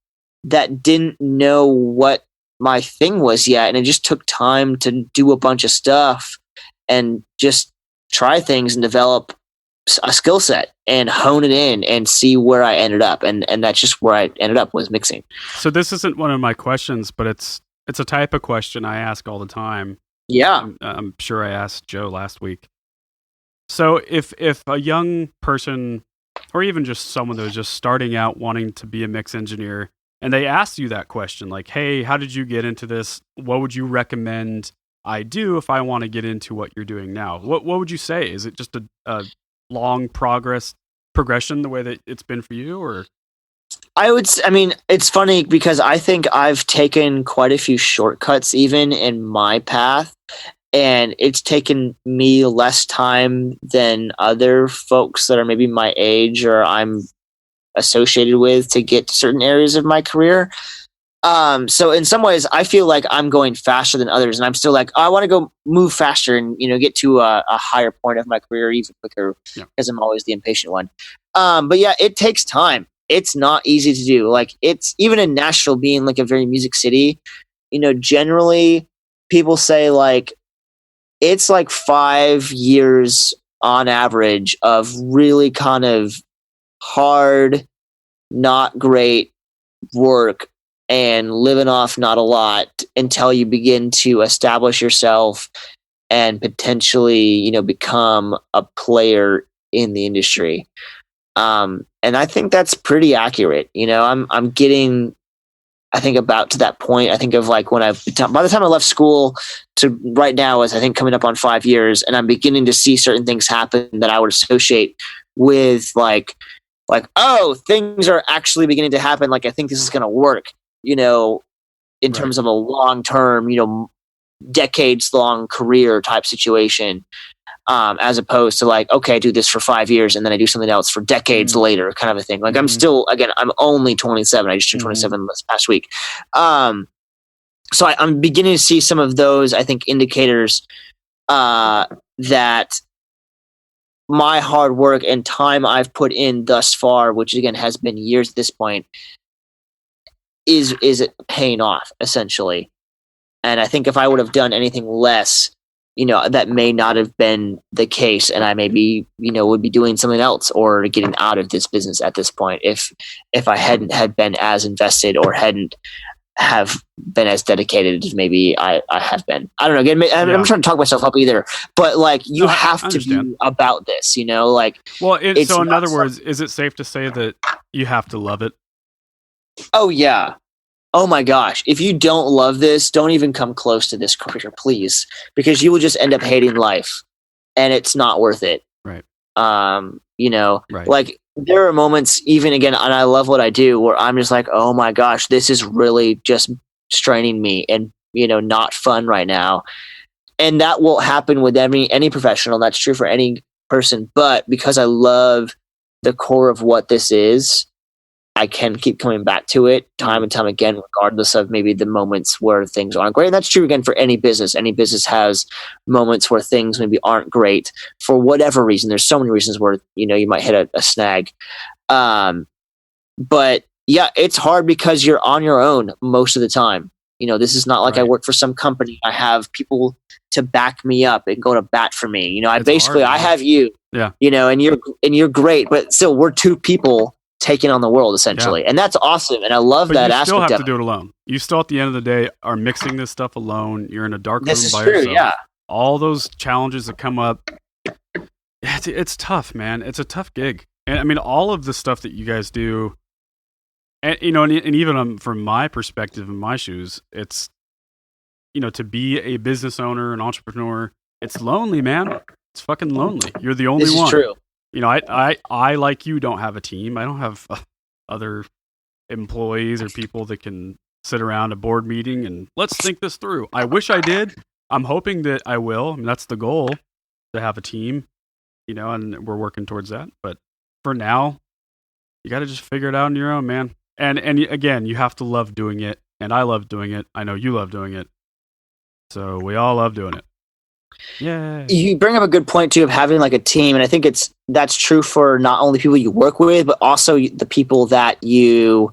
that didn't know what my thing was yet. And it just took time to do a bunch of stuff and just try things and develop a skill set and hone it in and see where I ended up. And that's just where I ended up, was mixing. So this isn't one of my questions, but it's a type of question I ask all the time. Yeah. I'm sure I asked Joe last week. So if a young person, or even just someone that was just starting out wanting to be a mix engineer, and they asked you that question, like, hey, how did you get into this? What would you recommend I do if I want to get into what you're doing now? What would you say? Is it just a long progression the way that it's been for you, or? It's funny because I think I've taken quite a few shortcuts even in my path, and it's taken me less time than other folks that are maybe my age or I'm associated with to get to certain areas of my career. So in some ways I feel like I'm going faster than others, and I'm still like, I want to go move faster and, get to a higher point of my career even quicker, because I'm always the impatient one. But yeah, it takes time. It's not easy to do. Like it's even in Nashville being like a very music city, generally people say like, it's like 5 years on average of really kind of hard, not great work and living off not a lot until you begin to establish yourself and potentially, become a player in the industry. And I think that's pretty accurate. I'm getting, I think about to that point. I think of like by the time I left school to right now is I think coming up on 5 years, and I'm beginning to see certain things happen that I would associate with like, oh, things are actually beginning to happen. Like, I think this is going to work, in terms of a long-term, decades long career type situation. As opposed to like, okay, I do this for 5 years and then I do something else for decades later, kind of a thing. Like I'm still, again, I'm only 27. I just turned 27 this past week. So I'm beginning to see some of those, I think, indicators that my hard work and time I've put in thus far, which again has been years at this point, is paying off essentially. And I think if I would have done anything less, that may not have been the case, and I maybe, would be doing something else or getting out of this business at this point if I hadn't had been as invested or hadn't have been as dedicated as maybe I have been. I don't know. Again, I'm not trying to talk myself up either, but like you have to be about this, like. Well, so in other words, is it safe to say that you have to love it? Oh yeah. Oh my gosh, if you don't love this, don't even come close to this career, please, because you will just end up hating life and it's not worth it. Right. Right. Like there are moments even again, and I love what I do, where I'm just like, oh my gosh, this is really just straining me and, not fun right now. And that will happen with any professional. That's true for any person. But because I love the core of what this is, I can keep coming back to it time and time again, regardless of maybe the moments where things aren't great. And that's true again for any business. Any business has moments where things maybe aren't great for whatever reason. There's so many reasons where, you might hit a snag. But yeah, it's hard because you're on your own most of the time. This is not like I work for some company. I have people to back me up and go to bat for me. I have you, and you're great, but still we're two people taking on the world essentially, and that's awesome, and I love that aspect. You still have to do it alone. You still, at the end of the day, are mixing this stuff alone. You're in a dark room by yourself. Yeah, all those challenges that come up, it's tough, man. It's a tough gig, and I mean, all of the stuff that you guys do, and and even from my perspective, in my shoes, it's to be a business owner, an entrepreneur, it's lonely, man. It's fucking lonely. You're the only one. This is true. I like you don't have a team. I don't have other employees or people that can sit around a board meeting and let's think this through. I wish I did. I'm hoping that I will. I mean, that's the goal, to have a team, and we're working towards that. But for now, you got to just figure it out on your own, man. And again, you have to love doing it. And I love doing it. I know you love doing it. So we all love doing it. Yeah. You bring up a good point too of having like a team, and I think that's true for not only people you work with, but also the people that you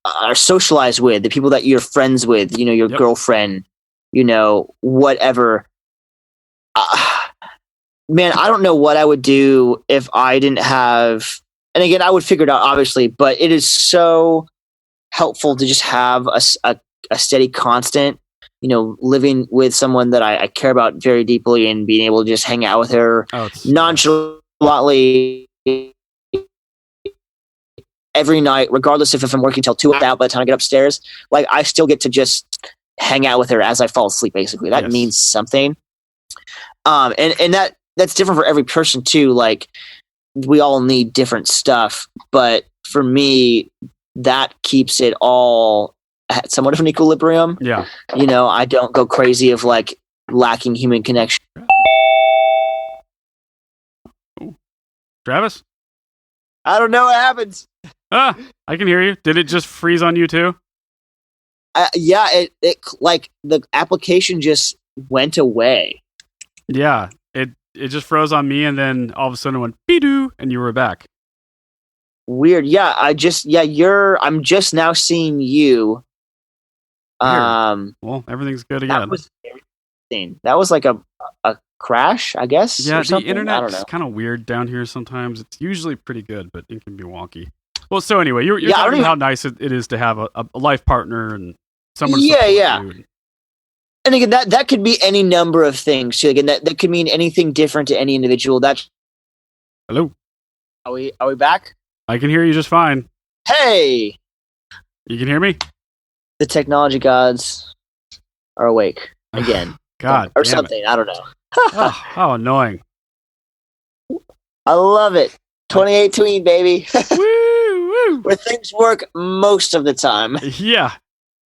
are socialized with, the people that you're friends with, your girlfriend, whatever. Man, I don't know what I would do if I didn't have, and again, I would figure it out obviously, but it is so helpful to just have a steady constant, living with someone that I care about very deeply and being able to just hang out with her nonchalantly every night, regardless if I'm working till 2 out by the time I get upstairs. Like I still get to just hang out with her as I fall asleep, basically. That means something. And that's different for every person too. Like we all need different stuff, but for me, that keeps it all at somewhat of an equilibrium. Yeah. I don't go crazy of like lacking human connection. Travis? I don't know what happens. I can hear you. Did it just freeze on you too? Yeah, it like the application just went away. Yeah, it just froze on me, and then all of a sudden it went be-doo, and you were back. Weird. Yeah, I'm just now seeing you. Well, everything's good again. That was like a crash, I guess. Yeah, the internet is kind of weird down here sometimes. It's usually pretty good, but it can be wonky. Well, so anyway, you're talking about how nice it is to have a life partner and someone. Yeah. And again, that could be any number of things too. Again, that could mean anything different to any individual. Hello. Are we back? I can hear you just fine. Hey. You can hear me? The technology gods are awake again. God. Or something. I don't know. Oh, how annoying. I love it. 2018, baby. Woo, woo. Where things work most of the time. Yeah.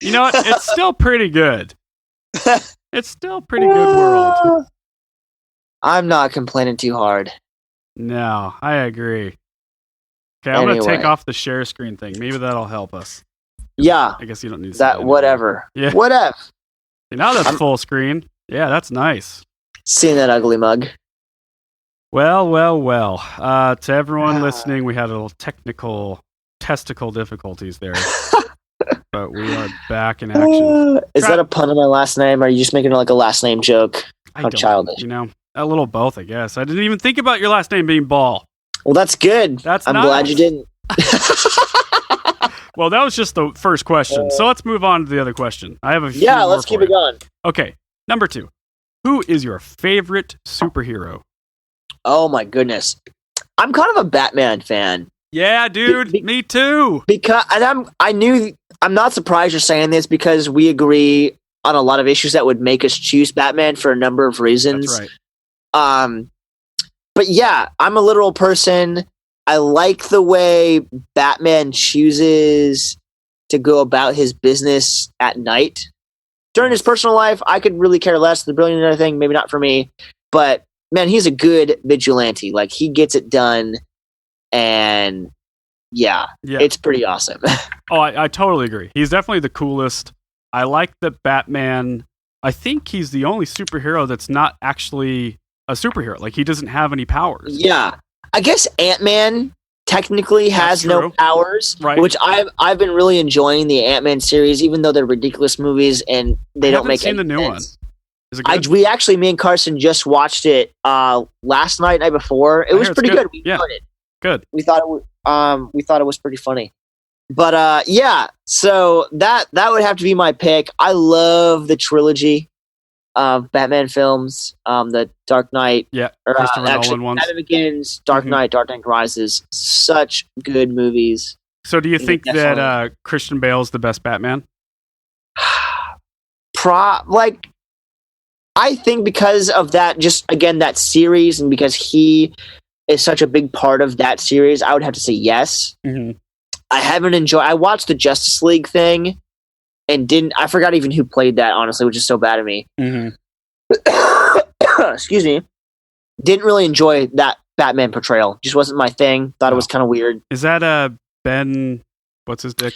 You know what? It's still pretty good. It's still a pretty good world. I'm not complaining too hard. No, I agree. Okay, I'm going to take off the share screen thing. Maybe that'll help us. Yeah. I guess you don't need to that. Whatever. Yeah. Whatever. Now that's full screen. Yeah, that's nice. Seeing that ugly mug. Well. To everyone listening, we had a little testicle difficulties there. But we are back in action. Is that a pun on my last name? Or are you just making like a last name joke? How childish. You know, a little both, I guess. I didn't even think about your last name being Ball. Well, that's good. I'm glad you didn't. Well, that was just the first question. So let's move on to the other question. I have a few Yeah, let's keep it going. Okay, number 2. Who is your favorite superhero? Oh my goodness. I'm kind of a Batman fan. Yeah, dude, me too. Because I'm not surprised you're saying this because we agree on a lot of issues that would make us choose Batman for a number of reasons. That's right. But yeah, I'm a literal person. I like the way Batman chooses to go about his business at night. During his personal life, I could really care less. The billionaire thing, maybe not for me. But man, he's a good vigilante. Like, he gets it done. And yeah, it's pretty awesome. Oh, I totally agree. He's definitely the coolest. I like that Batman. I think he's the only superhero that's not actually a superhero. Like, he doesn't have any powers. Yeah. I guess Ant-Man technically has no powers, right? Which I've been really enjoying the Ant-Man series, even though they're ridiculous movies and they don't make any sense. I haven't seen the new one. Is it good? We actually, me and Carson just watched it last night before. It was pretty good. We enjoyed it. Good. We thought it was pretty funny. But yeah, so that would have to be my pick. I love the trilogy of Batman films, the Dark Knight, Christopher Nolan ones. Batman Begins, Dark Knight, Dark Knight Rises, such good movies. So, do you think that Christian Bale's the best Batman? I think because of that, just again that series, and because he is such a big part of that series, I would have to say yes. Mm-hmm. I watched the Justice League thing. And I forgot even who played that, honestly, which is so bad of me. Mm-hmm. Excuse me. Didn't really enjoy that Batman portrayal. Just wasn't my thing. Thought it was kind of weird. Is that Ben? What's his dick?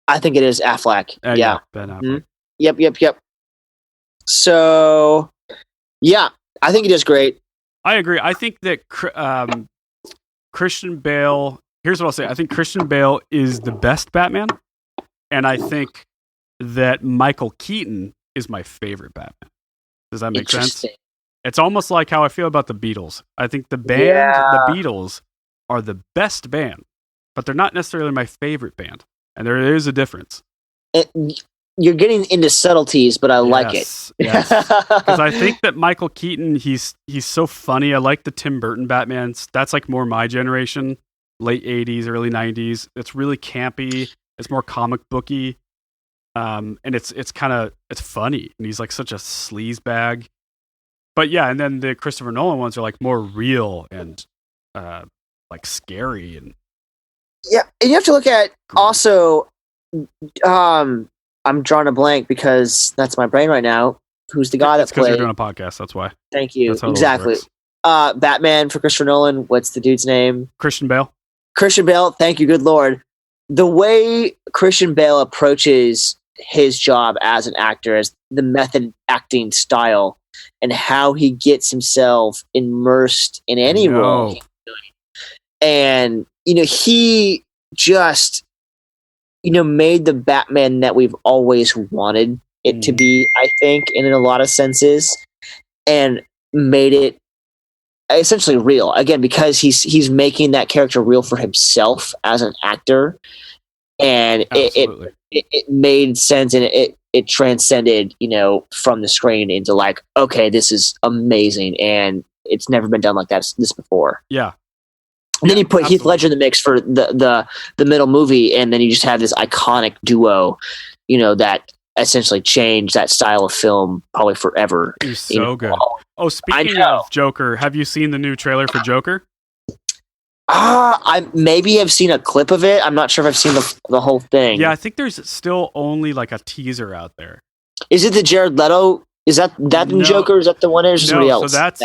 I think it is Affleck. Yeah. Ben Affleck. Mm-hmm. Yep. So, yeah, I think he does great. I agree. I think that Christian Bale. Here's what I'll say. I think Christian Bale is the best Batman, and I think that Michael Keaton is my favorite Batman. Does that make sense? It's almost like how I feel about the Beatles. I think the Beatles are the best band, but they're not necessarily my favorite band. And there is a difference. You're getting into subtleties, but I like it. Yes. Because I think that Michael Keaton, he's so funny. I like the Tim Burton Batmans. That's like more my generation, late 80s, early 90s. It's really campy. It's more comic booky. And it's funny, and he's like such a sleaze bag. But yeah, and then the Christopher Nolan ones are like more real and like scary and yeah. And you have to look at also. I'm drawing a blank because that's my brain right now. Who's the guy that played? Because you're doing a podcast. That's why. Thank you. Exactly. Batman for Christopher Nolan. What's the dude's name? Christian Bale. Christian Bale. Thank you. Good Lord. The way Christian Bale approaches his job as an actor, as the method acting style, and how he gets himself immersed in any role he's doing. And, he just, made the Batman that we've always wanted it to be, I think, in a lot of senses, and made it essentially real. Again, because he's making that character real for himself as an actor. And it made sense, and it transcended, from the screen into like, okay, this is amazing, and it's never been done like this before. Yeah, And then you put Heath Ledger in the mix for the middle movie, and then you just have this iconic duo, that essentially changed that style of film probably forever. He's so good. Oh, speaking of Joker, have you seen the new trailer for Joker? I maybe have seen a clip of it. I'm not sure if I've seen the whole thing. Yeah, I think there's still only like a teaser out there. Is it the Jared Leto? Is that new Joker? Is that the one? Or is it somebody else? So that's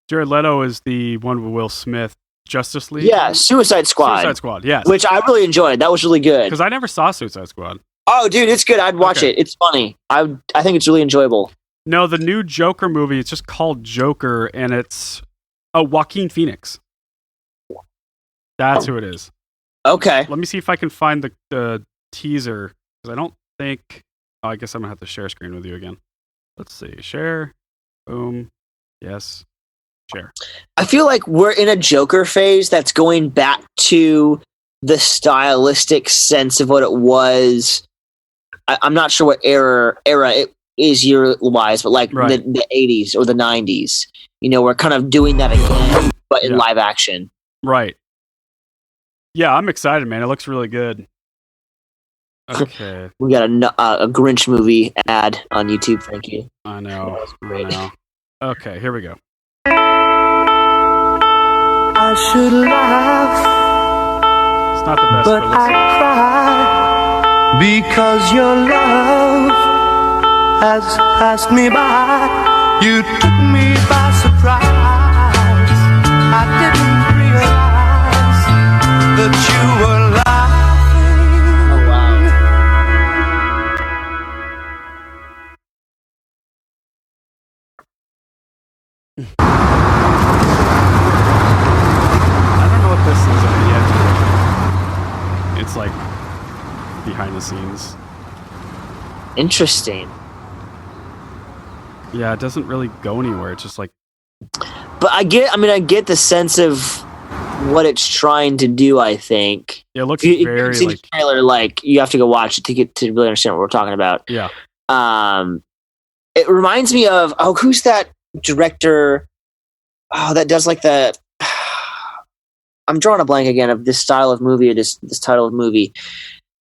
Jared Leto is the one with Will Smith. Justice League? Yeah, Suicide Squad. Suicide Squad, yes. Which I really enjoyed. That was really good. Because I never saw Suicide Squad. Oh, dude, it's good. I'd watch it. It's funny. I think it's really enjoyable. No, the new Joker movie, it's just called Joker, and it's Joaquin Phoenix. That's who it is. Okay. Let me see if I can find the teaser, because I don't think... Oh, I guess I'm going to have to share screen with you again. Let's see. Share. Boom. Yes. Share. I feel like we're in a Joker phase that's going back to the stylistic sense of what it was. I'm not sure what era it is year-wise, but like the 80s or the 90s. We're kind of doing that again, but in live action. Right. Yeah, I'm excited, man. It looks really good. Okay. We got a Grinch movie ad on YouTube. Thank you. I know. Okay, here we go. I should laugh. It's not the best, but I cry because your love has passed me by. You took me by surprise. I didn't realize that you were laughing. Oh wow. This is yet. It's like behind the scenes. Interesting. Yeah, it doesn't really go anywhere. It's just like. But I get the sense of what it's trying to do. I think. Yeah, it looks very like the trailer. Like you have to go watch it to really understand what we're talking about. Yeah. It reminds me of who's that director? Oh, that does like the. I'm drawing a blank again of this style of movie or this title of movie,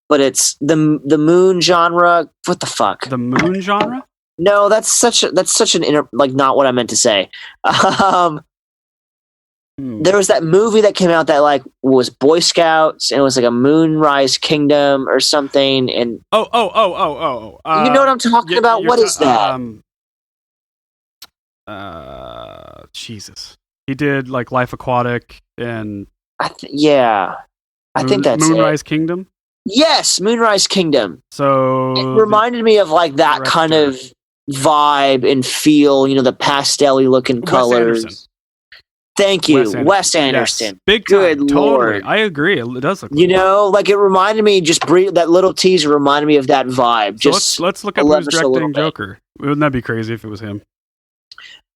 but it's the moon genre. What the fuck? The moon genre? No, that's such an not what I meant to say. There was that movie that came out that like was Boy Scouts and it was like a Moonrise Kingdom or something. And you know what I'm talking about? What is that? Jesus. He did like Life Aquatic and I think that's Moonrise it. Kingdom. Yes, Moonrise Kingdom. So it reminded me of like that kind of vibe and feel. The pastel-y looking colors. Anderson. Thank you, Wes Anderson. Yes. Big time. Good Lord. I agree. It does look. Like it reminded me. That little teaser reminded me of that vibe. So let's look up who's directing Joker. Wouldn't that be crazy if it was him?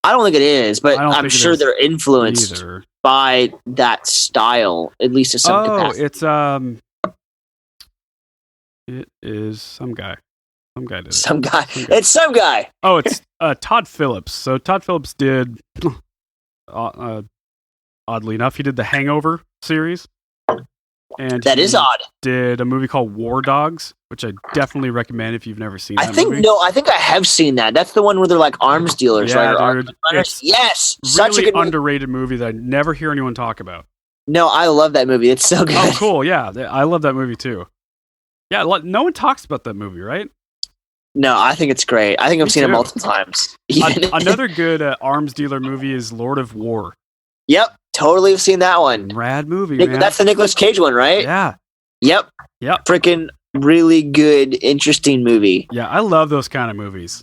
I don't think it is, but I'm sure they're influenced by that style, at least to some capacity. It is some guy. Some guy did it. Some guy. It's some guy. Oh, it's Todd Phillips. So Todd Phillips did, oddly enough, he did the Hangover series. And that is odd. Did a movie called War Dogs, which I definitely recommend if you've never seen that movie. I think I have seen that. That's the one where they're like arms dealers, right? Dude, yes. Really such a good underrated movie that I never hear anyone talk about. No, I love that movie. It's so good. Oh, cool. Yeah, I love that movie too. Yeah, no one talks about that movie, right? No, I think it's great. I think I've seen it multiple times. Another good arms dealer movie is Lord of War. Yep, totally have seen that one. Rad movie, man. That's the Nicolas Cage one, right? Yeah. Yep. Freaking really good, interesting movie. Yeah, I love those kind of movies.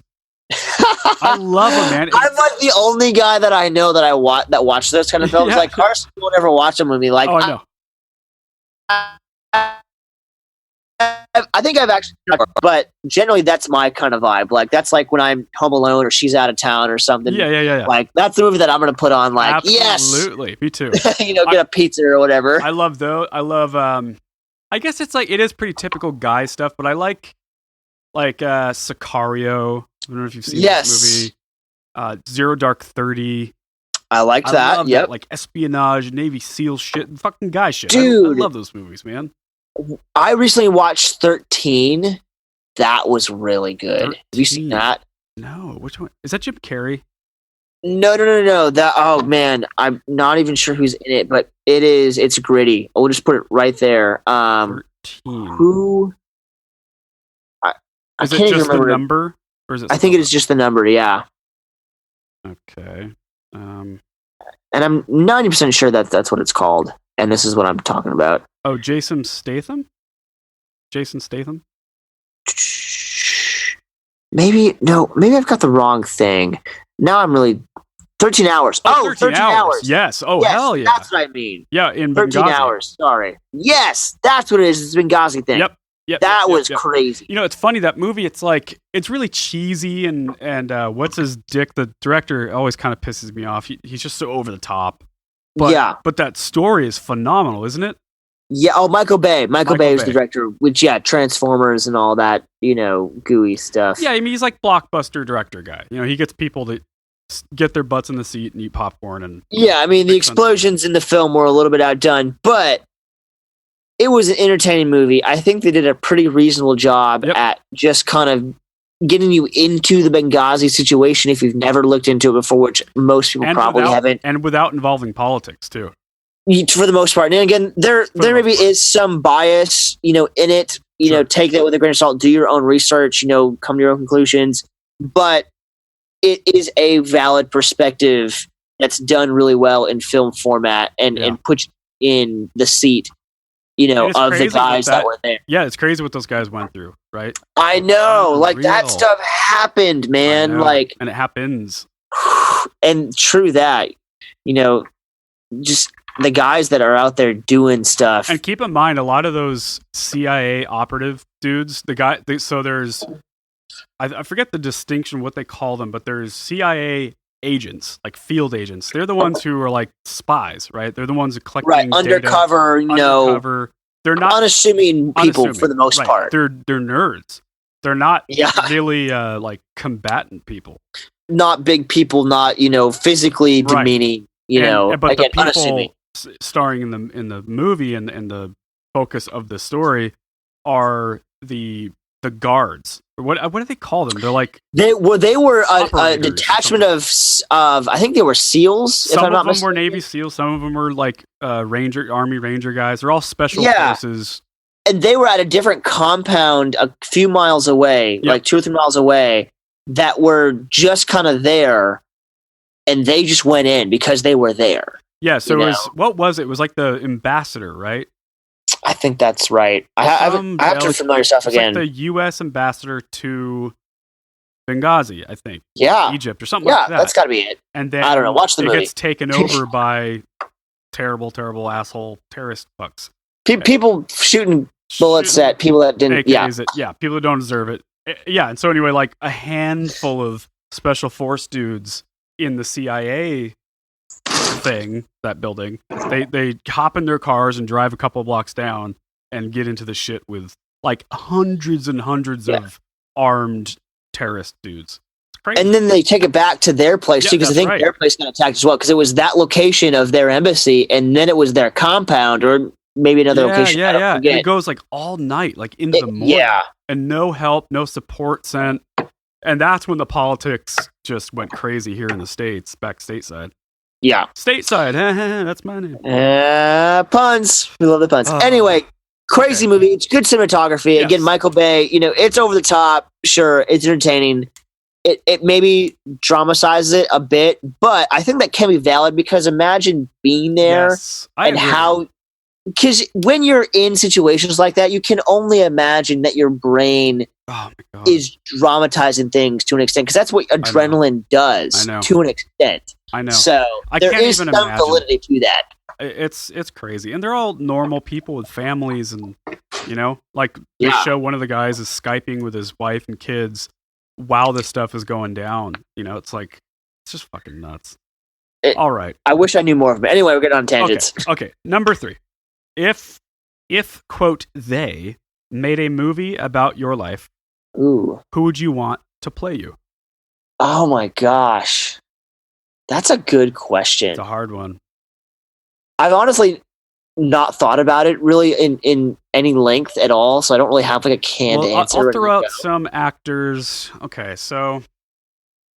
I love them, man. I'm like the only guy that I know that watch those kind of films. Like Carson won't ever watch them with me. Like, I know. I think I've actually, but generally that's my kind of vibe. Like that's like when I'm home alone or she's out of town or something. Yeah. Like that's the movie that I'm going to put on. Like, absolutely, me too. Get a pizza or whatever. I love those. I love. I guess it's like it is pretty typical guy stuff, but I like Sicario. I don't know if you've seen that movie. Zero Dark 30. I liked that. Love yep. that, like espionage, Navy SEAL shit, and fucking guy shit. Dude, I love those movies, man. I recently watched 13. That was really good. 13. Have you seen that? No. Which one? Is that Jim Carrey? No. That, oh man, I'm not even sure who's in it, but it is. It's gritty. We'll just put it right there. 13. Who? I is can't it even just remember. The number, or is it? I think it is just the number. Yeah. Okay. And I'm 90% sure that that's what it's called, and this is what I'm talking about. Oh, Jason Statham. Maybe I've got the wrong thing. Now I'm really 13 hours. Oh, 13 hours. Yes. Oh, yes, hell yeah. That's what I mean. Yeah, in 13 Benghazi. hours. Sorry. Yes, that's what it is. It's a Benghazi thing. Yep. That was crazy. You know, it's funny, that movie, it's like, it's really cheesy, and what's his dick, the director, always kind of pisses me off. He's just so over the top. But, but that story is phenomenal, isn't it? Yeah. Oh, Michael Bay. Michael Bay was the director, which, Transformers and all that, gooey stuff. Yeah, I mean, he's like blockbuster director guy. You know, he gets people to get their butts in the seat and eat popcorn. And yeah, I mean, the explosions in the film were a little bit outdone, but it was an entertaining movie. I think they did a pretty reasonable job at just kind of getting you into the Benghazi situation if you've never looked into it before, which most people probably haven't. And without involving politics, too. For the most part. And again, there maybe is some bias, in it. Take that with a grain of salt. Do your own research. Come to your own conclusions. But it is a valid perspective that's done really well in film format and puts in the seat, of the guys that were there. Yeah, it's crazy what those guys went through, right? I know. That stuff happened, man. And it happens. And true that, just the guys that are out there doing stuff. And keep in mind, a lot of those CIA operative dudes, so there's, I forget the distinction, what they call them, but there's CIA agents, like field agents. They're the ones who are like spies, right? They're the ones who collect undercover, undercover. They're not unassuming people for the most part. They're nerds. They're not really like combatant people. Not big people, not physically demeaning. But again, the people unassuming. Starring in the movie and the focus of the story are the guards. What do they call them? They're like they were a detachment of I think they were SEALs. Some of them were Navy SEALs. Some of them were like Army Ranger guys. They're all special forces. And they were at a different compound a few miles away, like 2 or 3 miles away, that were just kind of there, and they just went in because they were there. Yeah, so what was it? It was like the ambassador, right? I think that's right. I have to familiar myself again. Like the U.S. ambassador to Benghazi, I think. Yeah. Egypt or something like that. Yeah, that's got to be it. And then I don't know. Watch the movie. It gets taken over by terrible asshole terrorist fucks. People shooting bullets at people that didn't. People that don't deserve it. Yeah, and so anyway, like a handful of special force dudes in the CIA thing, that building, they hop in their cars and drive a couple blocks down and get into the shit with like hundreds and hundreds of armed terrorist dudes. It's crazy. And then they take it back to their place too, because I think their place got attacked as well, because it was that location of their embassy, and then it was their compound, or maybe another location. Yeah. And it goes like all night, like into the morning. Yeah. And no help, no support sent. And that's when the politics just went crazy here in the States, back stateside. Yeah. Stateside. That's my name. Puns. We love the puns. Anyway, crazy movie. It's good cinematography. Yes. Again, Michael Bay, it's over the top. Sure, it's entertaining. It maybe dramatizes it a bit, but I think that can be valid, because imagine being there and how... Because when you're in situations like that, you can only imagine that your brain is dramatizing things to an extent, because that's what adrenaline does to an extent. I know. So there is some validity to that. It's crazy, and they're all normal people with families, and like they show one of the guys is Skyping with his wife and kids while this stuff is going down. It's like, it's just fucking nuts. All right. I wish I knew more of it. Anyway, we're getting on tangents. Okay. Number 3. If quote, they made a movie about your life, who would you want to play you? Oh my gosh. That's a good question. It's a hard one. I've honestly not thought about it really in any length at all, so I don't really have like a canned answer. I'll throw out some actors. Okay, so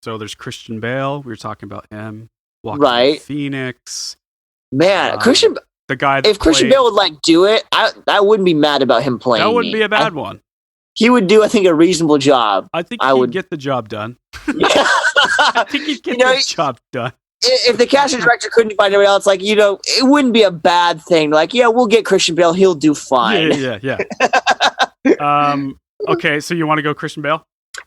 there's Christian Bale. We were talking about him. Joaquin Phoenix. Man, Christian. The guy. If Christian Bale would like do it, I wouldn't be mad about him playing. That wouldn't be a bad one. He would do, I think, a reasonable job. I think he would get the job done. I think he'd get the job done. If the casting director couldn't find anybody else, like, it wouldn't be a bad thing. Like, yeah, we'll get Christian Bale. He'll do fine. Yeah. Okay, so you want to go Christian Bale?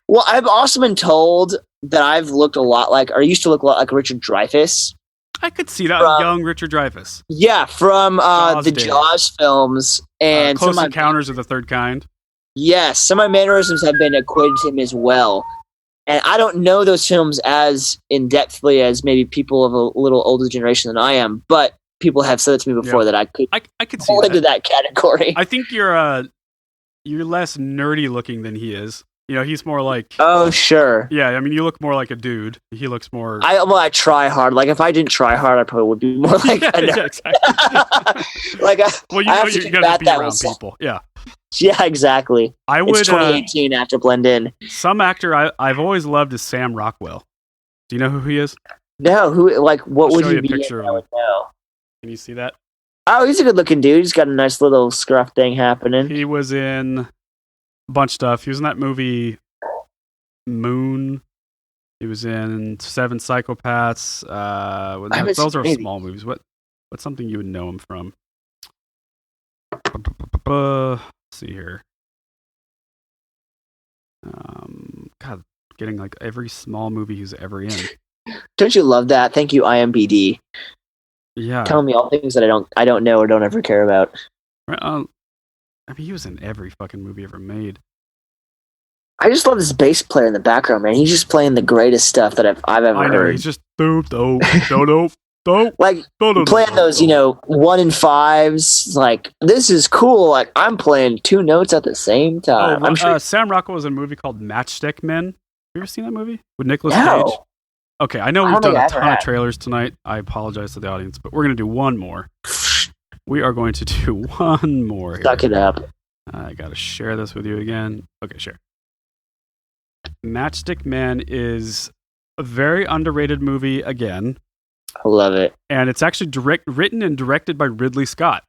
Well, I've also been told that I've looked a lot like, or used to look a lot like Richard Dreyfuss. I could see that, young Richard Dreyfuss. Yeah, from the Jaws films. And Close Encounters of the Third Kind. Yes, some of my mannerisms have been equated to him as well. And I don't know those films as in-depthly as maybe people of a little older generation than I am, but people have said it to me before that I could see fall into that category. I think you're less nerdy looking than he is. He's more like... Oh, sure. Yeah, I mean, you look more like a dude. He looks more... I try hard. Like, if I didn't try hard, I probably would be more like a nerd. Yeah, exactly. Like, you got to be around people. Yeah. Yeah, exactly. It's 2018. I have to blend in. Some actor I've always loved is Sam Rockwell. Do you know who he is? No, who? Like, what would he be? Picture in? I would know. Can you see that? Oh, he's a good-looking dude. He's got a nice little scruff thing happening. He was in a bunch of stuff. He was in that movie Moon. He was in Seven Psychopaths. Those are small movies. What's something you would know him from? Let's see here. God, getting like every small movie he's ever in. Don't you love that? Thank you, IMBD. Yeah. Tell me all things that I don't know or don't ever care about. I mean, he was in every fucking movie ever made. I just love this bass player in the background, man. He's just playing the greatest stuff that I've ever heard. He's just dope. Like playing those, 1 in 5s. Like, this is cool. Like, I'm playing 2 notes at the same time. I'm sure Sam Rockwell was in a movie called Matchstick Men. Have you ever seen that movie with Nicolas Cage? Okay, I know we've done a ton of trailers tonight. I apologize to the audience, but we're going to do one more. We are going to do one more here. Suck it up. I got to share this with you again. Okay, share. Matchstick Men is a very underrated movie again. I love it. And it's actually written and directed by Ridley Scott.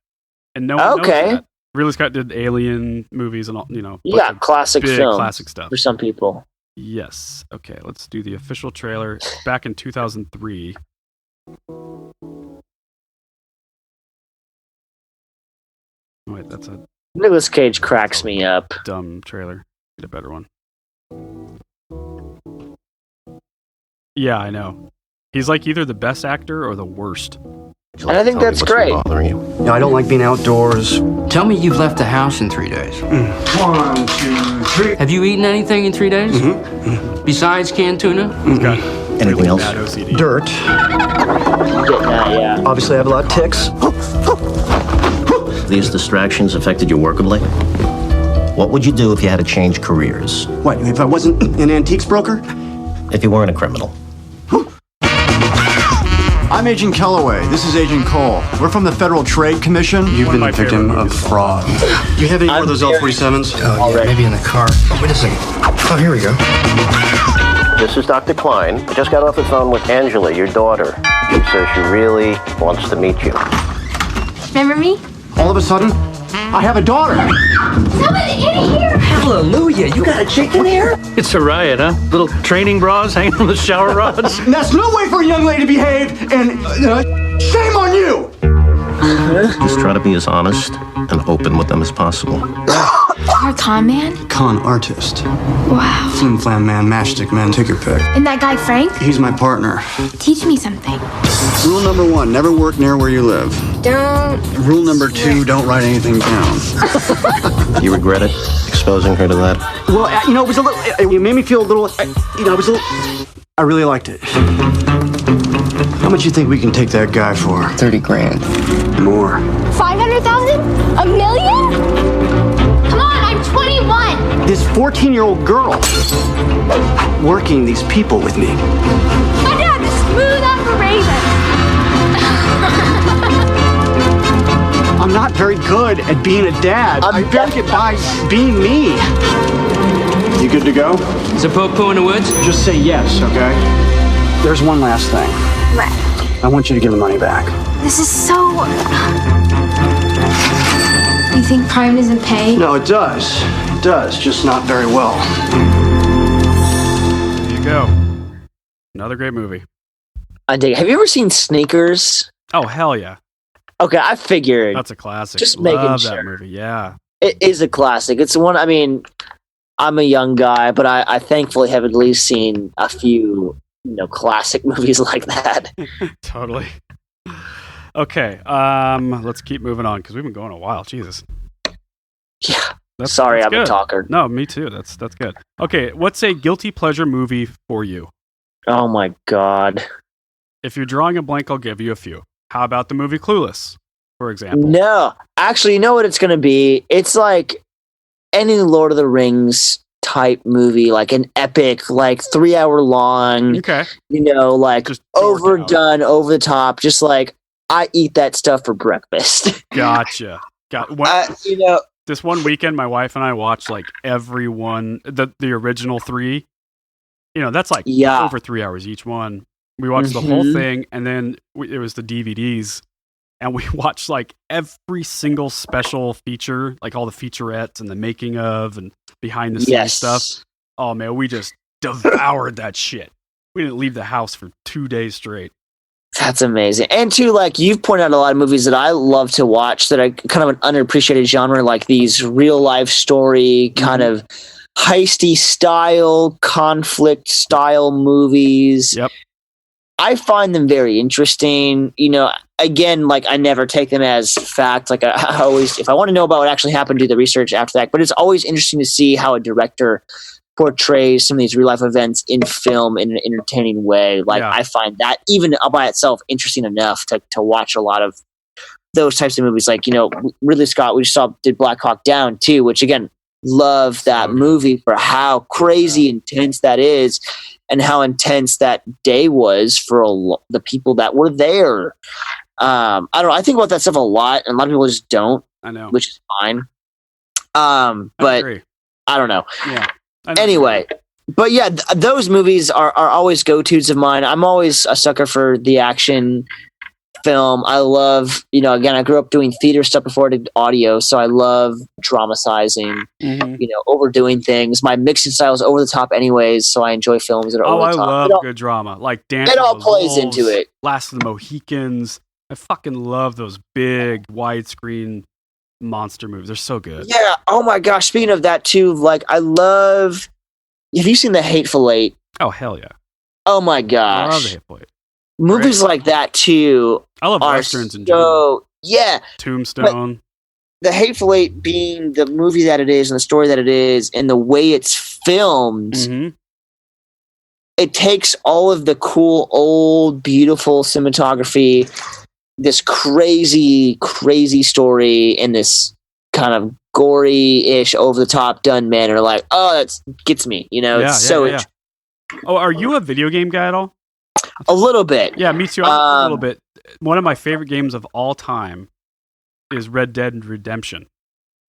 And no one knows that. Ridley Scott did Alien movies and all, Yeah, classic films. Classic stuff. For some people. Yes. Okay, let's do the official trailer. Back in 2003. Wait, that's a... Nicolas Cage cracks me up. Dumb trailer. Get a better one. Yeah, I know. He's like either the best actor or the worst. And I think that's great. No, I don't like being outdoors. Tell me you've left the house in 3 days. 1, 2, 3. Have you eaten anything in 3 days? Mm-hmm. Besides canned tuna? Mm-hmm. Anything else? Dirt. Yeah. Obviously, I have a lot of ticks. These distractions affected you workably? What would you do if you had to change careers? What, if I wasn't an antiques broker? If you weren't a criminal? I'm Agent Kellaway. This is Agent Cole. We're from the Federal Trade Commission. You've been the victim of fraud. Do you have any more of those L-47s? Oh, yeah, maybe in the car. Oh, wait a second. Oh, here we go. This is Dr. Klein. I just got off the phone with Angela, your daughter. She says she really wants to meet you. Remember me? All of a sudden, I have a daughter. Someone in here! Hallelujah, you got a chick in here? It's a riot, huh? Little training bras hanging from the shower rods. That's no way for a young lady to behave, and shame on you! Just try to be as honest and open with them as possible. You're a con man? Con artist. Wow. Flim flam man, matchstick man, take your pick. And that guy Frank? He's my partner. Teach me something. Rule number 1, never work near where you live. Don't. Rule number 2, don't write anything down. You regret it? Exposing her to that? Well, it was a little, it made me feel a little, I really liked it. How much you think we can take that guy for? 30 grand. More. 500,000? A million? Come on, I'm 21. This 14-year-old girl working these people with me. My dad is smooth I'm not very good at being a dad. I better get by being me. You good to go? Is a poo in the woods? Just say yes, okay? There's one last thing. What? I want you to give the money back. This is so... You think Prime doesn't pay? No, it does. It does, just not very well. There you go. Another great movie. I dig it. Have you ever seen Sneakers? Oh, hell yeah. Okay, I figured. That's a classic. Just Love making that sure. movie, yeah. It is a classic. It's one, I mean, I'm a young guy, but I thankfully have at least seen a few, classic movies like that. Totally. Okay, let's keep moving on because we've been going a while. Jesus. Yeah. That's I'm good. a talker. No, me too. That's good. Okay, what's a guilty pleasure movie for you? Oh my God. If you're drawing a blank, I'll give you a few. How about the movie Clueless, for example? No. Actually, you know what it's going to be? It's like any Lord of the Rings type movie, like an epic, like 3 hour long, okay. Like just overdone, over the top, just like I eat that stuff for breakfast. Gotcha. This one weekend, my wife and I watched like every one, the original 3. That's like over 3 hours each one. We watched the whole thing, and then it was the DVDs, and we watched like every single special feature, like all the featurettes and the making of and behind the scenes stuff. Oh man, we just devoured that shit. We didn't leave the house for 2 days straight. That's amazing. And too, like you've pointed out a lot of movies that I love to watch that are kind of an underappreciated genre, like these real life story kind of heisty style, conflict style movies. Yep. I find them very interesting. Again, like I never take them as fact. Like I always, if I want to know about what actually happened, do the research after that. But it's always interesting to see how a director portrays some of these real life events in film in an entertaining way. Like I find that even by itself interesting enough to watch a lot of those types of movies. Like, Ridley Scott, we just did Black Hawk Down too, which again, love that movie for how crazy intense that is. And how intense that day was for the people that were there. I don't know. I think about that stuff a lot, and a lot of people just don't. I know, which is fine. But I don't know. Yeah. Anyway, but yeah, those movies are always go-tos of mine. I'm always a sucker for the action film. I love, again, I grew up doing theater stuff before I did audio, so I love dramatizing, overdoing things. My mixing style is over the top anyways, so I enjoy films that are over the top. I love good drama. Like Dance it all with plays Wolves, into it. Last of the Mohicans. I fucking love those big widescreen monster movies. They're so good. Yeah. Oh my gosh. Speaking of that too, like I love. Have you seen The Hateful Eight? Oh hell yeah. Oh my gosh. I love The Hateful Eight. Movies like that too. I love westerns in general. Yeah. Tombstone. The Hateful Eight being the movie that it is and the story that it is and the way it's filmed, it takes all of the cool, old, beautiful cinematography, this crazy, crazy story in this kind of gory-ish, over-the-top, done manner. Like, oh, that gets me. Yeah. Oh, are you a video game guy at all? A little bit. Yeah, me too. A little bit. One of my favorite games of all time is Red Dead Redemption.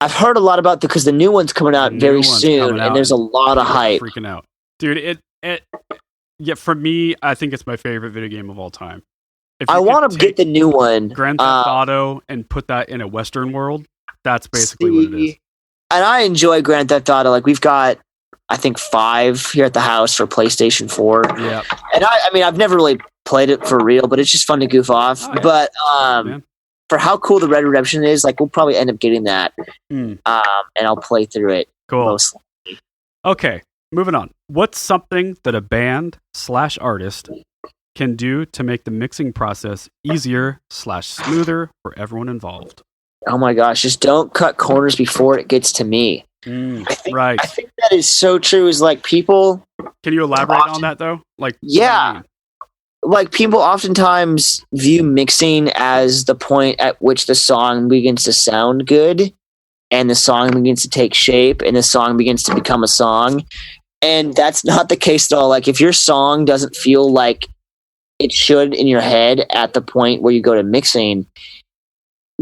I've heard a lot about because the new one's coming out very soon, and there's a lot of hype. Freaking out, dude! For me, I think it's my favorite video game of all time. I want to get the new one, Grand Theft Auto, and put that in a Western world. That's basically what it is. And I enjoy Grand Theft Auto. Like we've got, I think 5 here at the house for PlayStation 4. Yeah. And I mean, I've never really played it for real, but it's just fun to goof off. Oh, yeah. But for how cool the Red Redemption is, like we'll probably end up getting that. And I'll play through it. Cool. Mostly. Okay, moving on. What's something that a band/artist can do to make the mixing process easier/smoother for everyone involved? Oh my gosh, just don't cut corners before it gets to me. I think that is so true. Is like people. Can you elaborate on that though? Like, yeah, like people oftentimes view mixing as the point at which the song begins to sound good, and the song begins to take shape, and the song begins to become a song. And that's not the case at all. Like if your song doesn't feel like it should in your head at the point where you go to mixing,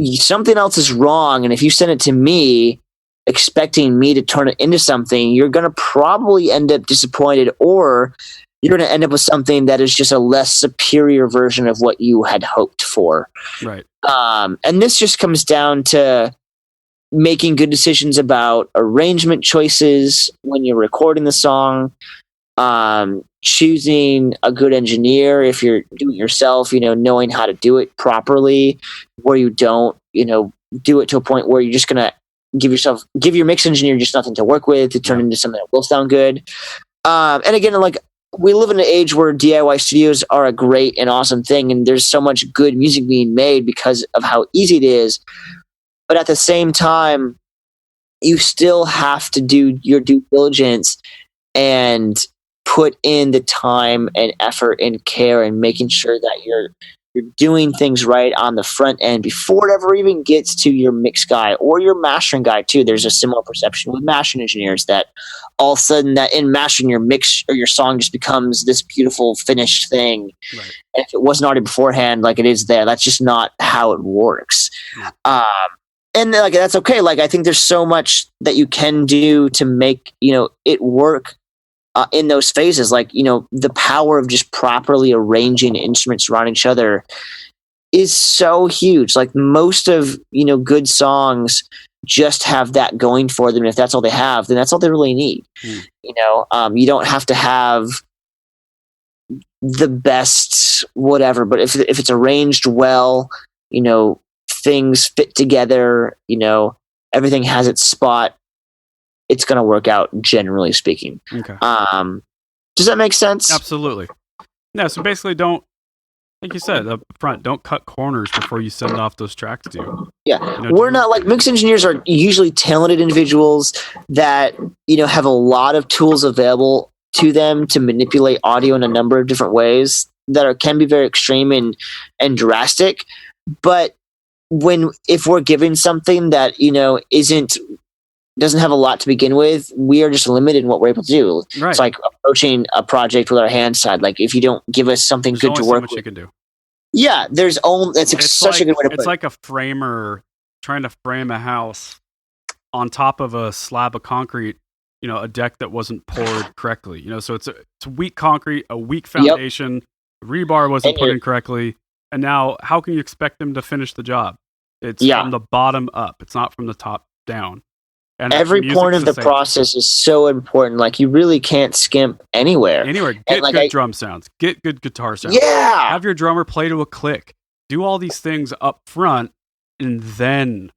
something else is wrong, and if you send it to me expecting me to turn it into something, you're going to probably end up disappointed, or you're going to end up with something that is just a less superior version of what you had hoped for. Right. And this just comes down to making good decisions about arrangement choices when you're recording the song, choosing a good engineer if you're doing it yourself, knowing how to do it properly, where you don't, do it to a point where you're just going to give your mix engineer just nothing to work with to turn into something that will sound good. And again, like, we live in an age where DIY studios are a great and awesome thing, and there's so much good music being made because of how easy it is. But at the same time, you still have to do your due diligence and put in the time and effort and care and making sure that you're doing things right on the front end before it ever even gets to your mix guy or your mastering guy too. There's a similar perception with mastering engineers that all of a sudden that in mastering your mix or your song just becomes this beautiful finished thing. Right. And if it wasn't already beforehand, like it is there, that's just not how it works. And like, that's okay. Like, I think there's so much that you can do to make, it work in those phases. Like, the power of just properly arranging instruments around each other is so huge. Like, most of, good songs just have that going for them. And if that's all they have, then that's all they really need. You don't have to have the best whatever, but if it's arranged well, things fit together, everything has its spot, it's going to work out, generally speaking. Okay. Does that make sense? Absolutely. Yeah, so basically don't, like you said up front, don't cut corners before you send off those tracks to you. Yeah. We're not, like, mix engineers are usually talented individuals that, have a lot of tools available to them to manipulate audio in a number of different ways that can be very extreme and drastic. But if we're given something that, doesn't have a lot to begin with, we are just limited in what we're able to do. Right. It's like approaching a project with our hands tied. Like, if you don't give us something good to work with, you can do. Yeah, it's such a good way to put it. It's like a framer trying to frame a house on top of a slab of concrete, a deck that wasn't poured correctly. So it's weak concrete, a weak foundation, rebar wasn't put in correctly, and now how can you expect them to finish the job? It's from the bottom up. It's not from the top down. And every point of the process is so important. Like, you really can't skimp anywhere. Get good drum sounds. Get good guitar sounds. Yeah. Have your drummer play to a click. Do all these things up front, and then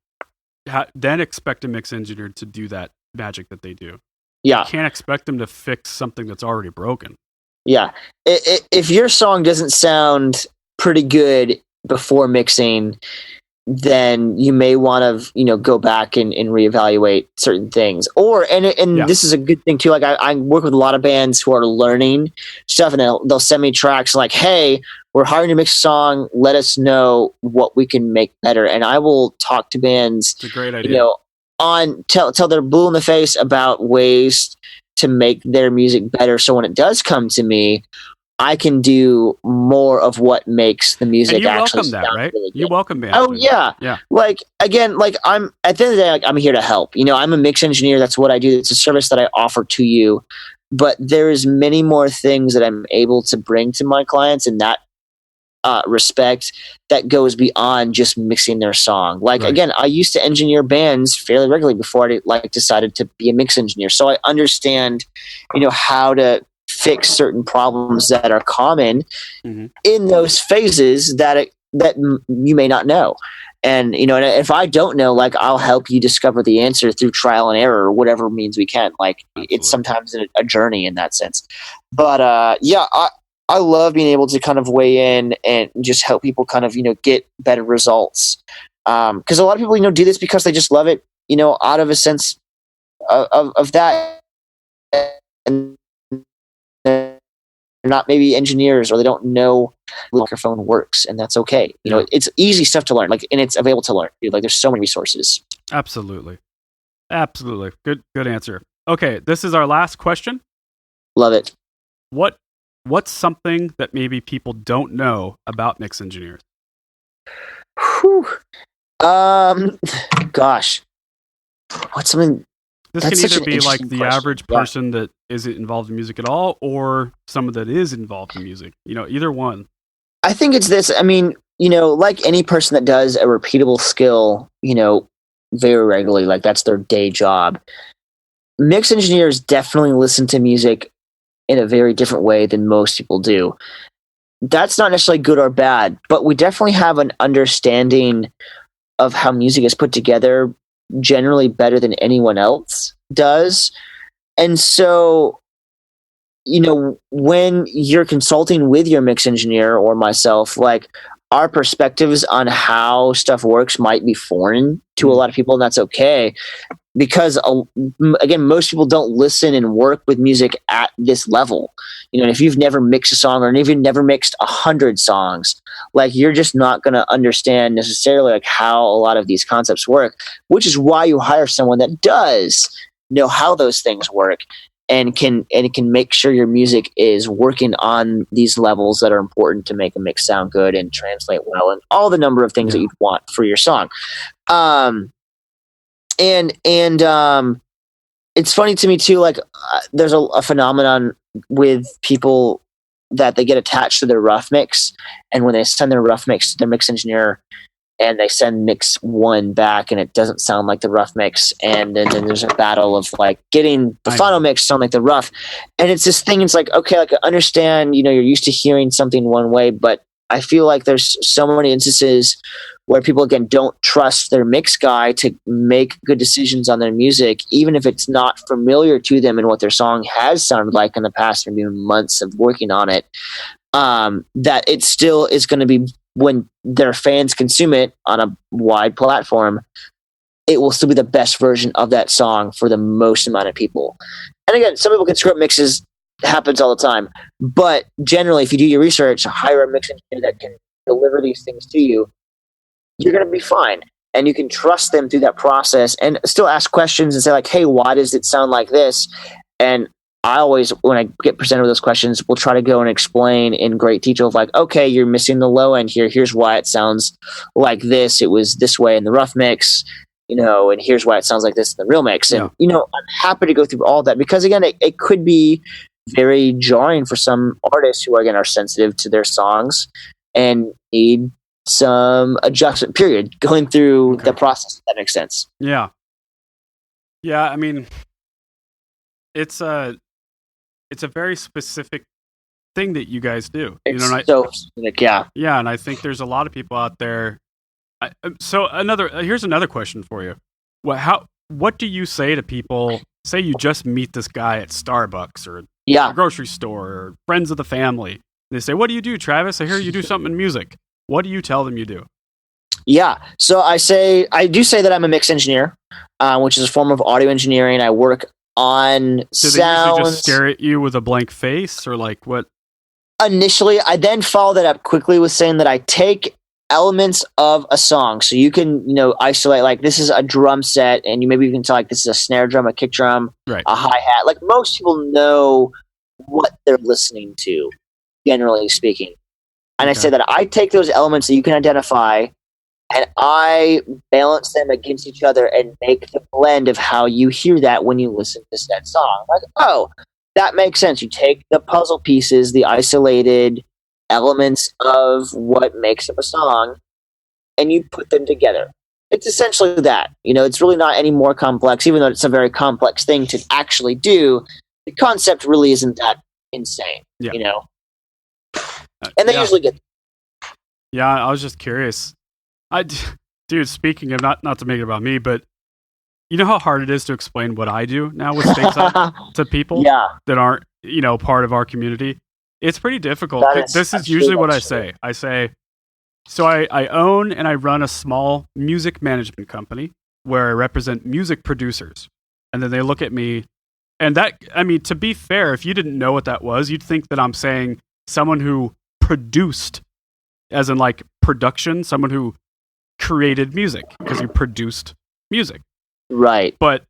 expect a mix engineer to do that magic that they do. Yeah. You can't expect them to fix something that's already broken. Yeah. If your song doesn't sound pretty good before mixing, then you may want to, go back and reevaluate certain things. This is a good thing too. Like, I work with a lot of bands who are learning stuff, and they'll send me tracks like, "Hey, we're hiring to mix a song. Let us know what we can make better." And I will talk to bands. It's a great idea. Till they're blue in the face about ways to make their music better. So when it does come to me, I can do more of what makes the music actually sound right? really good. You welcome bands. Oh yeah. Yeah. Like, again, like, I'm at the end of the day, like, I'm here to help. I'm a mix engineer. That's what I do. It's a service that I offer to you. But there's many more things that I'm able to bring to my clients in that respect that goes beyond just mixing their song. Like, again, I used to engineer bands fairly regularly before I decided to be a mix engineer. So I understand, how to fix certain problems that are common in those phases that you may not know. And, and if I don't know, like, I'll help you discover the answer through trial and error or whatever means we can. Like, Absolutely. It's sometimes a journey in that sense. But, I love being able to kind of weigh in and just help people kind of, get better results. Cause a lot of people, do this because they just love it, out of a sense of that. And they're not maybe engineers, or they don't know how the microphone works, and that's okay. It's easy stuff to learn, like, and it's available to learn. Like, there's so many resources. Absolutely. Good answer. Okay, this is our last question. Love it. What's something that maybe people don't know about mix engineers? Whew. Gosh, what's something? This can either be like the average person that isn't involved in music at all, or someone that is involved in music. Either one. I think it's this. I mean, like any person that does a repeatable skill, very regularly, like that's their day job. Mix engineers definitely listen to music in a very different way than most people do. That's not necessarily good or bad, but we definitely have an understanding of how music is put together generally better than anyone else does. And so, when you're consulting with your mix engineer or myself, like our perspectives on how stuff works might be foreign to a lot of people, and that's okay. Because again, most people don't listen and work with music at this level. If you've never mixed a song or even never mixed 100 songs, like you're just not going to understand necessarily like how a lot of these concepts work, which is why you hire someone that does know how those things work and can make sure your music is working on these levels that are important to make a mix sound good and translate well and all the number of things that you'd want for your song. And it's funny to me too, like there's a phenomenon with people that they get attached to their rough mix, and when they send their rough mix to their mix engineer and they send mix 1 back and it doesn't sound like the rough mix, and then there's a battle of like getting the final mix sound like the rough. And it's this thing, it's like, okay, like I understand, you're used to hearing something one way, but I feel like there's so many instances where people, again, don't trust their mix guy to make good decisions on their music, even if it's not familiar to them and what their song has sounded like in the past, maybe months of working on it, that it still is going to be, when their fans consume it on a wide platform, it will still be the best version of that song for the most amount of people. And again, some people can screw up mixes, happens all the time, but generally, if you do your research, hire a mix engineer that can deliver these things to you, you're going to be fine. And you can trust them through that process and still ask questions and say like, hey, why does it sound like this? And I always, when I get presented with those questions, will try to go and explain in great detail of like, okay, you're missing the low end here. Here's why it sounds like this. It was this way in the rough mix, and here's why it sounds like this in the real mix. And, I'm happy to go through all that because again, it could be very jarring for some artists who again are sensitive to their songs and need some adjustment period going through the process, if that makes sense. Yeah. I mean, it's a very specific thing that you guys do. It's so specific, yeah. Yeah, and I think there's a lot of people out there. Here's another question for you. What do you say to people? Say you just meet this guy at Starbucks or a grocery store or friends of the family. They say, "What do you do, Travis? I hear you do something in music." What do you tell them you do? Yeah, so I do say that I'm a mix engineer, which is a form of audio engineering. I work on sounds. Do they usually just stare at you with a blank face, or like what? Initially, I then follow that up quickly with saying that I take elements of a song. So you can, isolate, like this is a drum set, and you can tell like this is a snare drum, a kick drum, right, a hi-hat. Like most people know what they're listening to, generally speaking. And I say that I take those elements that you can identify and I balance them against each other and make the blend of how you hear that when you listen to that song. Like, oh, that makes sense. You take the puzzle pieces, the isolated elements of what makes up a song, and you put them together. It's essentially that. It's really not any more complex, even though it's a very complex thing to actually do. The concept really isn't that insane, And they usually get. Yeah, I was just curious. Dude, speaking of not to make it about me, but you know how hard it is to explain what I do now with Stateside to people that aren't, part of our community. It's pretty difficult. This is usually what I say. I say, so I own and I run a small music management company where I represent music producers. And then they look at me, and to be fair, if you didn't know what that was, you'd think that I'm saying someone who produced, as in like production, someone who created music because you produced music. Right. But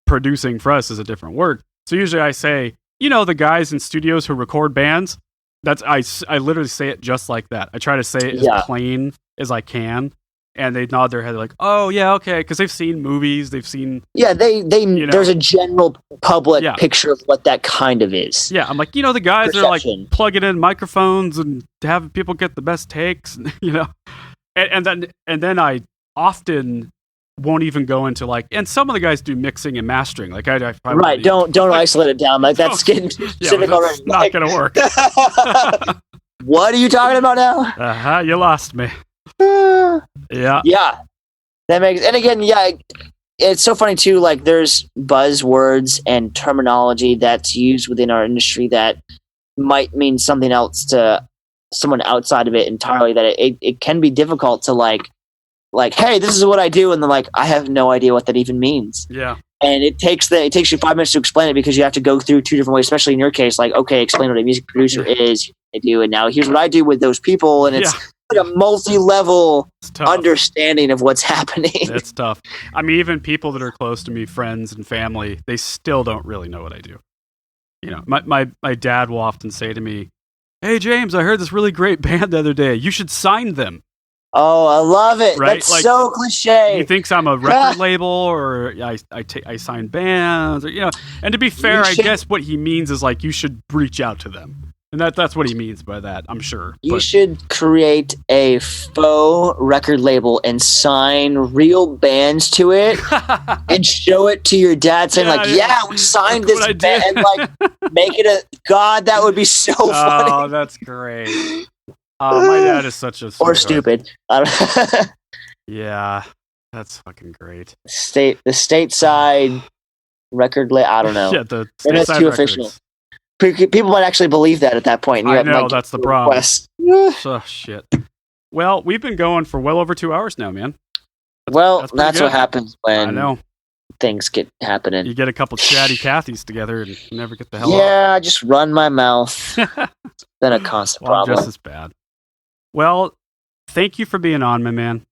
producing for us is a different word. So usually I say, the guys in studios who record bands, I literally say it just like that. I try to say it as plain as I can. and they nod their head like, "Oh yeah, okay," because they've seen movies, they've seen. Yeah, there's a general public picture of what that kind of is. Yeah, I'm like, the guys are like plugging in microphones and having people get the best takes, and then I often won't even go into like, and some of the guys do mixing and mastering. Like I right, don't isolate it down. Like that's getting specific already. Not gonna work. What are you talking about now? You lost me. Yeah. That makes, and again, it's so funny too. Like there's buzzwords and terminology that's used within our industry that might mean something else to someone outside of it entirely. That it can be difficult to like, hey, this is what I do, and then like I have no idea what that even means. Yeah. And it takes you 5 minutes to explain it because you have to go through two different ways, especially in your case. Like, okay, explain what a music producer is, I do, and now here's what I do with those people, and it's like a multi-level understanding of what's happening. It's tough. I mean, even people that are close to me, friends and family, they still don't really know what I do. My dad will often say to me, "Hey James, I heard this really great band the other day. You should sign them." Oh, I love it. Right? That's like, so cliche. He thinks I'm a record label, or I sign bands, or And to be fair, I guess what he means is like you should reach out to them, and that's what he means by that. I'm sure you should create a faux record label and sign real bands to it, and show it to your dad, saying we signed this band, and like make it a God. That would be so funny. Oh, that's great. My dad is such a or stupid. Yeah, that's fucking great. The stateside record label. I don't know. Yeah, the stateside that's too official. People might actually believe that at that point. I know that's the problem. Oh shit. Well, we've been going for well over 2 hours now, man. That's what happens when I know things get happening. You get a couple chatty Cathys together and you never get the hell out. Yeah, I just run my mouth. It's been a constant problem. Just as bad. Well, thank you for being on, my man.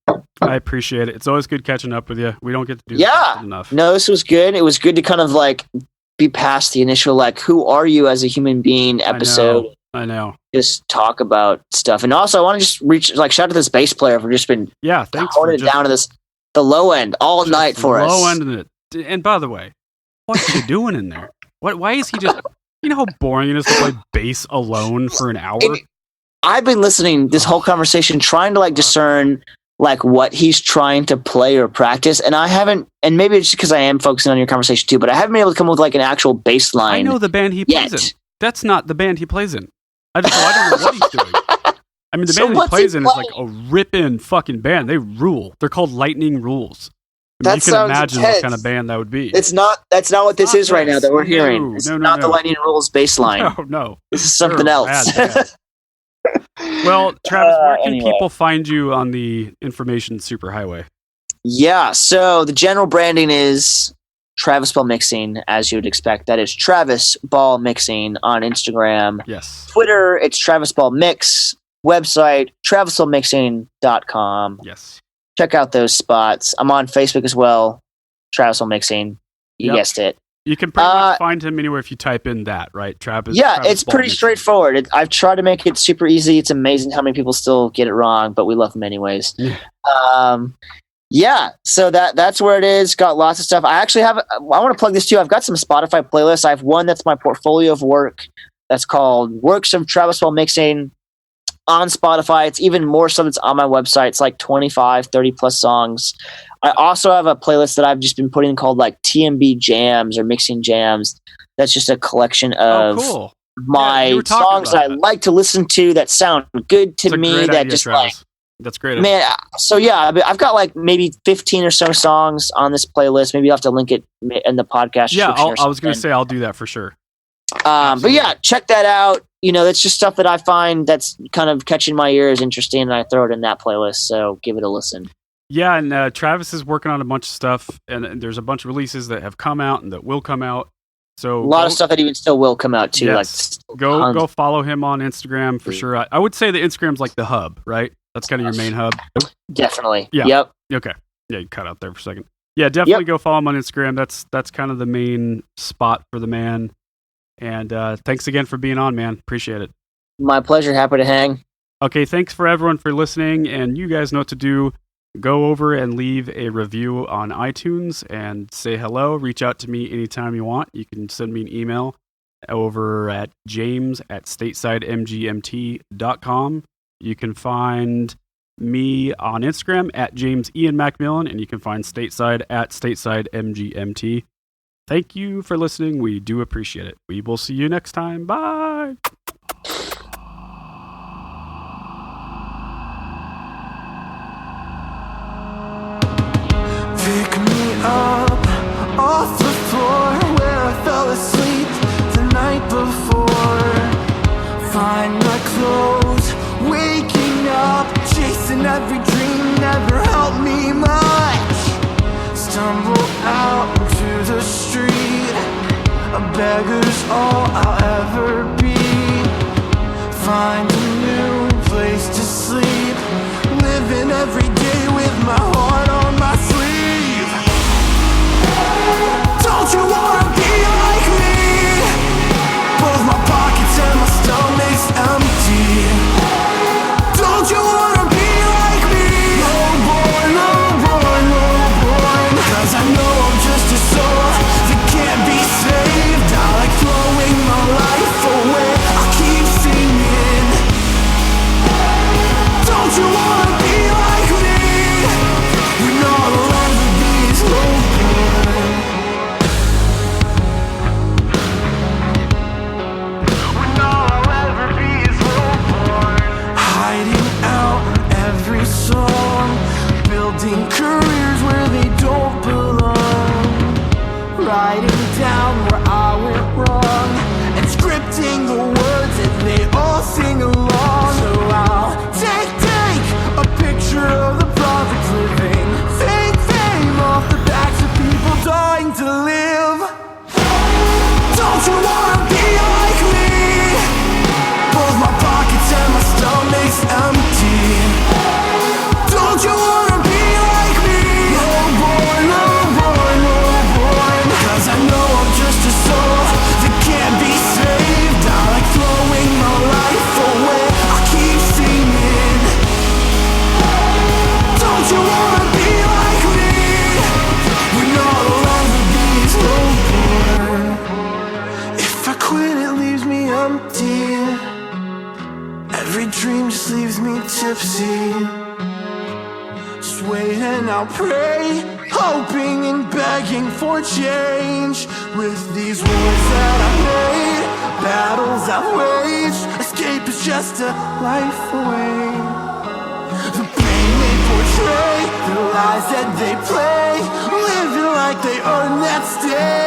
I appreciate it. It's always good catching up with you. We don't get to do this enough. No, this was good. It was good to kind of like be past the initial like, who are you as a human being episode. I know. Just talk about stuff. And also I want to just shout out to this bass player for just been thanks holding it down to the low end all night for us. Low end of it. And by the way, what's he doing in there? Why is he just how boring it is to play bass alone for an hour? I've been listening this whole conversation, trying to like discern like what he's trying to play or practice, and I haven't. And maybe it's because I am focusing on your conversation too, but I haven't been able to come up with like an actual bass line. I know the band he plays in. That's not the band he plays in. I don't know what he's doing. I mean, the band he plays in is like a rip-in fucking band. They rule. They're called Lightning Rules. I mean, you can imagine intense. what kind of band that would be. That's not what this is right now that we're hearing. It's not the Lightning Rules bass line. No. This is something else. Bad. Well, Travis, where can people find you on the information superhighway? Yeah, so the general branding is Travis Ball Mixing, as you would expect. That is Travis Ball Mixing on Instagram. Yes. Twitter, it's Travis Ball Mix. Website, travisballmixing.com. Yes. Check out those spots. I'm on Facebook as well. Travis Ball Mixing. You guessed it. You can pretty much find him anywhere if you type in that, right? Travis. Yeah, Travis it's pretty straightforward. I've tried to make it super easy. It's amazing how many people still get it wrong, but we love them anyways. So that's where it is. Got lots of stuff. I actually have. I want to plug this too. I've got some Spotify playlists. I have one that's my portfolio of work. That's called Works of Travis Ball Mixing on Spotify. It's even more stuff that's on my website. It's like 25, 30 plus songs. I also have a playlist that I've just been putting called like TMB Jams or Mixing Jams. That's just a collection of my songs that I like to listen to that sound good to me. That idea, just Travis. That's great. Man, so yeah, I've got like maybe 15 or so songs on this playlist. Maybe I'll have to link it in the podcast. Yeah, I was going to say I'll do that for sure. But yeah, check that out. That's just stuff that I find that's kind of catching my ears, interesting, and I throw it in that playlist. So give it a listen. Yeah, and Travis is working on a bunch of stuff, and there's a bunch of releases that have come out and that will come out. So a lot of stuff that even still will come out too. Yes. Like go follow him on Instagram for sure. I would say the Instagram's like the hub, right? That's kind of your main hub. Definitely. Yeah. Yep. Okay. Yeah, you cut out there for a second. Yeah, definitely go follow him on Instagram. That's kind of the main spot for the man. And thanks again for being on, man. Appreciate it. My pleasure. Happy to hang. Okay, thanks for everyone for listening, and you guys know what to do. go over and leave a review on iTunes and say hello. Reach out to me anytime you want. You can send me an email over at james@statesidemgmt.com. You can find me on Instagram at James Ian Macmillan, and you can find Stateside at StatesideMGMT. Thank you for listening. We do appreciate it. We will see you next time. Bye. Pick me up off the floor where I fell asleep the night before. Find my clothes, waking up, chasing every dream never helped me much. Stumble out into the street, a beggar's all I'll ever be. Find a new place to sleep, living every day with my heart on my sleeve. Don't you wanna be like me? Both my pockets and my stomach's empty. Don't you wanna be like me? No boy, no boy, no boy. 'Cause I know I'm just a soul that can't be saved. I like throwing my life away, I keep singing. Don't you wanna be like me? When all I'll ever be is open. When all I'll ever be is open. Hiding out in every song, building careers where they don't belong. Writing down where I went wrong, and scripting the words and they all sing along. So I'll take a picture of the prophets living, fake fame off the backs of people dying to live. Don't you wanna be like me? Both my pockets and my stomach's empty. Don't you wanna be like me? No boy, no boy, no boy. 'Cause I know I'm just a soul that can't be saved. I like throwing my life away, I keep singing. Don't you wanna be like me? When all I'll ever be is open. If I quit, it leaves me empty. Every dream just leaves me tipsy. Just wait and I'll pray, hoping and begging for change. With these wars that I made, battles I've waged, escape is just a life away. The pain they portray, the lies that they play, living like they earn that stay.